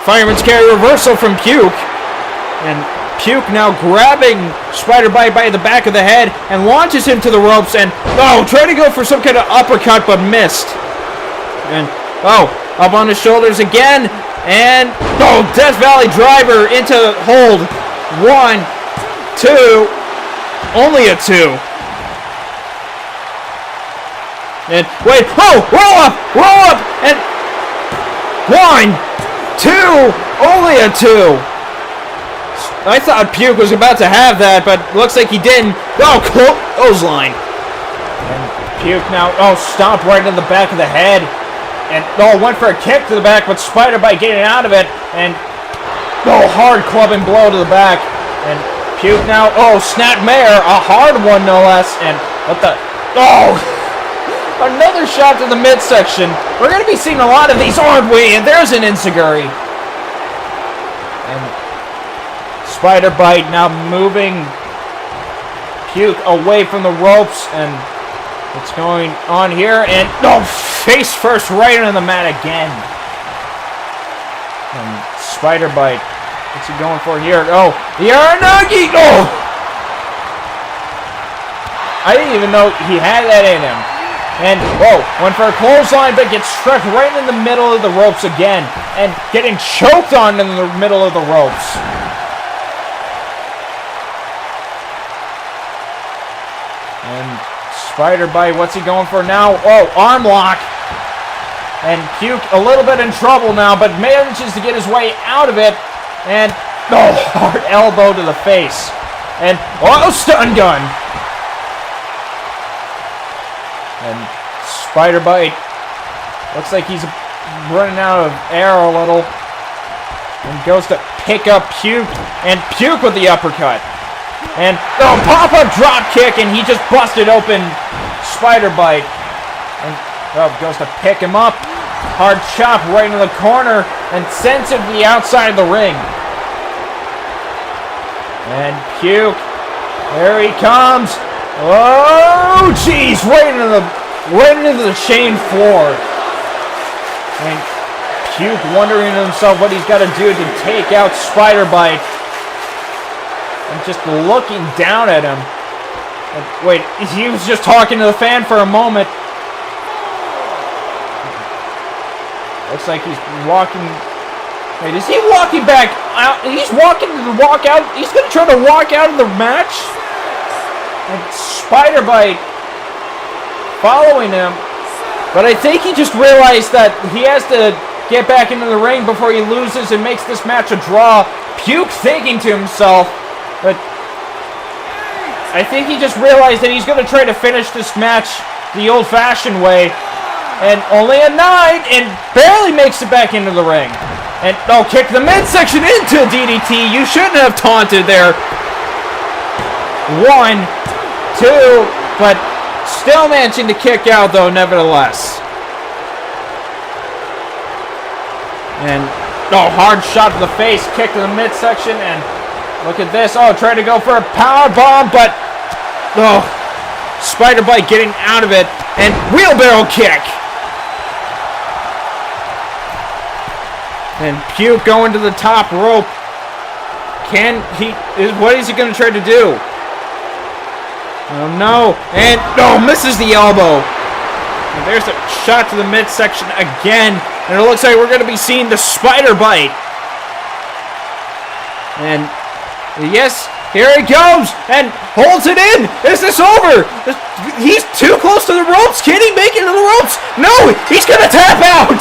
fireman's carry reversal from Puke. And Puke now grabbing Spider Bite by the back of the head and launches him to the ropes and trying to go for some kind of uppercut but missed. And up on his shoulders again. And Death Valley driver into hold. 1, 2, only a 2. And wait, roll up, and 1, 2, only a 2. I thought Puke was about to have that, but looks like he didn't. Clothesline. And Puke now, stomped right in the back of the head. And, went for a kick to the back, but Spider Bite getting out of it. And, hard clubbing blow to the back. And Puke now, snapmare, a hard one no less. And, another shot to the midsection. We're going to be seeing a lot of these, aren't we? And there's an enziguri. And Spider Bite now moving Puke away from the ropes, and what's going on here? And face first right into the mat again. And Spider Bite, what's he going for here? The Aranagi! I didn't even know he had that in him. And went for a clothesline, but gets struck right in the middle of the ropes again, and getting choked on in the middle of the ropes. And Spider Bite, what's he going for now? Arm lock. And Puke a little bit in trouble now, but manages to get his way out of it. And hard elbow to the face. And stun gun. And Spider Bite looks like he's running out of air a little. And goes to pick up Puke. And Puke with the uppercut. And pop-up drop kick, and he just busted open Spider Bite. And goes to pick him up. Hard chop right into the corner and sends him to the outside of the ring. And Puke, there he comes. Jeez, right into the chain floor. And Puke wondering to himself what he's got to do to take out Spider Bite. And just looking down at him. And wait, he was just talking to the fan for a moment. Looks like he's walking. Wait, is he walking back out? He's walking to walk out. He's going to try to walk out of the match. And Spider Bite following him. But I think he just realized that he has to get back into the ring before he loses and makes this match a draw. Puke thinking to himself, but I think he just realized that he's going to try to finish this match the old-fashioned way. And only a 9, and barely makes it back into the ring. And kick the midsection into DDT. You shouldn't have taunted there. 1, 2, but still managing to kick out though, nevertheless. And hard shot to the face, kick to the midsection, and look at this. Trying to go for a power bomb, but Spider Bite getting out of it, and wheelbarrow kick. And Puke going to the top rope. What is he going to try to do? No. And misses the elbow. And there's a shot to the midsection again. And it looks like we're going to be seeing the Spider Bite. And yes, here he goes. And holds it in. Is this over? He's too close to the ropes. Can he make it to the ropes? No, he's going to tap out.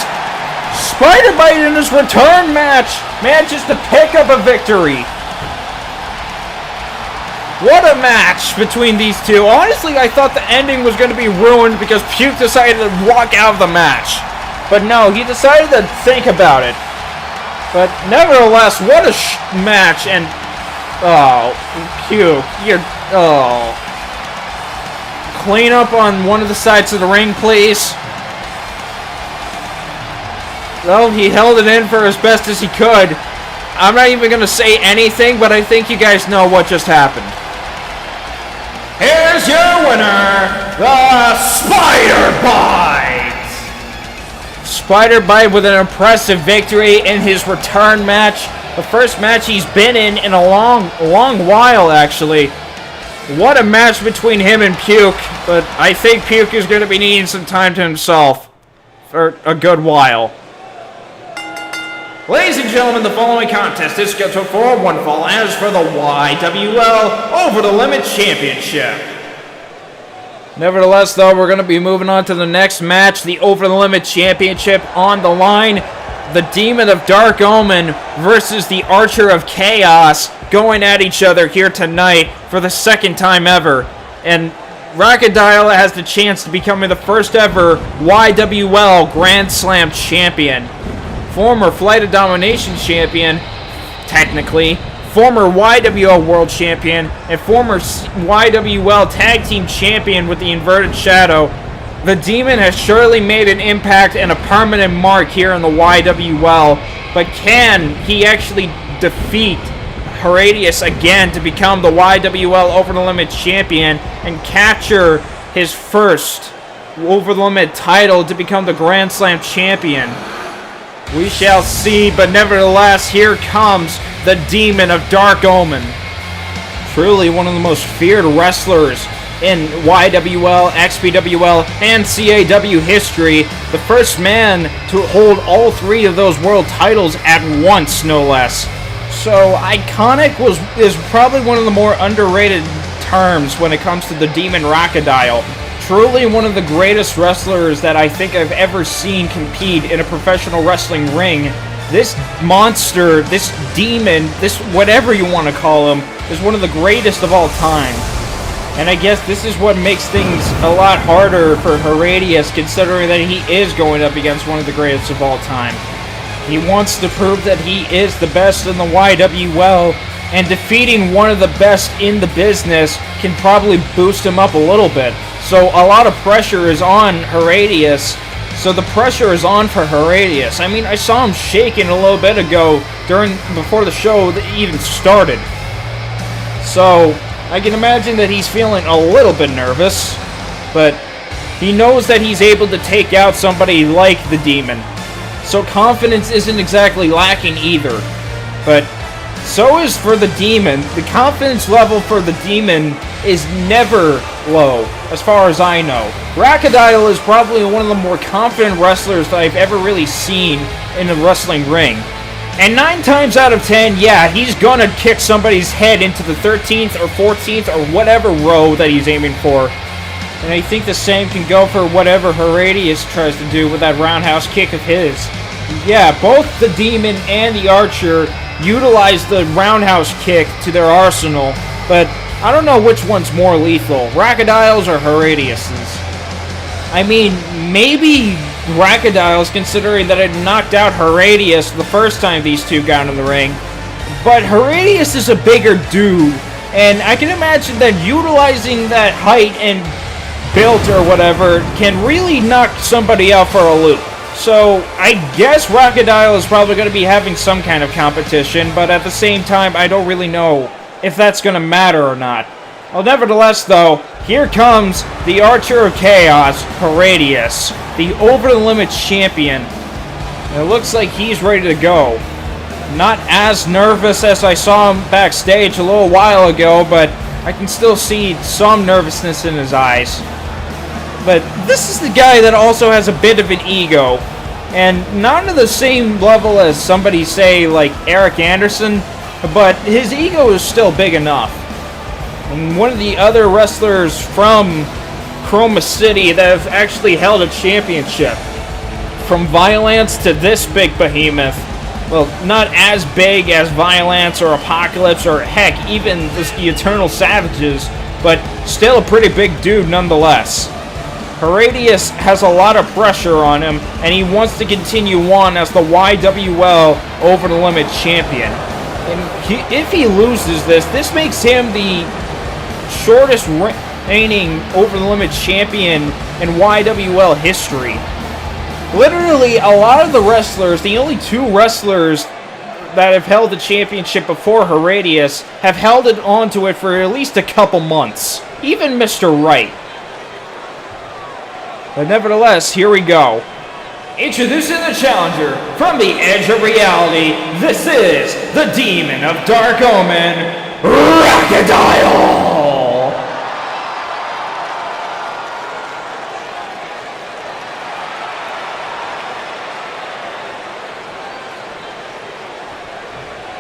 Spider Bite in his return match manages to pick up a victory. What a match between these two. Honestly, I thought the ending was going to be ruined because Puke decided to walk out of the match. But no, he decided to think about it. But nevertheless, what a match. And, oh, puke. Clean up on one of the sides of the ring, please. Well, he held it in for as best as he could. I'm not even going to say anything, but I think you guys know what just happened. Here's your winner, the Spider Bite! Spider Bite with an impressive victory in his return match. The first match he's been in a long while, actually. What a match between him and Puke, but I think Puke is going to be needing some time to himself for a good while. Ladies and gentlemen, the following contest is scheduled for one fall as for the YWL Over the Limit Championship. Nevertheless, though, we're going to be moving on to the next match, the Over the Limit Championship on the line. The Demon of Dark Omen versus the Archer of Chaos going at each other here tonight for the second time ever. And Rockadile has the chance to becoming the first ever YWL Grand Slam champion. Former Flight of Domination champion, technically, former YWL World Champion, and former YWL Tag Team Champion with the Inverted Shadow, the Demon has surely made an impact and a permanent mark here in the YWL, but can he actually defeat Heradius again to become the YWL Over the Limit Champion and capture his first Over the Limit title to become the Grand Slam Champion? We shall see, but nevertheless, here comes the Demon of Dark Omen. Truly one of the most feared wrestlers in YWL, XPWL, and CAW history. The first man to hold all three of those world titles at once, no less. So, iconic is probably one of the more underrated terms when it comes to the Demon Rockadile. Truly one of the greatest wrestlers that I think I've ever seen compete in a professional wrestling ring. This monster, this demon, this whatever you want to call him, is one of the greatest of all time. And I guess this is what makes things a lot harder for Heradius, considering that he is going up against one of the greatest of all time. He wants to prove that he is the best in the YWL, and defeating one of the best in the business can probably boost him up a little bit. So a lot of pressure is on Heradius. So the pressure is on for Heradius. I mean, I saw him shaking a little bit ago before the show even started. So I can imagine that he's feeling a little bit nervous, but he knows that he's able to take out somebody like the Demon. So confidence isn't exactly lacking either. But so is for the Demon. The confidence level for the Demon is never low, as far as I know. Rockadile is probably one of the more confident wrestlers that I've ever really seen in a wrestling ring. And 9 times out of 10, yeah, he's gonna kick somebody's head into the 13th or 14th or whatever row that he's aiming for. And I think the same can go for whatever Heradius tries to do with that roundhouse kick of his. Yeah, both the Demon and the Archer utilize the roundhouse kick to their arsenal, but I don't know which one's more lethal, Rockadile's or Heradius's. I mean, maybe Rockadile's, considering that it knocked out Heradius the first time these two got in the ring. But Heradius is a bigger dude, and I can imagine that utilizing that height and build or whatever can really knock somebody out for a loop. So I guess Rockadile is probably going to be having some kind of competition, but at the same time, I don't really know if that's going to matter or not. Well, nevertheless, though, here comes the Archer of Chaos, Heradius, the over-the-limit champion. And it looks like he's ready to go. Not as nervous as I saw him backstage a little while ago, but I can still see some nervousness in his eyes. But this is the guy that also has a bit of an ego. And not to the same level as somebody, say, like Eric Anderson, but his ego is still big enough. And one of the other wrestlers from Chroma City that have actually held a championship. From Violence to this big behemoth. Well, not as big as Violence or Apocalypse or heck, even the Eternal Savages, but still a pretty big dude nonetheless. Heradius has a lot of pressure on him, and he wants to continue on as the YWL Over the Limit champion. And if he loses this makes him the shortest reigning Over the Limit champion in YWL history. Literally, a lot of the wrestlers, the only 2 wrestlers that have held the championship before Heradius, have held it onto it for at least a couple months. Even Mr. Wright. But nevertheless, here we go. Introducing the challenger from the edge of reality, this is the Demon of Dark Omen, Crocodile!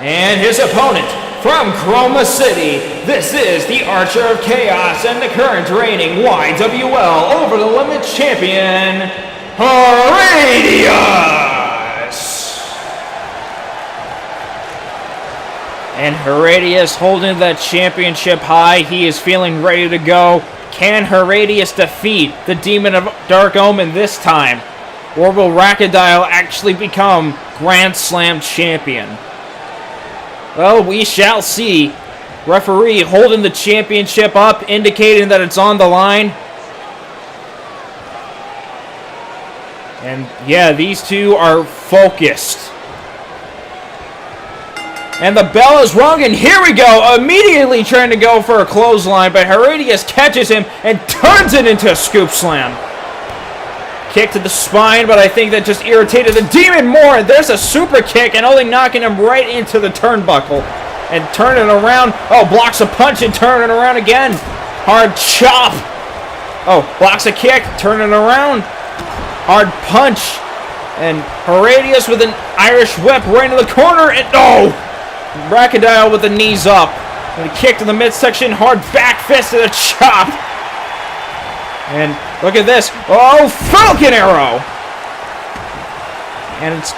And his opponent from Chroma City, this is the Archer of Chaos and the current reigning YWL Over the Limit champion, Heradius! And Heradius holding that championship high. He is feeling ready to go. Can Heradius defeat the Demon of Dark Omen this time? Or will Crocodile actually become Grand Slam champion? Well, we shall see. Referee holding the championship up, indicating that it's on the line. And yeah, these 2 are focused. And the bell is rung, and here we go. Immediately trying to go for a clothesline, but Heradius catches him and turns it into a scoop slam. Kick to the spine, but I think that just irritated the Demon more. And there's a super kick, and only knocking him right into the turnbuckle. And turning around. Oh, blocks a punch and turning around again. Hard chop. Oh, blocks a kick, turning around. Hard punch. And Heradius with an Irish whip right into the corner. And oh! Crocodile with the knees up. And a kick to the midsection. Hard back fist and a chop. And look at this. Oh, Falcon Arrow! And it's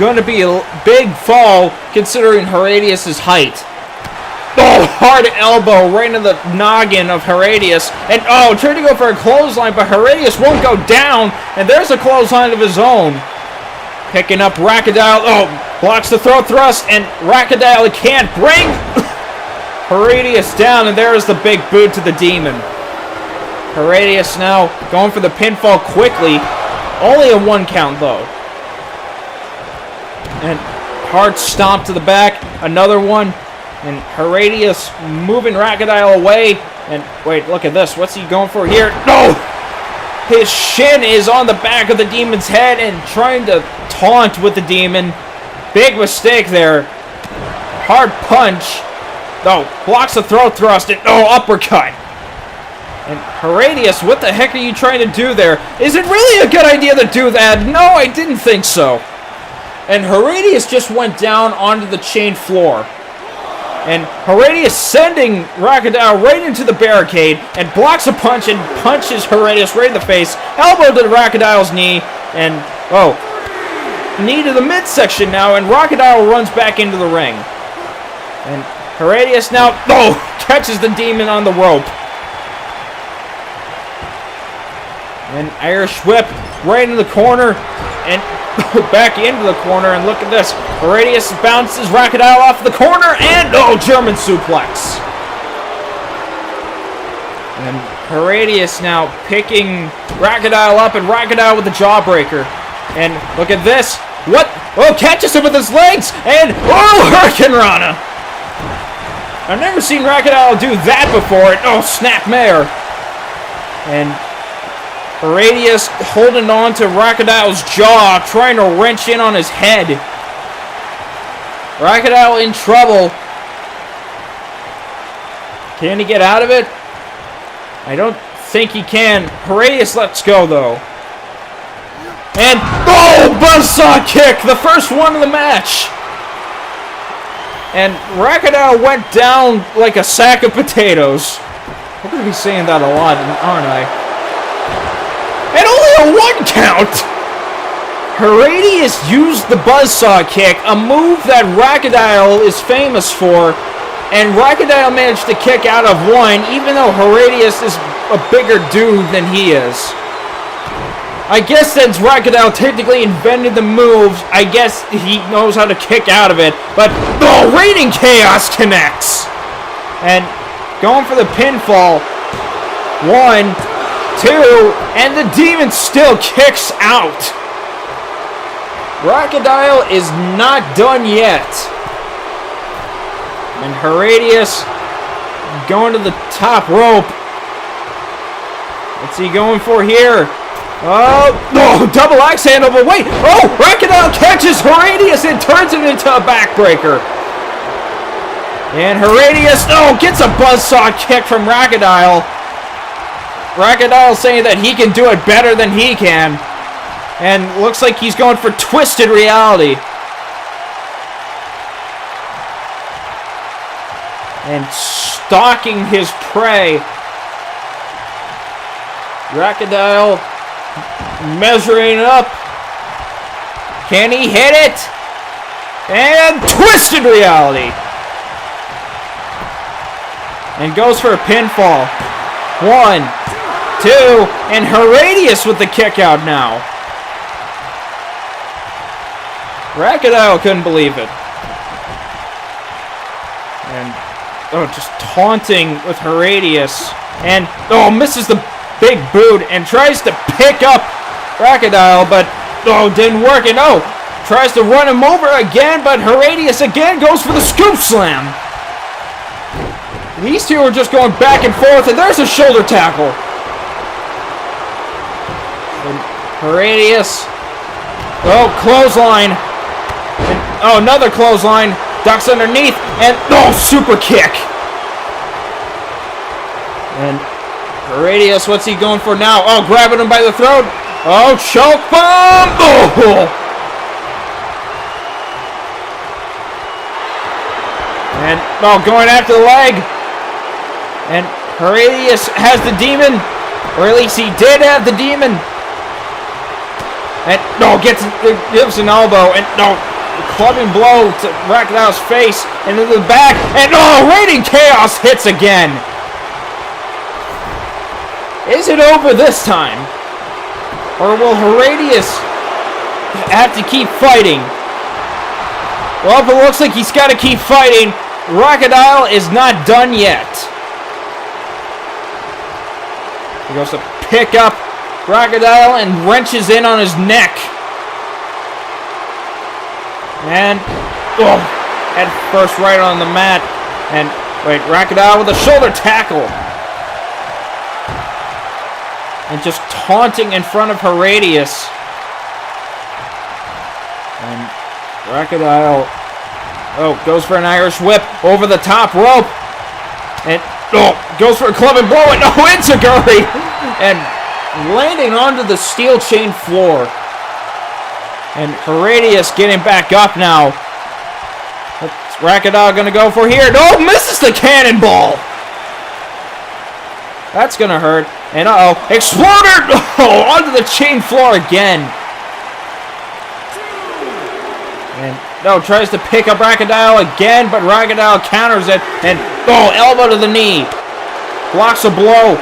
going to be a big fall considering Heradius' height. Oh, hard elbow right into the noggin of Heradius. And oh, trying to go for a clothesline, but Heradius won't go down. And there's a clothesline of his own. Picking up Crocodile. Oh, blocks the throat thrust. And Crocodile can't bring Heradius down. And there's the big boot to the Demon. Heradius now going for the pinfall quickly. Only a 1 count though. And hard stomp to the back. Another one. And Heradius moving Crocodile away. And wait, look at this. What's he going for here? No! His shin is on the back of the Demon's head and trying to taunt with the Demon. Big mistake there. Hard punch. No, blocks the throat thrust. And oh, uppercut. And Heradius, what the heck are you trying to do there? Is it really a good idea to do that? No, I didn't think so. And Heradius just went down onto the chain floor. And Heradius sending Crocodile right into the barricade and blocks a punch and punches Heradius right in the face. Elbow to the Crocodile's knee. And, oh, knee to the midsection now. And Crocodile runs back into the ring. And Heradius now, oh, catches the Demon on the rope. And Irish whip right into the corner and back into the corner. And look at this. Heradius bounces Crocodile off the corner and oh, German suplex. And Heradius now picking Crocodile up and Crocodile with the jawbreaker. And look at this. What? Oh, catches him with his legs and oh, Hurricanrana. I've never seen Crocodile do that before. And oh, snapmare. And Heradius holding on to Crocodile's jaw, trying to wrench in on his head. Crocodile in trouble. Can he get out of it? I don't think he can. Heradius lets go, though. And, oh, buzzsaw kick, the first one of the match. And Crocodile went down like a sack of potatoes. I'm going to be saying that a lot, aren't I? And only a 1 count! Heradius used the buzzsaw kick, a move that Crocodile is famous for, and Crocodile managed to kick out of 1, even though Heradius is a bigger dude than he is. I guess since Crocodile technically invented the moves, I guess he knows how to kick out of it. But, oh, Reigning Chaos connects! And going for the pinfall. 1, 2, and the Demon still kicks out. Crocodile is not done yet. And Horatius going to the top rope. What's he going for here? Oh, double axe handle, but wait! Oh, Crocodile catches Horatius and turns him into a backbreaker. And Horatius, gets a buzzsaw kick from Crocodile. Crocodile saying that he can do it better than he can. And looks like he's going for Twisted Reality. And stalking his prey. Crocodile measuring up. Can he hit it? And Twisted Reality. And goes for a pinfall. 1, 2, and Horatius with the kick out now. Crocodile couldn't believe it. And, just taunting with Horatius. And, misses the big boot and tries to pick up Crocodile, but, didn't work. And, tries to run him over again, but Horatius again goes for the scoop slam. These two are just going back and forth, and there's a shoulder tackle. And Horatius. Clothesline. And, another clothesline. Ducks underneath, and super kick. And Horatius, what's he going for now? Grabbing him by the throat. Choke bomb. And going after the leg. And Horatius has the Demon, or at least he did have the Demon. And gives an elbow, and clubbing blow to Crocodile's face, and into the back, and Reigning Chaos hits again. Is it over this time? Or will Horatius have to keep fighting? Well, if it looks like he's got to keep fighting, Crocodile is not done yet. He goes to pick up Crocodile and wrenches in on his neck. And, head first right on the mat. And, Crocodile with a shoulder tackle. And just taunting in front of Horatius. And Crocodile, goes for an Irish whip over the top rope. And, goes for a club and blow it. Enziguri! And landing onto the steel chain floor. And Horatius getting back up now. What's Crocodile gonna go for here? Misses the cannonball! That's gonna hurt. And Exploder! Onto the chain floor again. And tries to pick up Crocodile again, but Crocodile counters it. And elbow to the knee. Blocks a blow.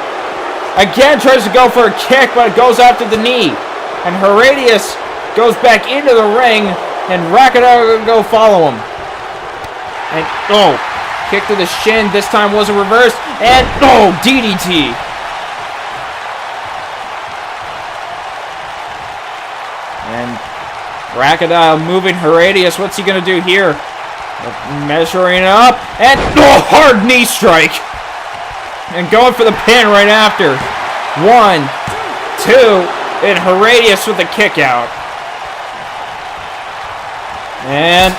Again tries to go for a kick, but it goes after the knee. And Horatius goes back into the ring, and Crocodile will go follow him. And, kick to the shin. This time wasn't reversed. And, DDT. And Crocodile moving Horatius. What's he going to do here? Measuring up. And, hard knee strike. And going for the pin right after. 1, 2, and Horatius with a kick out. And,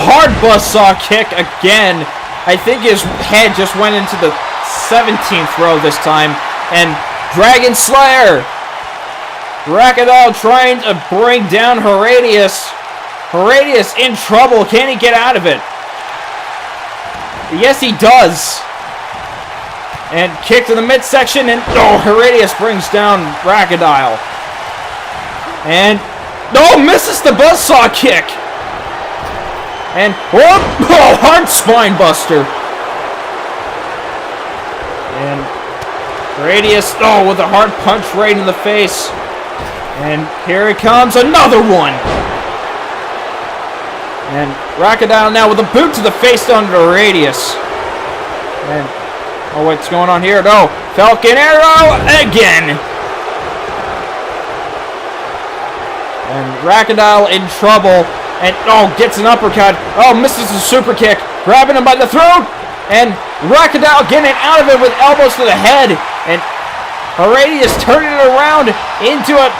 hard buzzsaw kick again. I think his head just went into the 17th row this time. And Dragon Slayer. Crocodile trying to bring down Horatius. Horatius in trouble. Can he get out of it? Yes, he does. And kick to the midsection. And, Horatius brings down Crocodile. And, misses the buzzsaw kick. And, hard spine buster. And Horatius, with a hard punch right in the face. And here it comes, another one. And Crocodile now with a boot to the face under the radius. And, oh, what's going on here? No, Falcon Arrow again. And Crocodile in trouble. And, oh, gets an uppercut. Oh, misses a super kick. Grabbing him by the throat. And Crocodile getting out of it with elbows to the head. And Horatius turning it around into a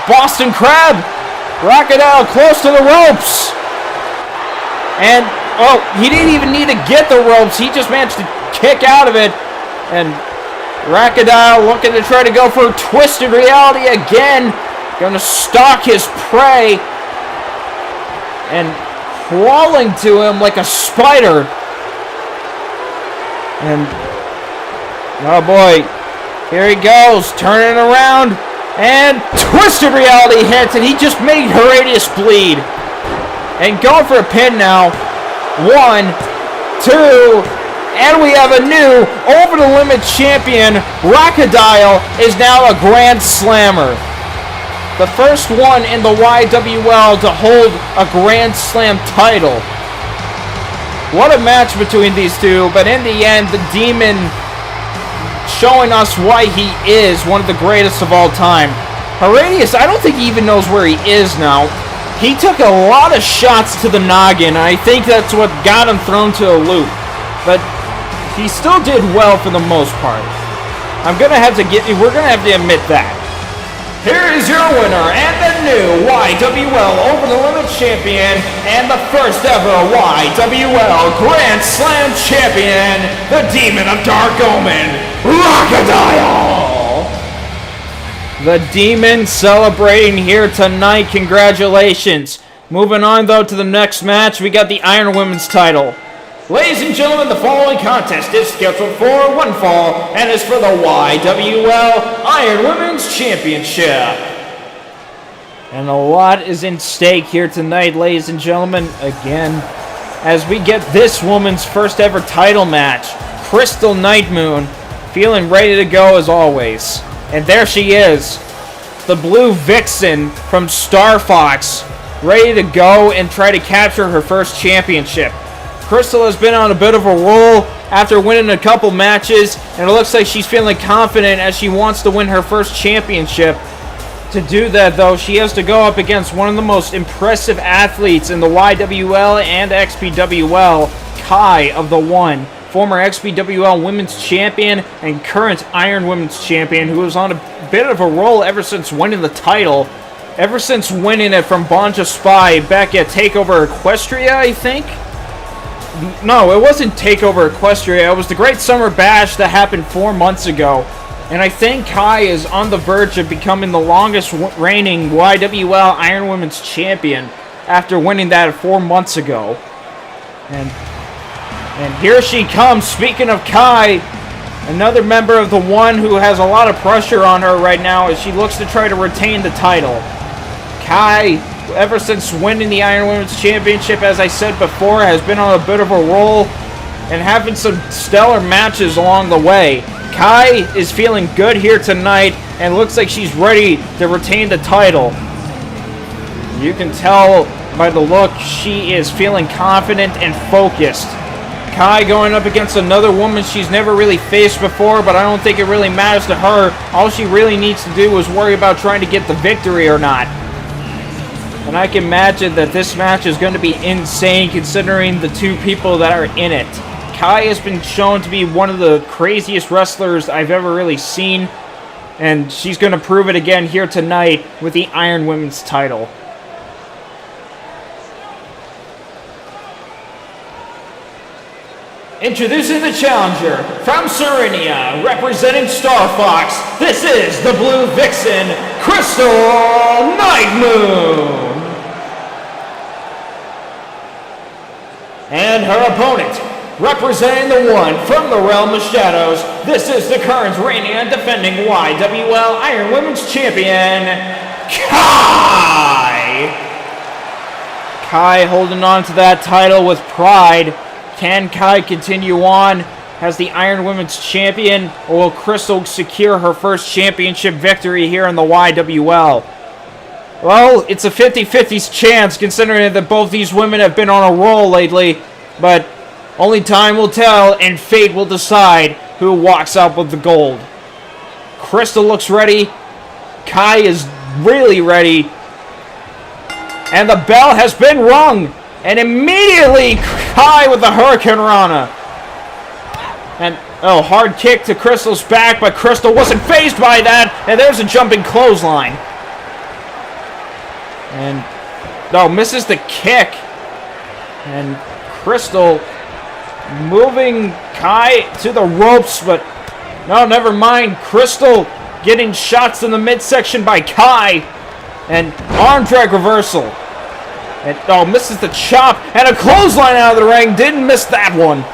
Boston Crab. Crocodile close to the ropes. And, oh, he didn't even need to get the ropes. He just managed to kick out of it. And Crocodile looking to try to go for Twisted Reality again. Going to stalk his prey. And crawling to him like a spider. And, oh boy, here he goes, turning around. And Twisted Reality hits, and he just made Horatius bleed. And going for a pin now. 1, 2, and we have a new over-the-limit champion. Crocodile is now a Grand Slammer. The first one in the YWL to hold a Grand Slam title. What a match between these two, but in the end, the Demon showing us why he is one of the greatest of all time. Horatius, I don't think he even knows where he is now. He took a lot of shots to the noggin, and I think that's what got him thrown to a loop. But he still did well for the most part. We're gonna have to admit that. Here is your winner and the new YWL Over the Limit champion and the first ever YWL Grand Slam champion, the Demon of Dark Omen, Crocodile! The Demon celebrating here tonight. Congratulations. Moving on though to the next match, we got the Iron Women's title. Ladies and gentlemen, the following contest is scheduled for one fall and is for the YWL Iron Women's Championship. And a lot is in stake here tonight, ladies and gentlemen, again, as we get this woman's first ever title match. Crystal Nightmoon, feeling ready to go as always. And there she is, the Blue Vixen from Star Fox, ready to go and try to capture her first championship. Crystal has been on a bit of a roll after winning a couple matches, and it looks like she's feeling confident as she wants to win her first championship. To do that, though, she has to go up against one of the most impressive athletes in the YWL and XPWL, Kai of the One, former XPWL Women's Champion and current Iron Women's Champion, who was on a bit of a roll ever since winning the title. Ever since winning it from Bonja Spy back at TakeOver Equestria, I think? No, it wasn't TakeOver Equestria. It was the Great Summer Bash that happened 4 months ago. And I think Kai is on the verge of becoming the longest reigning YWL Iron Women's Champion after winning that 4 months ago. And here she comes. Speaking of Kai, another member of the One who has a lot of pressure on her right now as she looks to try to retain the title. Kai, ever since winning the Iron Women's Championship, as I said before, has been on a bit of a roll and having some stellar matches along the way. Kai is feeling good here tonight and looks like she's ready to retain the title. You can tell by the look she is feeling confident and focused. Kai going up against another woman she's never really faced before, but I don't think it really matters to her. All she really needs to do is worry about trying to get the victory or not. And I can imagine that this match is going to be insane considering the two people that are in it. Kai has been shown to be one of the craziest wrestlers I've ever really seen. And she's going to prove it again here tonight with the Iron Women's title. Introducing the challenger from Serenia, representing Star Fox, this is the Blue Vixen, Crystal Nightmoon. And her opponent, representing the One from the Realm of Shadows, this is the current reigning and defending YWL Iron Women's Champion, Kai. Kai holding on to that title with pride. Can Kai continue on as the Iron Women's Champion, or will Crystal secure her first championship victory here in the YWL? Well, it's a 50-50 chance considering that both these women have been on a roll lately. But only time will tell and fate will decide who walks out with the gold. Crystal looks ready. Kai is really ready. And the bell has been rung. And immediately Kai with the Hurricane Rana. And, oh, hard kick to Crystal's back, but Crystal wasn't fazed by that. And there's a jumping clothesline. And, oh, misses the kick. And Crystal moving Kai to the ropes, but no, never mind. Crystal getting shots in the midsection by Kai. And arm drag reversal. And, oh, misses the chop. And a clothesline out of the ring. Didn't miss that one.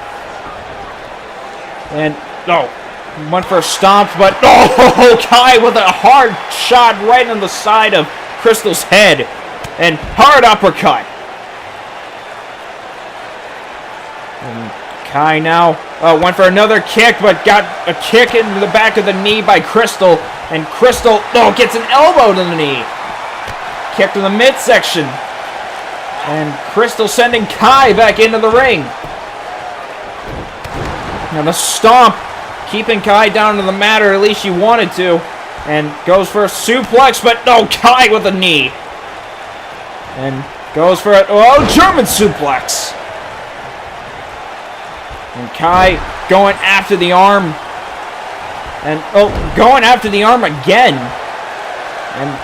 And, oh, went for a stomp, but, oh, Kai with a hard shot right on the side of Crystal's head. And hard uppercut. And Kai now went for another kick, but got a kick in the back of the knee by Crystal. And Crystal, oh, gets an elbow to the knee. Kick to the midsection. And Crystal sending Kai back into the ring. And a stomp, keeping Kai down to the mat, or at least she wanted to. And goes for a suplex, but no, Kai with a knee. And goes for a, German suplex. And Kai going after the arm. And, going after the arm again. And,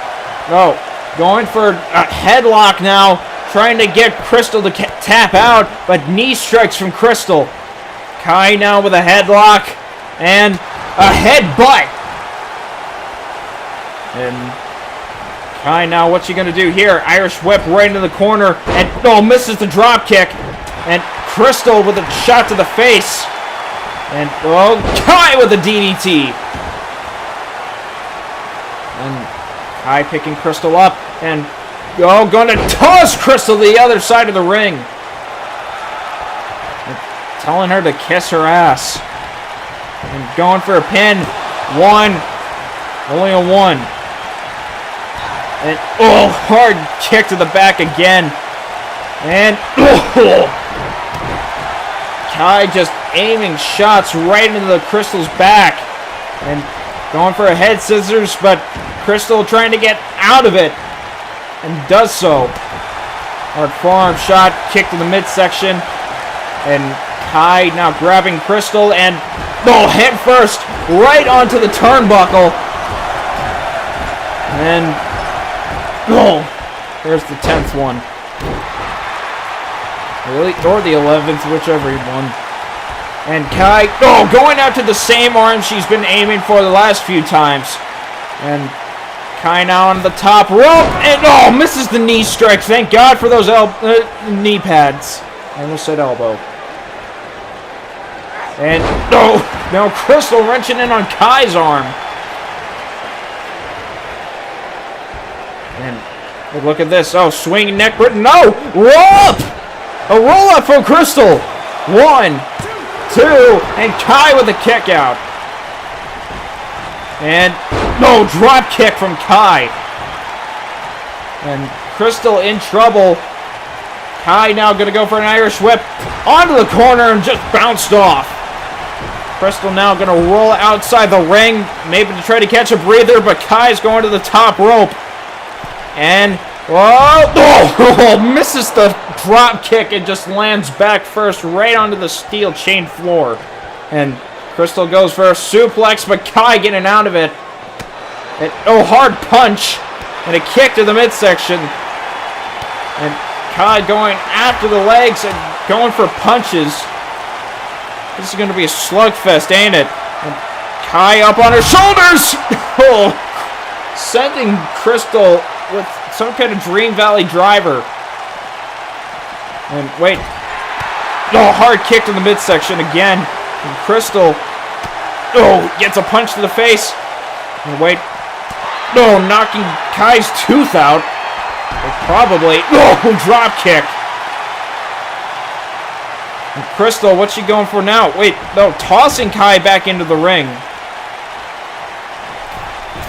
going for a headlock now. Trying to get Crystal to tap out, but knee strikes from Crystal. Kai now with a headlock and a headbutt. And Kai now, what's she going to do here? Irish whip right into the corner, and misses the drop kick. And Crystal with a shot to the face. And Kai with a DDT. And Kai picking Crystal up and going to toss Crystal to the other side of the ring. And telling her to kiss her ass. And going for a pin. One. Only a one. And, hard kick to the back again. And, Kai just aiming shots right into the Crystal's back. And going for a head scissors, but Crystal trying to get out of it. And does so. Hard forearm shot, kick to the midsection. And Kai now grabbing Crystal and head first right onto the turnbuckle. And there's the 10th one. Really? Or the 11th, whichever one. And Kai going out to the same arm she's been aiming for the last few times. And Kai now on the top rope, and misses the knee strike. Thank God for those knee pads. I almost said elbow. And now Crystal wrenching in on Kai's arm. And look at this. Swinging neck, but no! Roll up! A roll up from Crystal. 1, 2, and Kai with a kick out. And drop kick from Kai. And Crystal in trouble. Kai now going to go for an Irish whip onto the corner and just bounced off. Crystal now going to roll outside the ring, maybe to try to catch a breather, but Kai's going to the top rope. And, misses the drop kick and just lands back first right onto the steel chain floor. And Crystal goes for a suplex, but Kai getting out of it. And, hard punch. And a kick to the midsection. And Kai going after the legs and going for punches. This is going to be a slugfest, ain't it? And Kai up on her shoulders! Sending Crystal with some kind of Dream Valley driver. And wait. Hard kick to the midsection again. And Crystal, gets a punch to the face. And wait. Knocking Kai's tooth out. Probably. Drop kick. And Crystal, what's she going for now? Wait, tossing Kai back into the ring.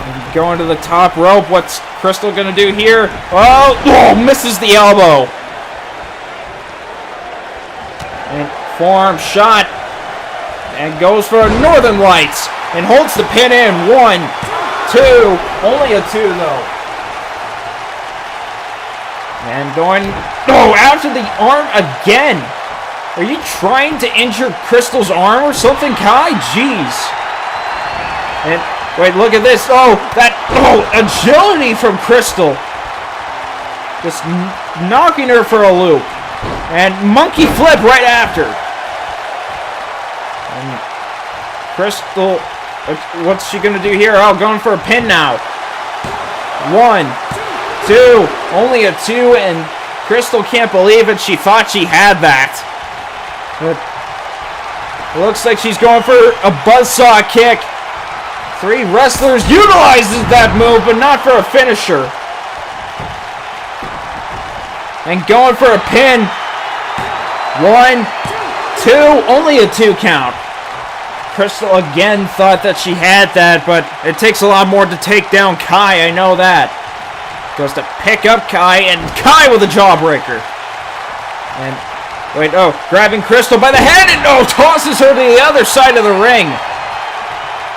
And going to the top rope. What's Crystal gonna do here? Oh, misses the elbow. And forearm shot. And goes for Northern Lights. And holds the pin in. 1, 2. Only a 2 though. And going, after the arm again. Are you trying to injure Crystal's arm or something, Kai? Jeez. And wait, look at this. Agility from Crystal. Just knocking her for a loop. And monkey flip right after. And Crystal, what's she gonna do here? Going for a pin now. 1, 2, only a 2, and Crystal can't believe it. She thought she had that. But it looks like she's going for a buzzsaw kick. 3 wrestlers utilizes that move, but not for a finisher. And going for a pin. 1, 2, only a 2 count. Crystal again thought that she had that, but it takes a lot more to take down Kai, I know that. Goes to pick up Kai, and Kai with a jawbreaker. And, grabbing Crystal by the head, and tosses her to the other side of the ring.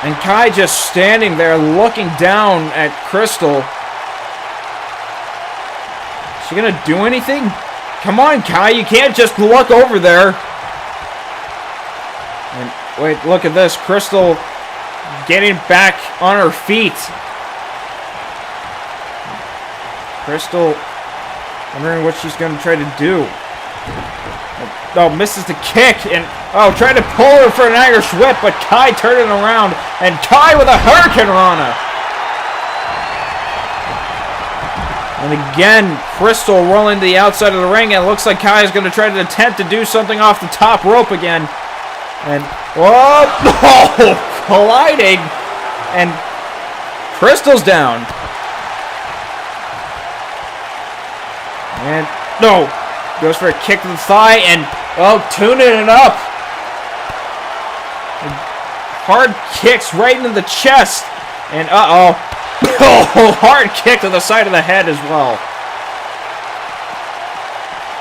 And Kai just standing there looking down at Crystal. Is she gonna do anything? Come on, Kai, you can't just look over there. And wait, look at this. Crystal getting back on her feet. Crystal wondering what she's going to try to do. Misses the kick. And, trying to pull her for an Irish whip, but Kai turning around. And Kai with a Hurricane Rana. And again, Crystal rolling to the outside of the ring. And it looks like Kai is going to try to attempt to do something off the top rope again. And, colliding. And Crystal's down. And, goes for a kick to the thigh. And, tuning it up. And hard kicks right into the chest. And, hard kick to the side of the head as well.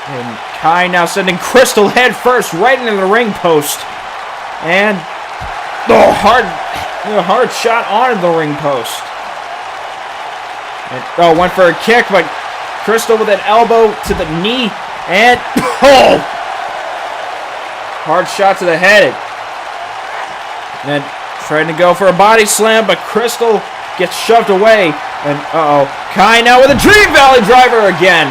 And Kai now sending Crystal head first right into the ring post. And hard shot onto the ring post. And, went for a kick, but Crystal with an elbow to the knee. And hard shot to the head. And trying to go for a body slam, but Crystal gets shoved away. And Kai now with a Dream Valley driver again.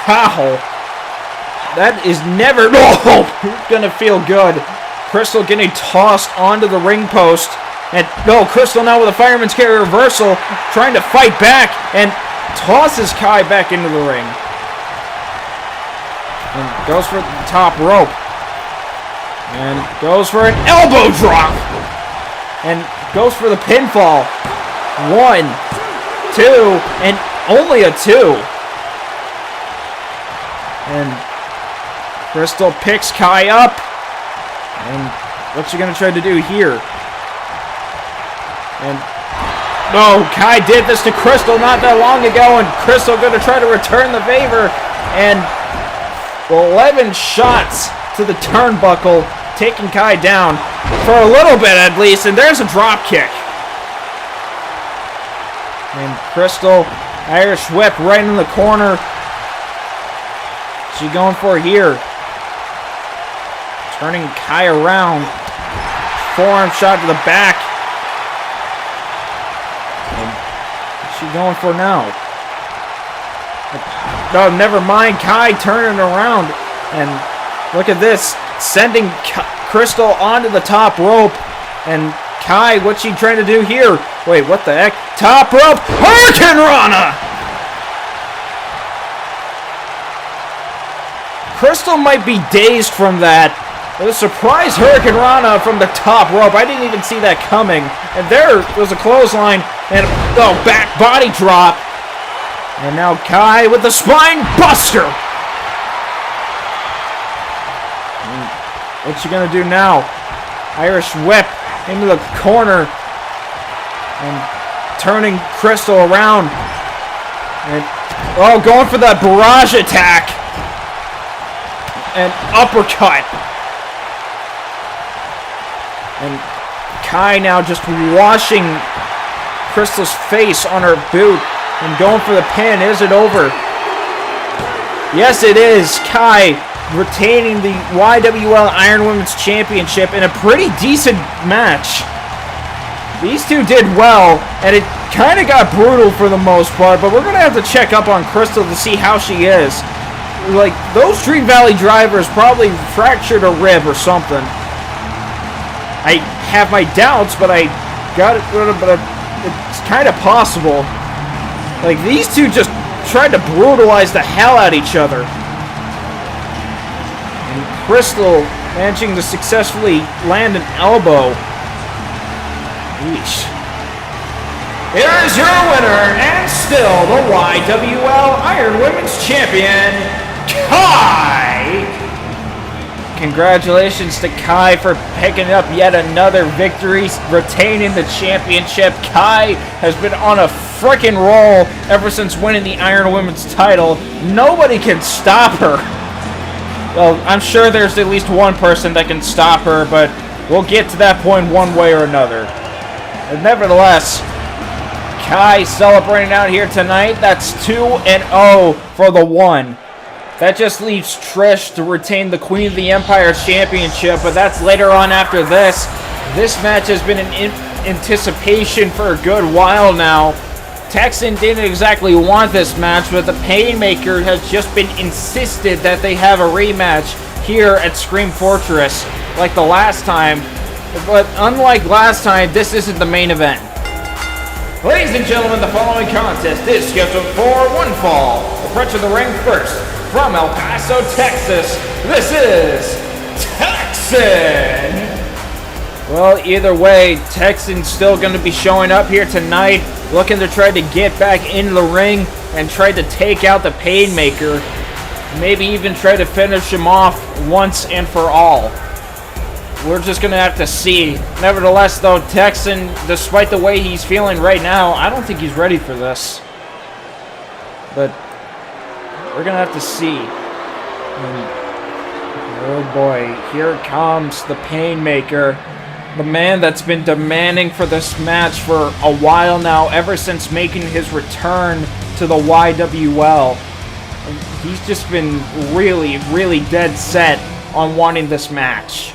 Ow. That is never gonna feel good. Crystal getting tossed onto the ring post. And Crystal now with a fireman's carry reversal, trying to fight back, and tosses Kai back into the ring. And goes for the top rope. And goes for an elbow drop. And goes for the pinfall. 1, 2, and only a 2. And Crystal picks Kai up. And what's she going to try to do here? And Kai did this to Crystal not that long ago, and Crystal going to try to return the favor. And 11 shots to the turnbuckle, taking Kai down for a little bit at least. And there's a drop kick. And Crystal, Irish whip right in the corner. She going for here. Turning Kai around. Forearm shot to the back. And what's she going for now? No, never mind. Kai turning around. And look at this. Sending Crystal onto the top rope. And Kai, what's she trying to do here? Wait, what the heck? Top rope. Hurricane Rana! Crystal might be dazed from that. A surprise Hurricane Rana from the top rope. I didn't even see that coming. And there was a clothesline. And back body drop. And now Kai with the spine buster. And what's she going to do now? Irish whip into the corner. And turning Crystal around. And, oh, going for that barrage attack. And uppercut. And Kai now just washing Crystal's face on her boot and going for the pin. Is it over? Yes, it is. Kai retaining the YWL Iron Women's Championship in a pretty decent match. These two did well, and it kind of got brutal for the most part, but we're going to have to check up on Crystal to see how she is. Like, those Dream Valley drivers probably fractured a rib or something. I have my doubts, but I got it, but it's kind of possible. Like, these two just tried to brutalize the hell out of each other. And Crystal managing to successfully land an elbow. Yeesh. Here is your winner, and still the YWL Iron Women's Champion, Kai! Congratulations to Kai for picking up yet another victory, retaining the championship. Kai has been on a frickin' roll ever since winning the Iron Women's title. Nobody can stop her. Well, I'm sure there's at least one person that can stop her, but we'll get to that point one way or another. And nevertheless, Kai celebrating out here tonight. That's 2-0 for the one. That just leaves Trish to retain the Queen of the Empire Championship, but that's later on after this. This match has been in anticipation for a good while now. Texan didn't exactly want this match, but the Painmaker has just been insisted that they have a rematch here at Scream Fortress, like the last time. But unlike last time, this isn't the main event. Ladies and gentlemen, the following contest is scheduled for one fall. Approach of the ring first. From El Paso, Texas, this is Texan! Well, either way, Texan's still going to be showing up here tonight, looking to try to get back into the ring and try to take out the Painmaker. Maybe even try to finish him off once and for all. We're just going to have to see. Nevertheless, though, Texan, despite the way he's feeling right now, I don't think he's ready for this. But we're going to have to see. Oh boy, here comes the Painmaker. The man that's been demanding for this match for a while now, ever since making his return to the YWL. He's just been really, really dead set on wanting this match.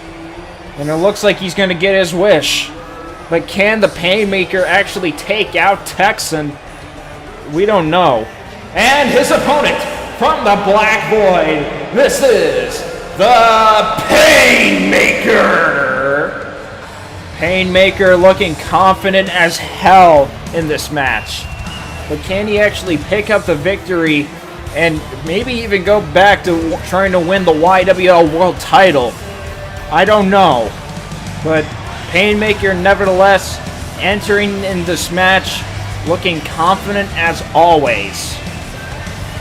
And it looks like he's going to get his wish. But can the Painmaker actually take out Texan? We don't know. And his opponent, from the Black Void, this is the Painmaker! Painmaker looking confident as hell in this match. But can he actually pick up the victory and maybe even go back to trying to win the YWL World title? I don't know. But Painmaker nevertheless entering in this match looking confident as always.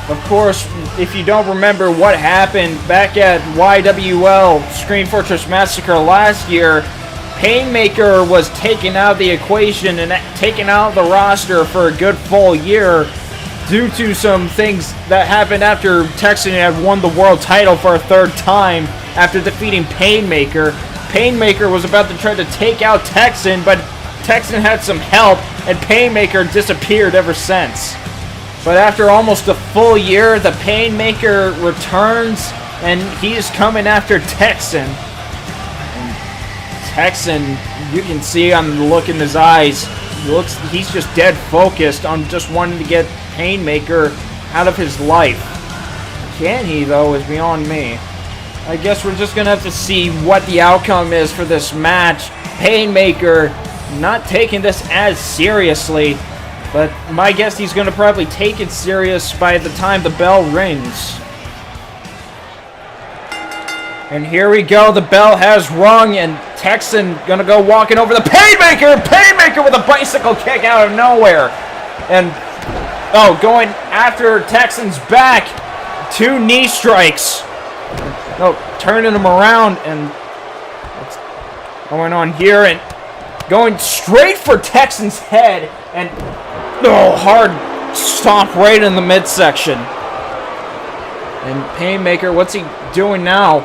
Of course, if you don't remember what happened back at YWL Scream Fortress Massacre last year, Painmaker was taken out of the equation and taken out of the roster for a good full year due to some things that happened after Texan had won the world title for a third time after defeating Painmaker. Painmaker was about to try to take out Texan, but Texan had some help and Painmaker disappeared ever since. But after almost a full year, the Painmaker returns, and he's coming after Texan. And Texan, you can see on the look in his eyes, he's just dead focused on just wanting to get Painmaker out of his life. Can he, though, is beyond me. I guess we're just going to have to see what the outcome is for this match. Painmaker not taking this as seriously. But my guess he's going to probably take it serious by the time the bell rings. And here we go. The bell has rung and Texan going to go walking over the Painmaker. Painmaker with a bicycle kick out of nowhere. And, oh, going after Texan's back. 2 knee strikes. Oh, turning him around and what's going on here. And going straight for Texan's head, and hard stomp right in the midsection. And Painmaker, what's he doing now?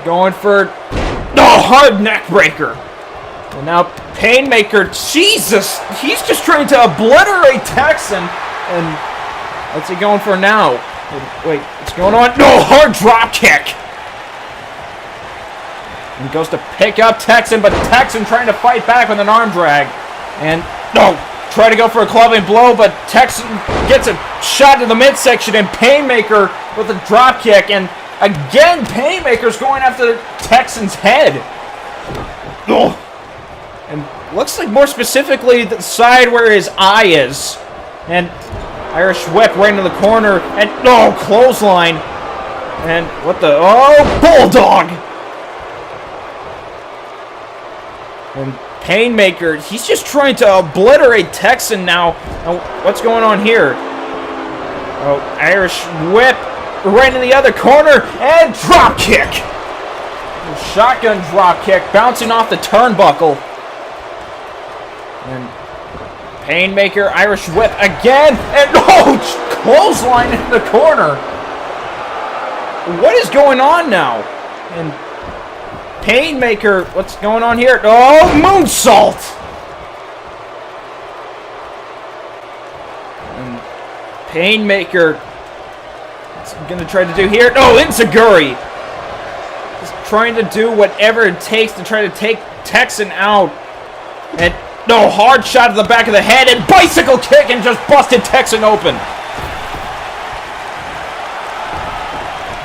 Going for hard neck breaker. And now Painmaker, Jesus, he's just trying to obliterate Texan. And what's he going for now? Wait, what's going on? No, hard drop kick. And goes to pick up Texan, but Texan trying to fight back with an arm drag. And try to go for a clubbing blow, but Texan gets a shot to the midsection, and Painmaker with a drop kick. And again, Painmaker's going after Texan's head. And looks like more specifically the side where his eye is. And Irish whip right into the corner. And clothesline. And what the bulldog. And Painmaker, he's just trying to obliterate Texan now. And what's going on here? Irish whip right in the other corner. And drop kick. Shotgun drop kick bouncing off the turnbuckle. And Painmaker, Irish whip again. And clothesline in the corner. What is going on now? And Painmaker, what's going on here? Moonsault! And Painmaker, what's he gonna try to do here? Enziguri! He's trying to do whatever it takes to try to take Texan out. And hard shot to the back of the head, and bicycle kick, and just busted Texan open.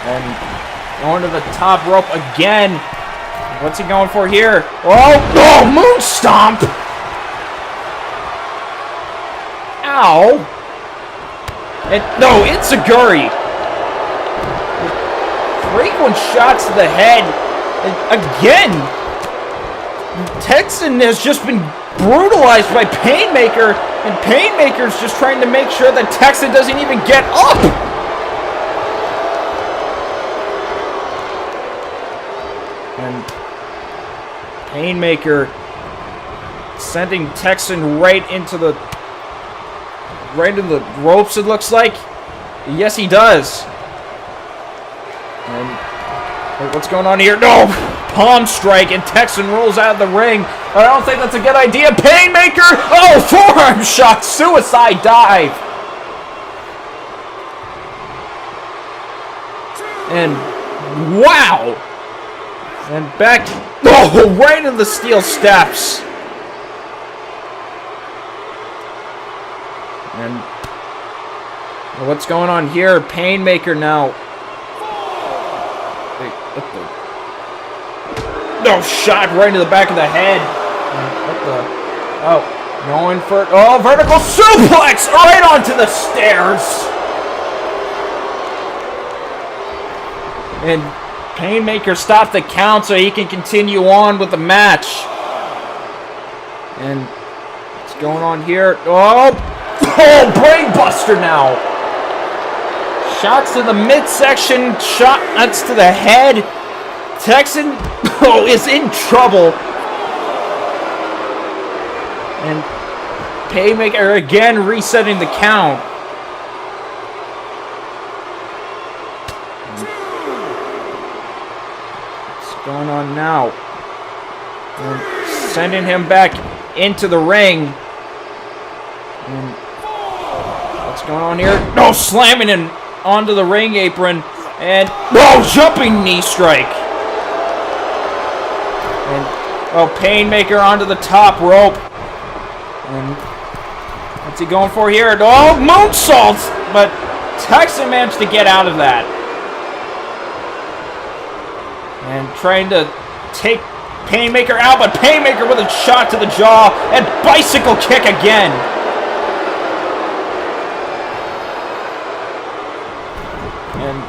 And going to the top rope again. What's he going for here? Moon stomp! Ow! And Enziguri. Frequent shots to the head. And again, Texan has just been brutalized by Painmaker, and Painmaker's just trying to make sure that Texan doesn't even get up. And Painmaker sending Texan right into the ropes, it looks like. Yes, he does. And what's going on here? Palm strike, and Texan rolls out of the ring. I don't think that's a good idea. Painmaker! Forearm shot, suicide dive. And wow! And back, right in the steel steps. And what's going on here? Painmaker now. Wait, what the? Shot right into the back of the head. What the? Going for vertical suplex right onto the stairs. And Painmaker stopped the count so he can continue on with the match. And what's going on here? Brainbuster now. Shots to the midsection, shots to the head. Texan is in trouble. And Painmaker again resetting the count. What's going on now? And sending him back into the ring. And what's going on here? Slamming him onto the ring apron. And jumping knee strike. And Painmaker onto the top rope. And what's he going for here? Moonsault! But Texan managed to get out of that. And trying to take Painmaker out, but Painmaker with a shot to the jaw. And bicycle kick again. And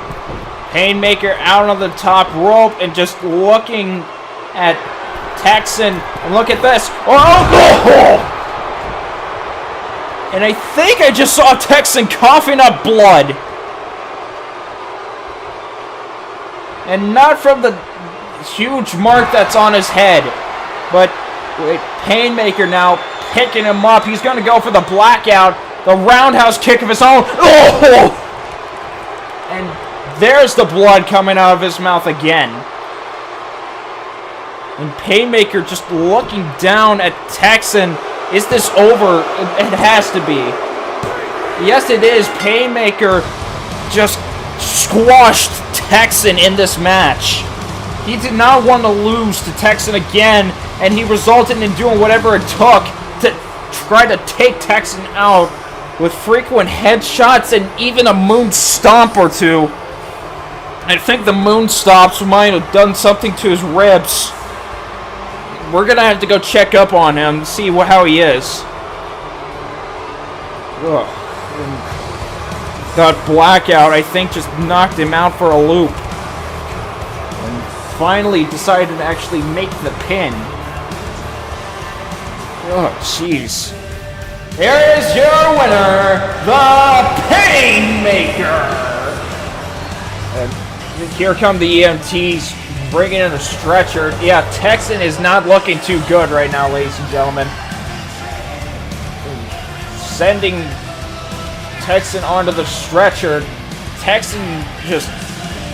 Painmaker out on the top rope and just looking at Texan. And look at this. And I think I just saw Texan coughing up blood. And not from the huge mark that's on his head, but Wait, Painmaker now picking him up. He's going to go for the blackout. The roundhouse kick of his own. Oh! And there's the blood coming out of his mouth again. And Painmaker just looking down at Texan. Is this over? It has to be. Yes, it is. Painmaker just squashed Texan in this match. He did not want to lose to Texan again, and he resulted in doing whatever it took to try to take Texan out with frequent headshots and even a moon stomp or two. I think the moon stomps might have done something to his ribs. We're going to have to go check up on him, see how he is. Ugh. That blackout, I think, just knocked him out for a loop. And finally decided to actually make the pin. Oh, jeez. Here is your winner, the Painmaker! And here come the EMTs bringing in a stretcher. Yeah, Texan is not looking too good right now, ladies and gentlemen. Sending Texan onto the stretcher. Texan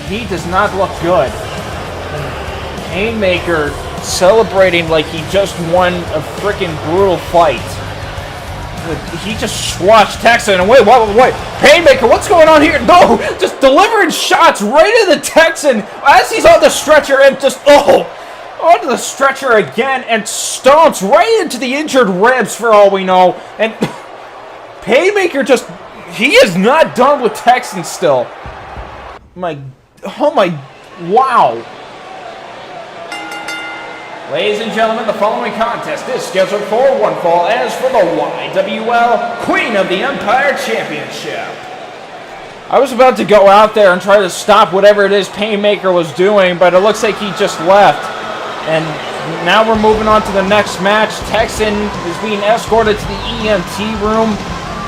he does not look good. Painmaker celebrating like he just won a freaking brutal fight. He just squashed Texan. And wait, Painmaker, what's going on here? No, just delivering shots right into Texan as he's on the stretcher and just, onto the stretcher again and stomps right into the injured ribs for all we know. And Painmaker he is not done with Texan still. Wow. Ladies and gentlemen, the following contest is scheduled for one fall as for the YWL Queen of the Empire Championship. I was about to go out there and try to stop whatever it is Painmaker was doing, but it looks like he just left. And now we're moving on to the next match. Texan is being escorted to the EMT room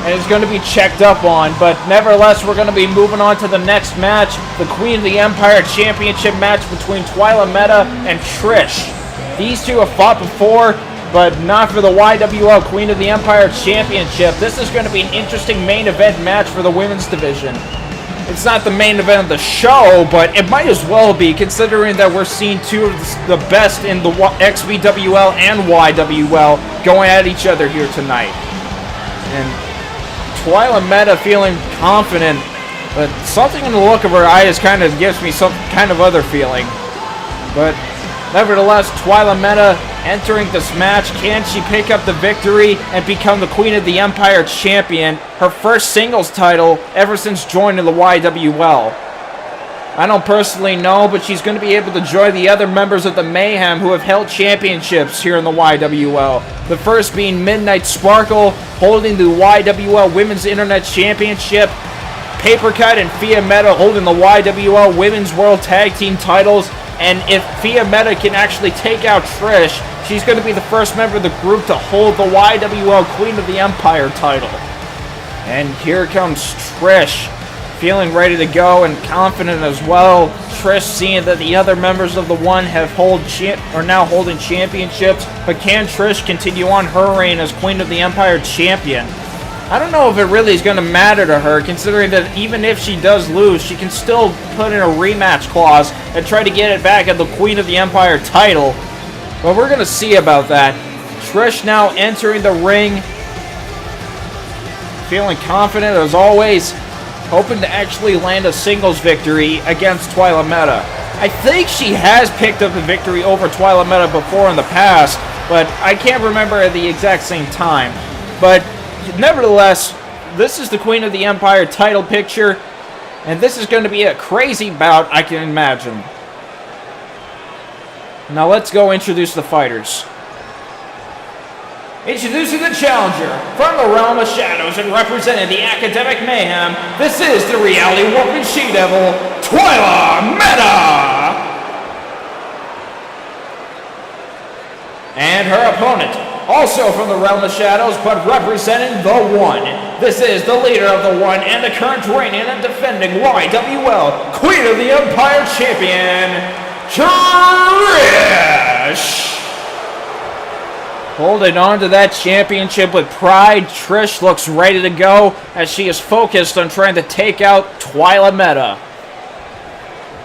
and is going to be checked up on, but nevertheless, we're going to be moving on to the next match, the Queen of the Empire Championship match between Twyla Meta and Trish. These two have fought before, but not for the YWL Queen of the Empire Championship. This is going to be an interesting main event match for the women's division. It's not the main event of the show, but it might as well be, considering that we're seeing two of the best in the XBWL and YWL going at each other here tonight. And Twyla Meta feeling confident, but something in the look of her eyes kind of gives me some kind of other feeling. But nevertheless, Twyla Meta entering this match. Can she pick up the victory and become the Queen of the Empire Champion? Her first singles title ever since joining the YWL. I don't personally know, but she's going to be able to join the other members of the Mayhem who have held championships here in the YWL. The first being Midnight Sparkle, holding the YWL Women's Internet Championship. Papercut and Fia Meta holding the YWL Women's World Tag Team titles. And if Fia Meta can actually take out Trish, she's going to be the first member of the group to hold the YWL Queen of the Empire title. And here comes Trish, feeling ready to go and confident as well. Trish seeing that the other members of the One are now holding championships, but can Trish continue on her reign as Queen of the Empire Champion? I don't know if it really is going to matter to her, considering that even if she does lose, she can still put in a rematch clause and try to get it back at the Queen of the Empire title. But we're going to see about that. Trish now entering the ring, feeling confident as always, hoping to actually land a singles victory against Twyla Meta. I think she has picked up a victory over Twyla Meta before in the past, but I can't remember at the exact same time. But nevertheless, this is the Queen of the Empire title picture, and this is going to be a crazy bout, I can imagine. Now let's go introduce the fighters. Introducing the challenger from the realm of shadows and representing the academic mayhem, this is the reality warping she-devil, Twyla Meta! And her opponent, also from the realm of shadows, but representing the One. This is the leader of the One and the current reigning and defending YWL Queen of the Empire Champion, Trish! Holding on to that championship with pride. Trish looks ready to go as she is focused on trying to take out Twyla Meta.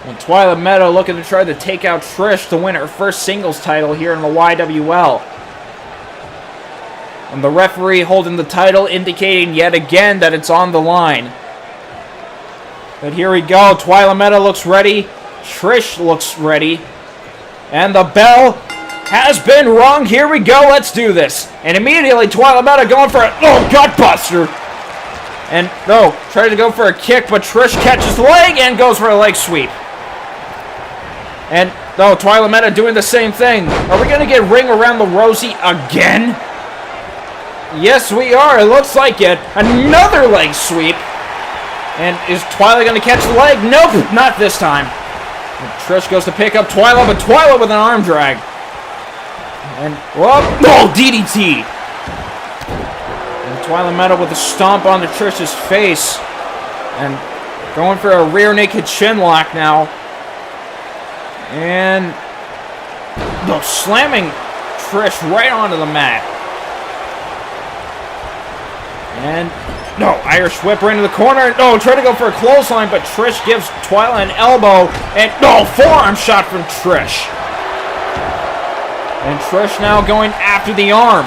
And Twyla Meta looking to try to take out Trish to win her first singles title here in the YWL. And the referee holding the title, indicating yet again that it's on the line. But here we go. Twyla Meta looks ready. Trish looks ready. And the bell has been rung. Here we go. Let's do this. And immediately Twyla Meta going for a gutbuster. And no, trying to go for a kick, but Trish catches the leg and goes for a leg sweep. And no, Twyla Meta doing the same thing. Are we going to get ring around the rosy again? Yes, we are. It looks like it. Another leg sweep. And is Twyla going to catch the leg? Nope, not this time. And Trish goes to pick up Twyla, but Twyla with an arm drag. And, whoa, no, DDT. And Twyla Meta with a stomp onto Trish's face. And going for a rear naked chin lock now. And, no, slamming Trish right onto the mat. And, no, Irish whip right into the corner. No, try to go for a clothesline, but Trish gives Twyla an elbow. And, no, forearm shot from Trish. And Trish now going after the arm.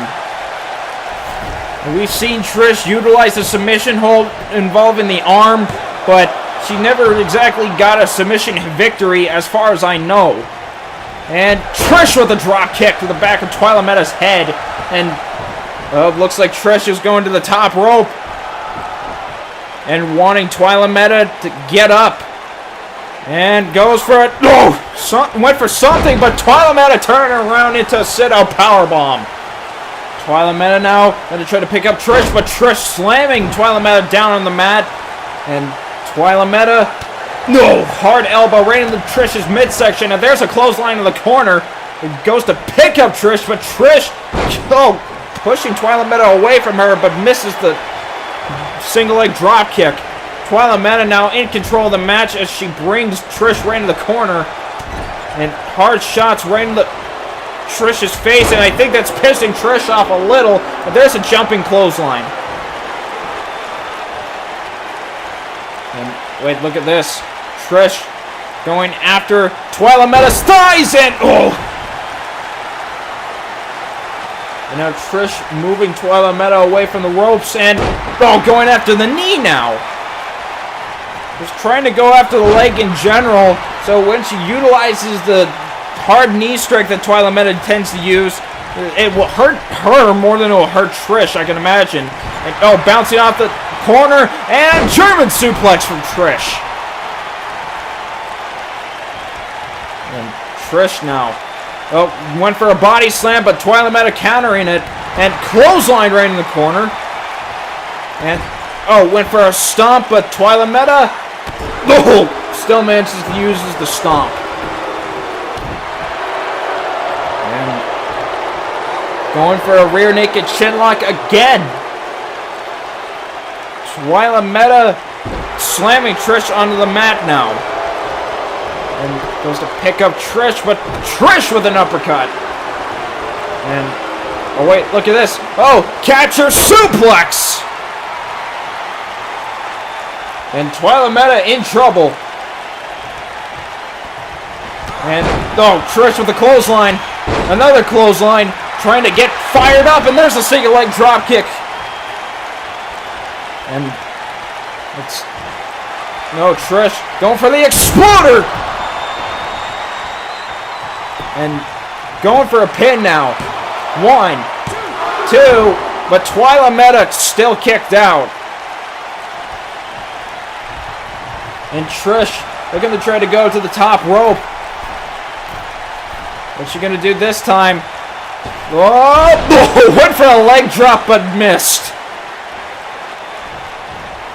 And we've seen Trish utilize a submission hold involving the arm, but she never exactly got a submission victory as far as I know. And Trish with a drop kick to the back of Twyla Meta's head. And looks like Trish is going to the top rope and wanting Twyla Meta to get up. And goes for it. No! Went for something, but Twyla Meta turned around into a sit-out powerbomb. Twyla Meta now going to try to pick up Trish, but Trish slamming Twyla Meta down on the mat. And Twyla Meta, no! Hard elbow right into Trish's midsection. And there's a clothesline in the corner. It goes to pick up Trish, but Trish, pushing Twyla Meta away from her, but misses the single leg drop kick. Twyla Meta now in control of the match as she brings Trish right into the corner. And hard shots right into Trish's face, and I think that's pissing Trish off a little, but there's a jumping clothesline. And wait, look at this. Trish going after Twyla Meta's thighs, and And now Trish moving Twyla Meta away from the ropes, and going after the knee now. Just trying to go after the leg in general, so when she utilizes the hard knee strike that Twyla Meta tends to use, it will hurt her more than it will hurt Trish, I can imagine. And bouncing off the corner, and German suplex from Trish. And Trish now. Went for a body slam, but Twyla Meta countering it, and clothesline right in the corner. And went for a stomp, but Twyla Meta still manages to use the stomp. And going for a rear naked chin lock again. Twyla Meta slamming Trish onto the mat now. And goes to pick up Trish, but Trish with an uppercut. And, wait, look at this. Catcher suplex! And Twyla Meta in trouble. And, Trish with the clothesline. Another clothesline, trying to get fired up, and there's a single leg drop kick. And it's Trish going for the exploder. And going for a pin now. 1, 2, but Twyla Meta still kicked out. And Trish looking to try to go to the top rope. What's she going to do this time? Went for a leg drop but missed.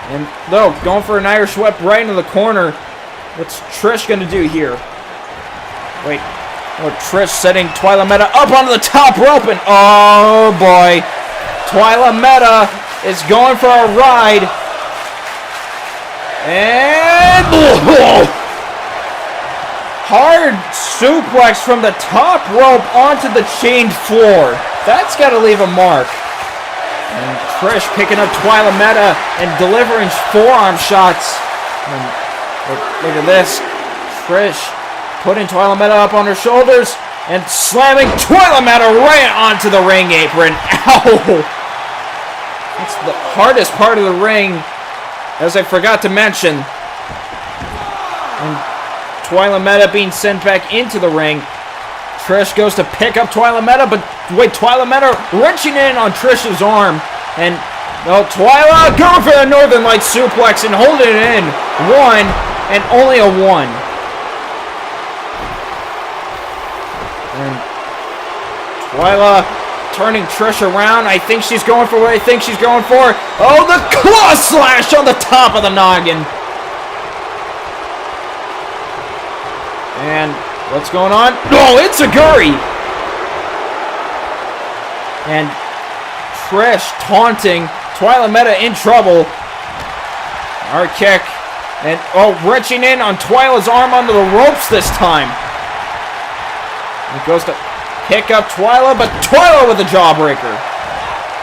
And going for an Irish whip right into the corner. What's Trish going to do here? Wait. Trish setting Twyla Meta up onto the top rope, and oh boy, Twyla Meta is going for a ride, and hard suplex from the top rope onto the chained floor. That's got to leave a mark. And Trish picking up Twyla Meta and delivering forearm shots. And look at this. Trish putting Twyla Meta up on her shoulders and slamming Twyla Meta right onto the ring apron. Ow! That's the hardest part of the ring, as I forgot to mention. And Twyla Meta being sent back into the ring. Trish goes to pick up Twyla Meta, but wait, Twyla Meta wrenching in on Trish's arm. And Twyla going for the Northern Light suplex and holding it in. One, and only a one. And Twyla turning Trish around. I think she's going for what I think she's going for. Oh, the claw slash on the top of the noggin. And what's going on? Oh, it's a Guri! And Trish taunting Twyla Meta in trouble. Our kick. And, wrenching in on Twyla's arm onto the ropes this time. He goes to pick up Twyla, but Twyla with a jawbreaker.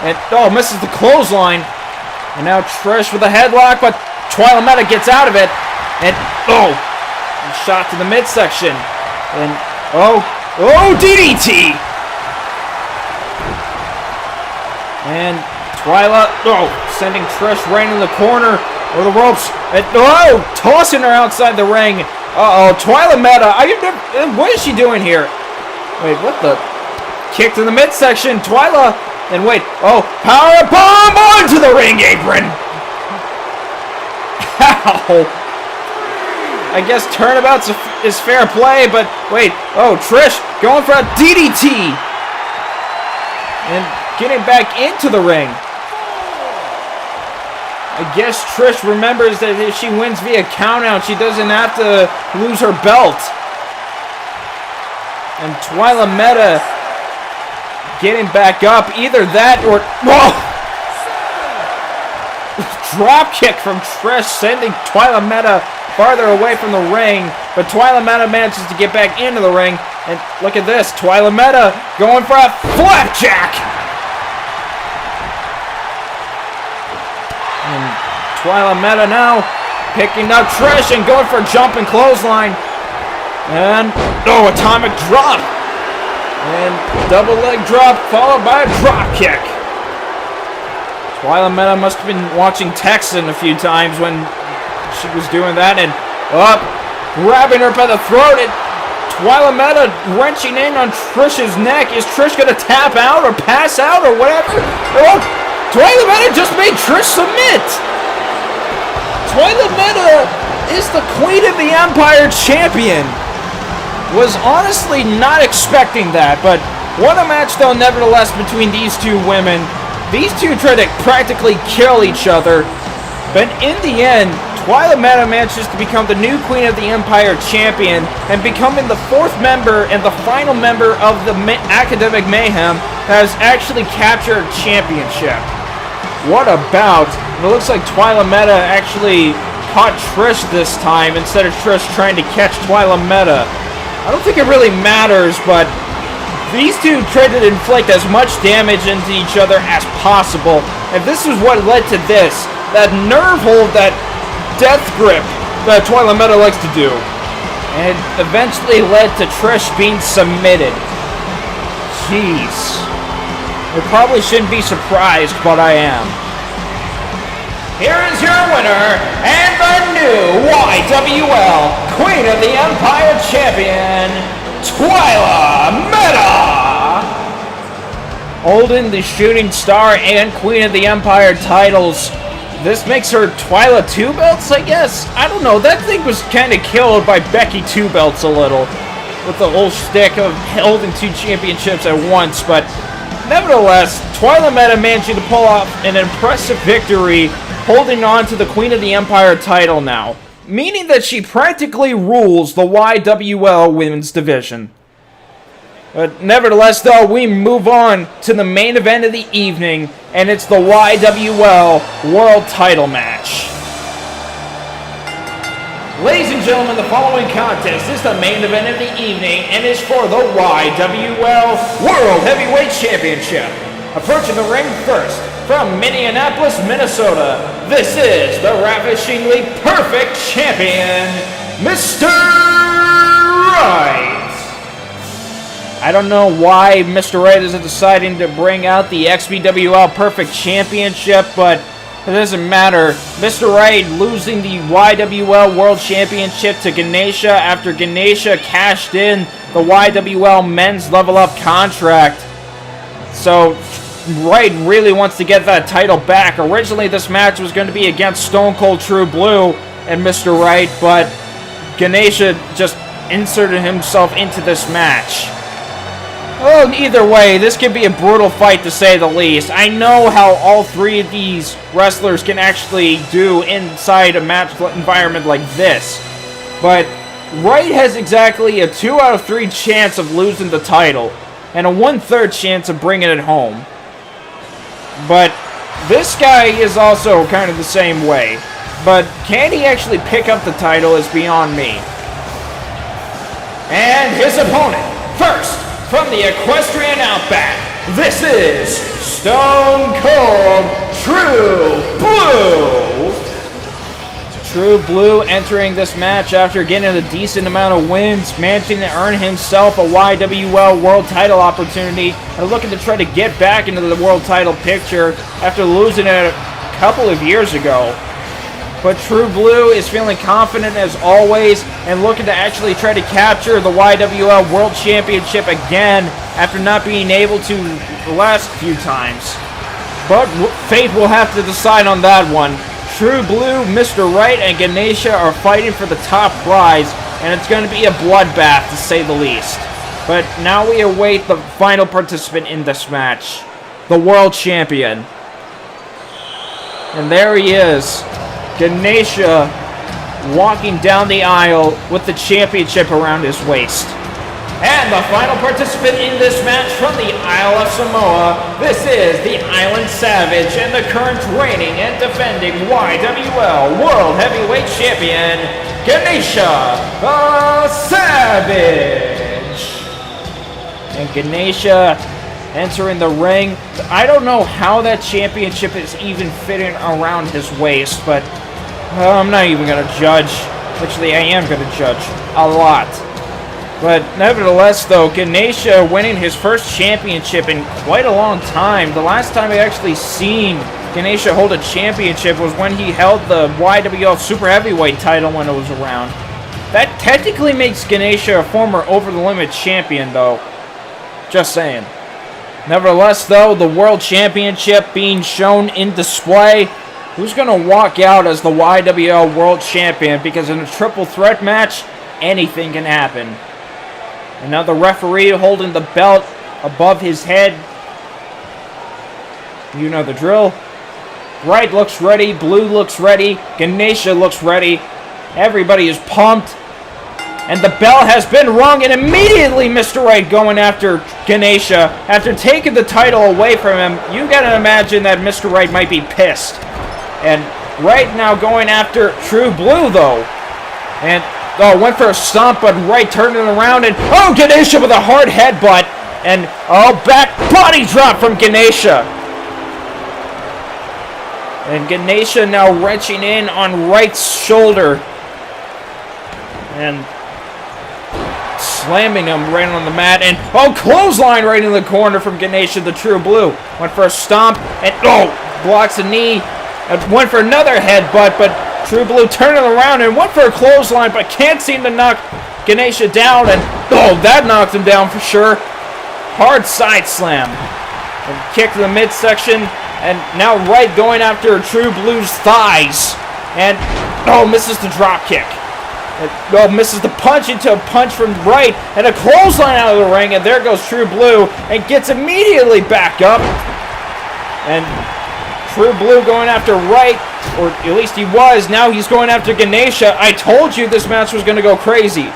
And, misses the clothesline. And now Trish with a headlock, but Twyla Meta gets out of it. And, shot to the midsection. And, DDT! And Twyla, sending Trish right in the corner or the ropes. And, tossing her outside the ring. Twyla Meta, what is she doing here? Wait, what the? Kick to the midsection, Twyla. And wait, power bomb onto the ring apron. Ow. I guess turnabouts is fair play, but wait. Trish going for a DDT. And getting back into the ring. I guess Trish remembers that if she wins via countout, she doesn't have to lose her belt. And Twyla Meta getting back up. Either that or... Drop kick from Trish, sending Twyla Meta farther away from the ring, but Twyla Meta manages to get back into the ring, and look at this, Twyla Meta going for a flapjack! And Twyla Meta now picking up Trish and going for a jumping clothesline, and, atomic drop! And double leg drop followed by a drop kick. Twyla Meta must have been watching Texan a few times when she was doing that, and grabbing her by the throat, and Twyla Meta wrenching in on Trish's neck. Is Trish gonna tap out or pass out or whatever? Twyla Meta just made Trish submit. Twyla Meta is the Queen of the Empire champion. Was honestly not expecting that, but what a match though, nevertheless, between these two women. These two tried to practically kill each other, but in the end, Twyla Meta manages to become the new Queen of the Empire champion and becoming the fourth member and the final member of the Academic Mayhem that has actually captured a championship. What a bout. And it looks like Twyla Meta actually caught Trish this time instead of Trish trying to catch Twyla Meta. I don't think it really matters, but these two tried to inflict as much damage into each other as possible, and this is what led to this. That nerve hold, that death grip that Twyla Meta likes to do. And eventually led to Trish being submitted. Jeez. I probably shouldn't be surprised, but I am. Here is your winner, and the new YWL Queen of the Empire Champion, Twyla Meta! Holding the Shooting Star and Queen of the Empire titles. This makes her Twyla 2 belts, I guess? I don't know, that thing was kind of killed by Becky 2 belts a little. With the whole shtick of holding 2 championships at once, but nevertheless, Twyla Meta managing to pull off an impressive victory, holding on to the Queen of the Empire title now. Meaning that she practically rules the YWL Women's Division. But nevertheless, though, we move on to the main event of the evening, and it's the YWL World Title match. Ladies and gentlemen, the following contest is the main event of the evening and is for the YWL World Heavyweight Championship. Approaching the ring first, from Minneapolis, Minnesota, this is the ravishingly perfect champion, Mr. Right. I don't know why Mr. Right is deciding to bring out the XBWL Perfect Championship, but it doesn't matter. Mr. Right losing the YWL World Championship to Ganesha after Ganesha cashed in the YWL Men's Level Up contract. So Right really wants to get that title back. Originally this match was going to be against Stone Cold True Blue and Mr. Right, but Ganesha just inserted himself into this match. Well, either way, this could be a brutal fight to say the least. I know how all three of these wrestlers can actually do inside a match environment like this. But Right has exactly a 2 out of 3 chance of losing the title, and a 1/3 chance of bringing it home. But this guy is also kind of the same way. But can he actually pick up the title is beyond me. And his opponent, first, from the equestrian outback, this is Stone Cold True Blue. True Blue entering this match after getting a decent amount of wins, managing to earn himself a YWL World Title opportunity, and looking to try to get back into the World Title picture after losing it a couple of years ago. But True Blue is feeling confident as always and looking to actually try to capture the YWL World Championship again after not being able to the last few times. But fate will have to decide on that one. True Blue, Mr. Right, and Ganesha are fighting for the top prize, and it's going to be a bloodbath to say the least. But now we await the final participant in this match, the World Champion. And there he is. Ganesha walking down the aisle with the championship around his waist. And the final participant in this match from the Isle of Samoa, this is the Island Savage and the current reigning and defending YWL World Heavyweight Champion, Ganesha the Savage. And Ganesha entering the ring. I don't know how that championship is even fitting around his waist, but I'm not even going to judge. Actually, I am going to judge a lot. But nevertheless, though, Ganesha winning his first championship in quite a long time. The last time I actually seen Ganesha hold a championship was when he held the YWL Super Heavyweight title when it was around. That technically makes Ganesha a former over-the-limit champion, though. Just saying. Nevertheless, though, the World Championship being shown in display. Who's going to walk out as the YWL World Champion? Because in a triple threat match, anything can happen. And now the referee holding the belt above his head. You know the drill. Right looks ready. Blue looks ready. Ganesha looks ready. Everybody is pumped. And the bell has been rung, and immediately Mr. Right going after Ganesha. After taking the title away from him, you gotta imagine that Mr. Right might be pissed. And Right now going after True Blue, though. And, went for a stomp, but Right turned it around, and, Ganesha with a hard headbutt. And, back body drop from Ganesha. And Ganesha now wrenching in on Right's shoulder. And slamming him right on the mat, and clothesline right in the corner from Ganesha the True Blue. Went for a stomp, and blocks a knee, and went for another headbutt, but True Blue turned it around and went for a clothesline, but can't seem to knock Ganesha down, and that knocked him down for sure. Hard side slam, and kick to the midsection, and now Right going after True Blue's thighs, and misses the drop kick. Misses the punch into a punch from Right, and a clothesline out of the ring, and there goes True Blue, and gets immediately back up. And True Blue going after Right, or at least he was. Now he's going after Ganesha. I told you this match was going to go crazy.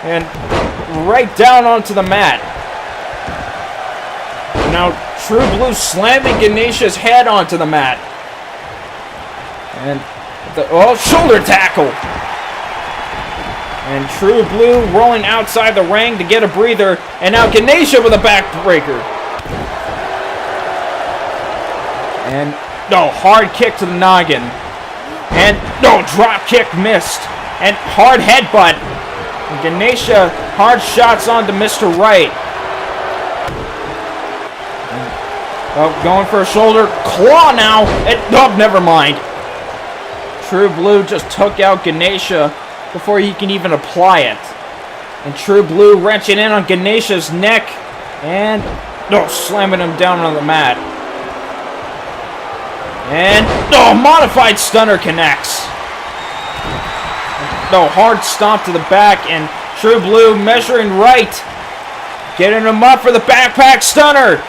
And right down onto the mat. Now True Blue slamming Ganesha's head onto the mat. And the shoulder tackle. And True Blue rolling outside the ring to get a breather. And now Ganesha with a backbreaker. And hard kick to the noggin. And drop kick missed. And hard headbutt. And Ganesha hard shots onto Mr. Right. And, going for a shoulder claw now. And, never mind. True Blue just took out Ganesha before he can even apply it. And True Blue wrenching in on Ganesha's neck. And slamming him down on the mat. And modified stunner connects. Hard stomp to the back, and True Blue measuring right. Getting him up for the backpack stunner.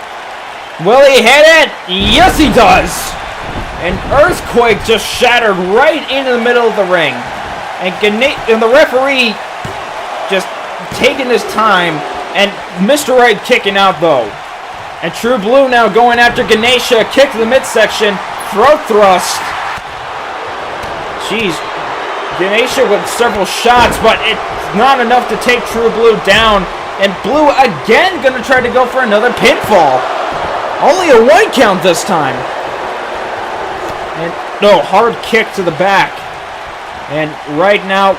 Will he hit it? Yes, he does. An earthquake just shattered right into the middle of the ring. And the referee just taking his time, and Mr. Right kicking out though. And True Blue now going after Ganesha. Kick to the midsection. Throat thrust. Jeez. Ganesha with several shots, but it's not enough to take True Blue down. And Blue again going to try to go for another pinfall. Only a 1 count this time. And hard kick to the back. And right now,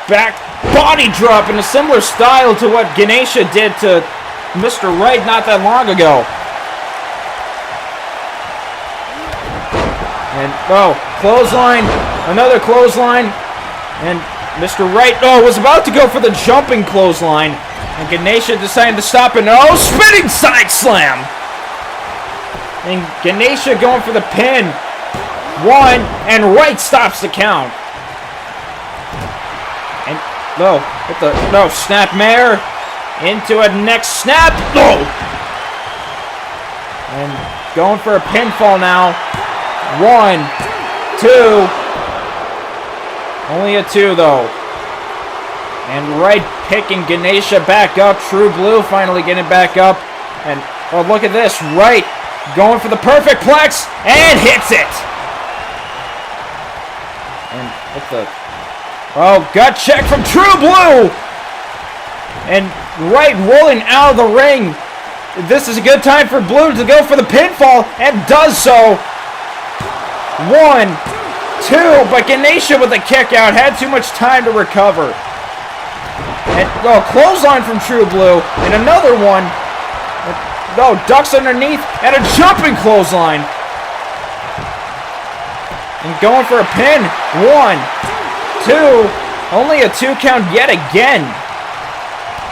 back body drop in a similar style to what Ganesha did to Mr. Right not that long ago. And clothesline, another clothesline. And Mr. Right was about to go for the jumping clothesline. And Ganesha decided to stop and spinning side slam. And Ganesha going for the pin. 1, and Right stops the count. And hit the snap mare into a neck snap. And going for a pinfall now. 1, 2. Only a 2 though. And Right picking Ganesha back up. True Blue finally getting back up. And look at this. Right going for the perfect plex and hits it. And hit the gut check from True Blue. And Right rolling out of the ring. This is a good time for Blue to go for the pinfall, and does so. 1, 2, but Ganesha with a kick out. Had too much time to recover. And clothesline from True Blue, and another one. Ducks underneath, and a jumping clothesline. And going for a pin. 1, 2, only a 2 count yet again.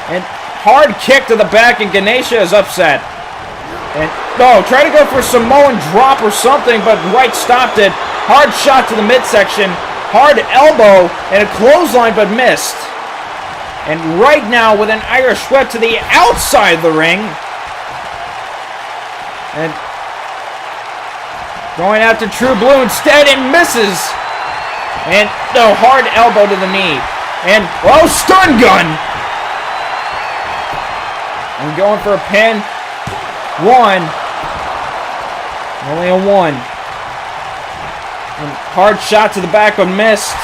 And hard kick to the back, and Ganesha is upset. And try to go for a Samoan drop or something, but Right stopped it. Hard shot to the midsection. Hard elbow and a clothesline, but missed. And Right now with an Irish whip to the outside of the ring. And going after True Blue instead, and misses. And hard elbow to the knee. And stun gun. And going for a pin. 1. Only a 1. And hard shot to the back, but missed.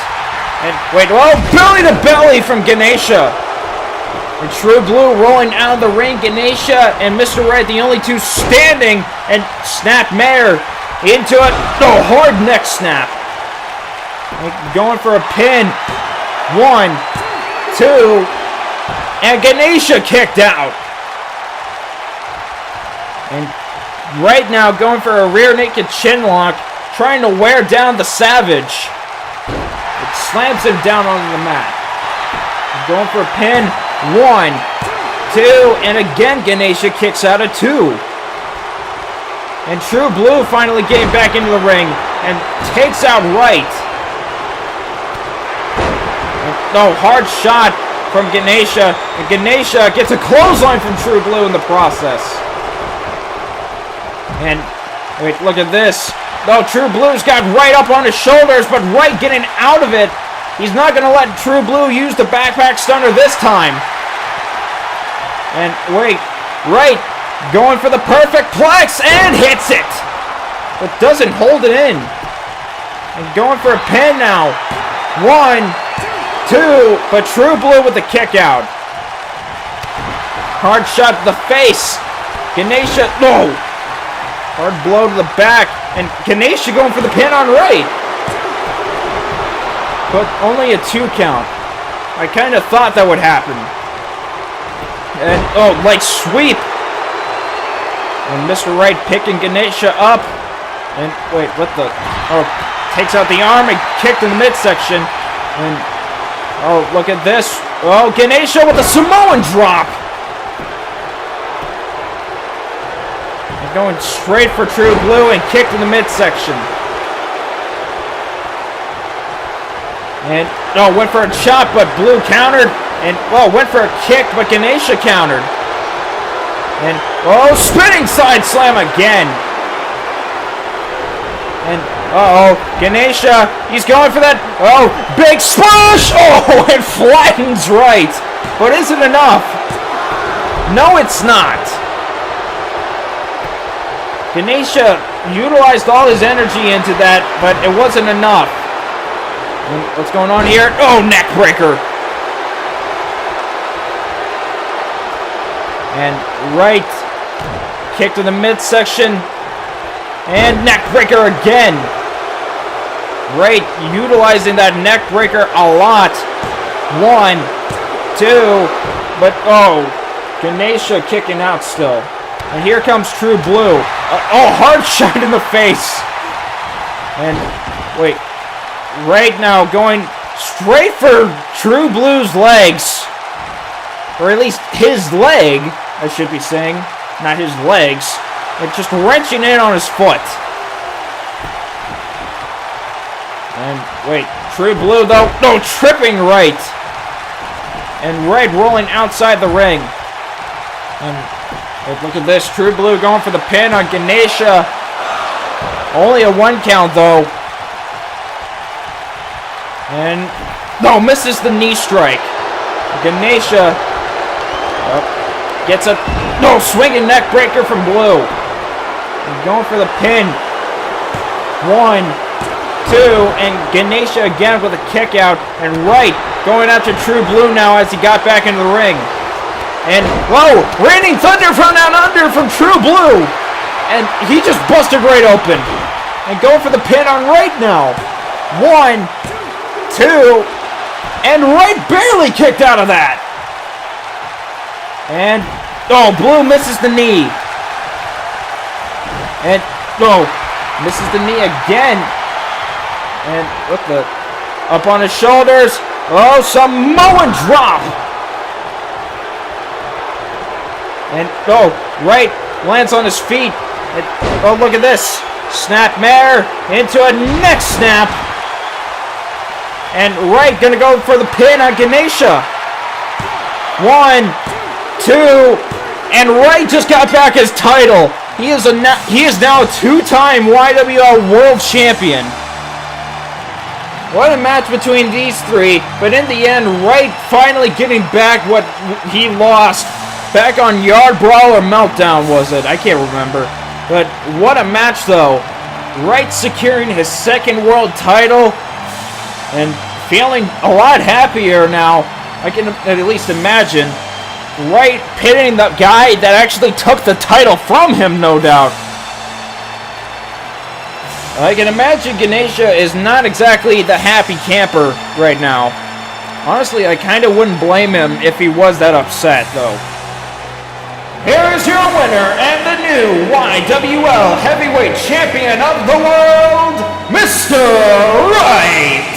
And belly to belly from Ganesha. And True Blue rolling out of the ring. Ganesha and Mr. Right, the only 2 standing. And snap mare into it. Hard neck snap. And going for a pin. 1, 2. And Ganesha kicked out. And right now going for a rear naked chin lock, trying to wear down the Savage. It slams him down onto the mat. Going for a pin. 1, 2, and again Ganesha kicks out at 2. And True Blue finally getting back into the ring and takes out Right. And, hard shot from Ganesha, and Ganesha gets a clothesline from True Blue in the process. And look at this. True Blue's got Right up on his shoulders, but Right getting out of it. He's not going to let True Blue use the backpack stunner this time. And Right going for the perfect plex and hits it, but doesn't hold it in. And going for a pin now. 1, 2, but True Blue with the kick out. Hard shot to the face. Ganesha, no. Hard blow to the back. And Ganesha going for the pin on right. But only a 2 count. I kind of thought that would happen. And, oh, like sweep. And Mr. Right picking Ganesha up. And, wait, what the? Oh, takes out the arm and kicked in the midsection. And, oh, look at this. Oh, Ganesha with a Samoan drop. And going straight for True Blue and kicked in the midsection. And, oh, went for a chop, but Blue countered. And, oh, went for a kick, but Ganesha countered. And, oh, spinning side slam again. And, uh-oh, Ganesha, he's going for that, oh, big splash! Oh, and flattens right. But is it enough? No, it's not. Ganesha utilized all his energy into that, but it wasn't enough. And what's going on here? Oh, neck breaker. And right, kick to the midsection. And neck breaker again. Right, utilizing that neck breaker a lot. 1, 2, but oh, Ganesha kicking out still. And here comes True Blue. Oh, hard shot in the face. And wait, right now going straight for True Blue's legs. Or at least his leg, I should be saying, not his legs. And just wrenching in on his foot. And wait, True Blue though, no, tripping right. And Right rolling outside the ring. And look at this, True Blue going for the pin on Ganesha. Only a 1 count though. And no, misses the knee strike. Ganesha gets a swinging neck breaker from Blue. And going for the pin. 1, 2, and Ganesha again with a kick out. And Right going after True Blue now as he got back into the ring. And whoa, Raining Thunder from down under from True Blue. And he just busted Right open. And going for the pin on Right now. 1, 2, and Right barely kicked out of that. And oh, Blue misses the knee. And oh, misses the knee again. And what the? Up on his shoulders. Oh, Samoan drop. And oh, Right lands on his feet. And, oh, look at this. Snap mare into a neck snap. And Right gonna go for the pin on Ganesha. 1, 2, and Right just got back his title. He is now a 2-time YWL World Champion. What a match between these three, but in the end, Right finally getting back what he lost back on Yard Brawl or Meltdown, was it? I can't remember. But what a match, though. Right securing his 2nd world title and feeling a lot happier now. I can at least imagine. Right pitting the guy that actually took the title from him, no doubt. I can imagine Ganesha is not exactly the happy camper right now. Honestly, I kind of wouldn't blame him if he was that upset, though. Here is your winner and the new YWL Heavyweight Champion of the World, Mr. Right!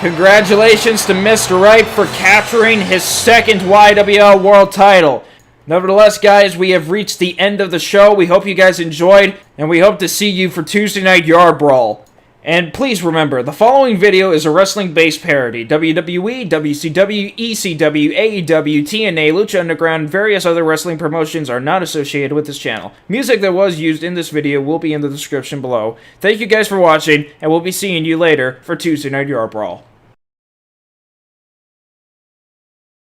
Congratulations to Mr. Right for capturing his 2nd YWL World title. Nevertheless, guys, we have reached the end of the show. We hope you guys enjoyed, and we hope to see you for Tuesday Night Yard Brawl. And please remember, the following video is a wrestling-based parody. WWE, WCW, ECW, AEW, TNA, Lucha Underground, and various other wrestling promotions are not associated with this channel. Music that was used in this video will be in the description below. Thank you guys for watching, and we'll be seeing you later for Tuesday Night Yard Brawl.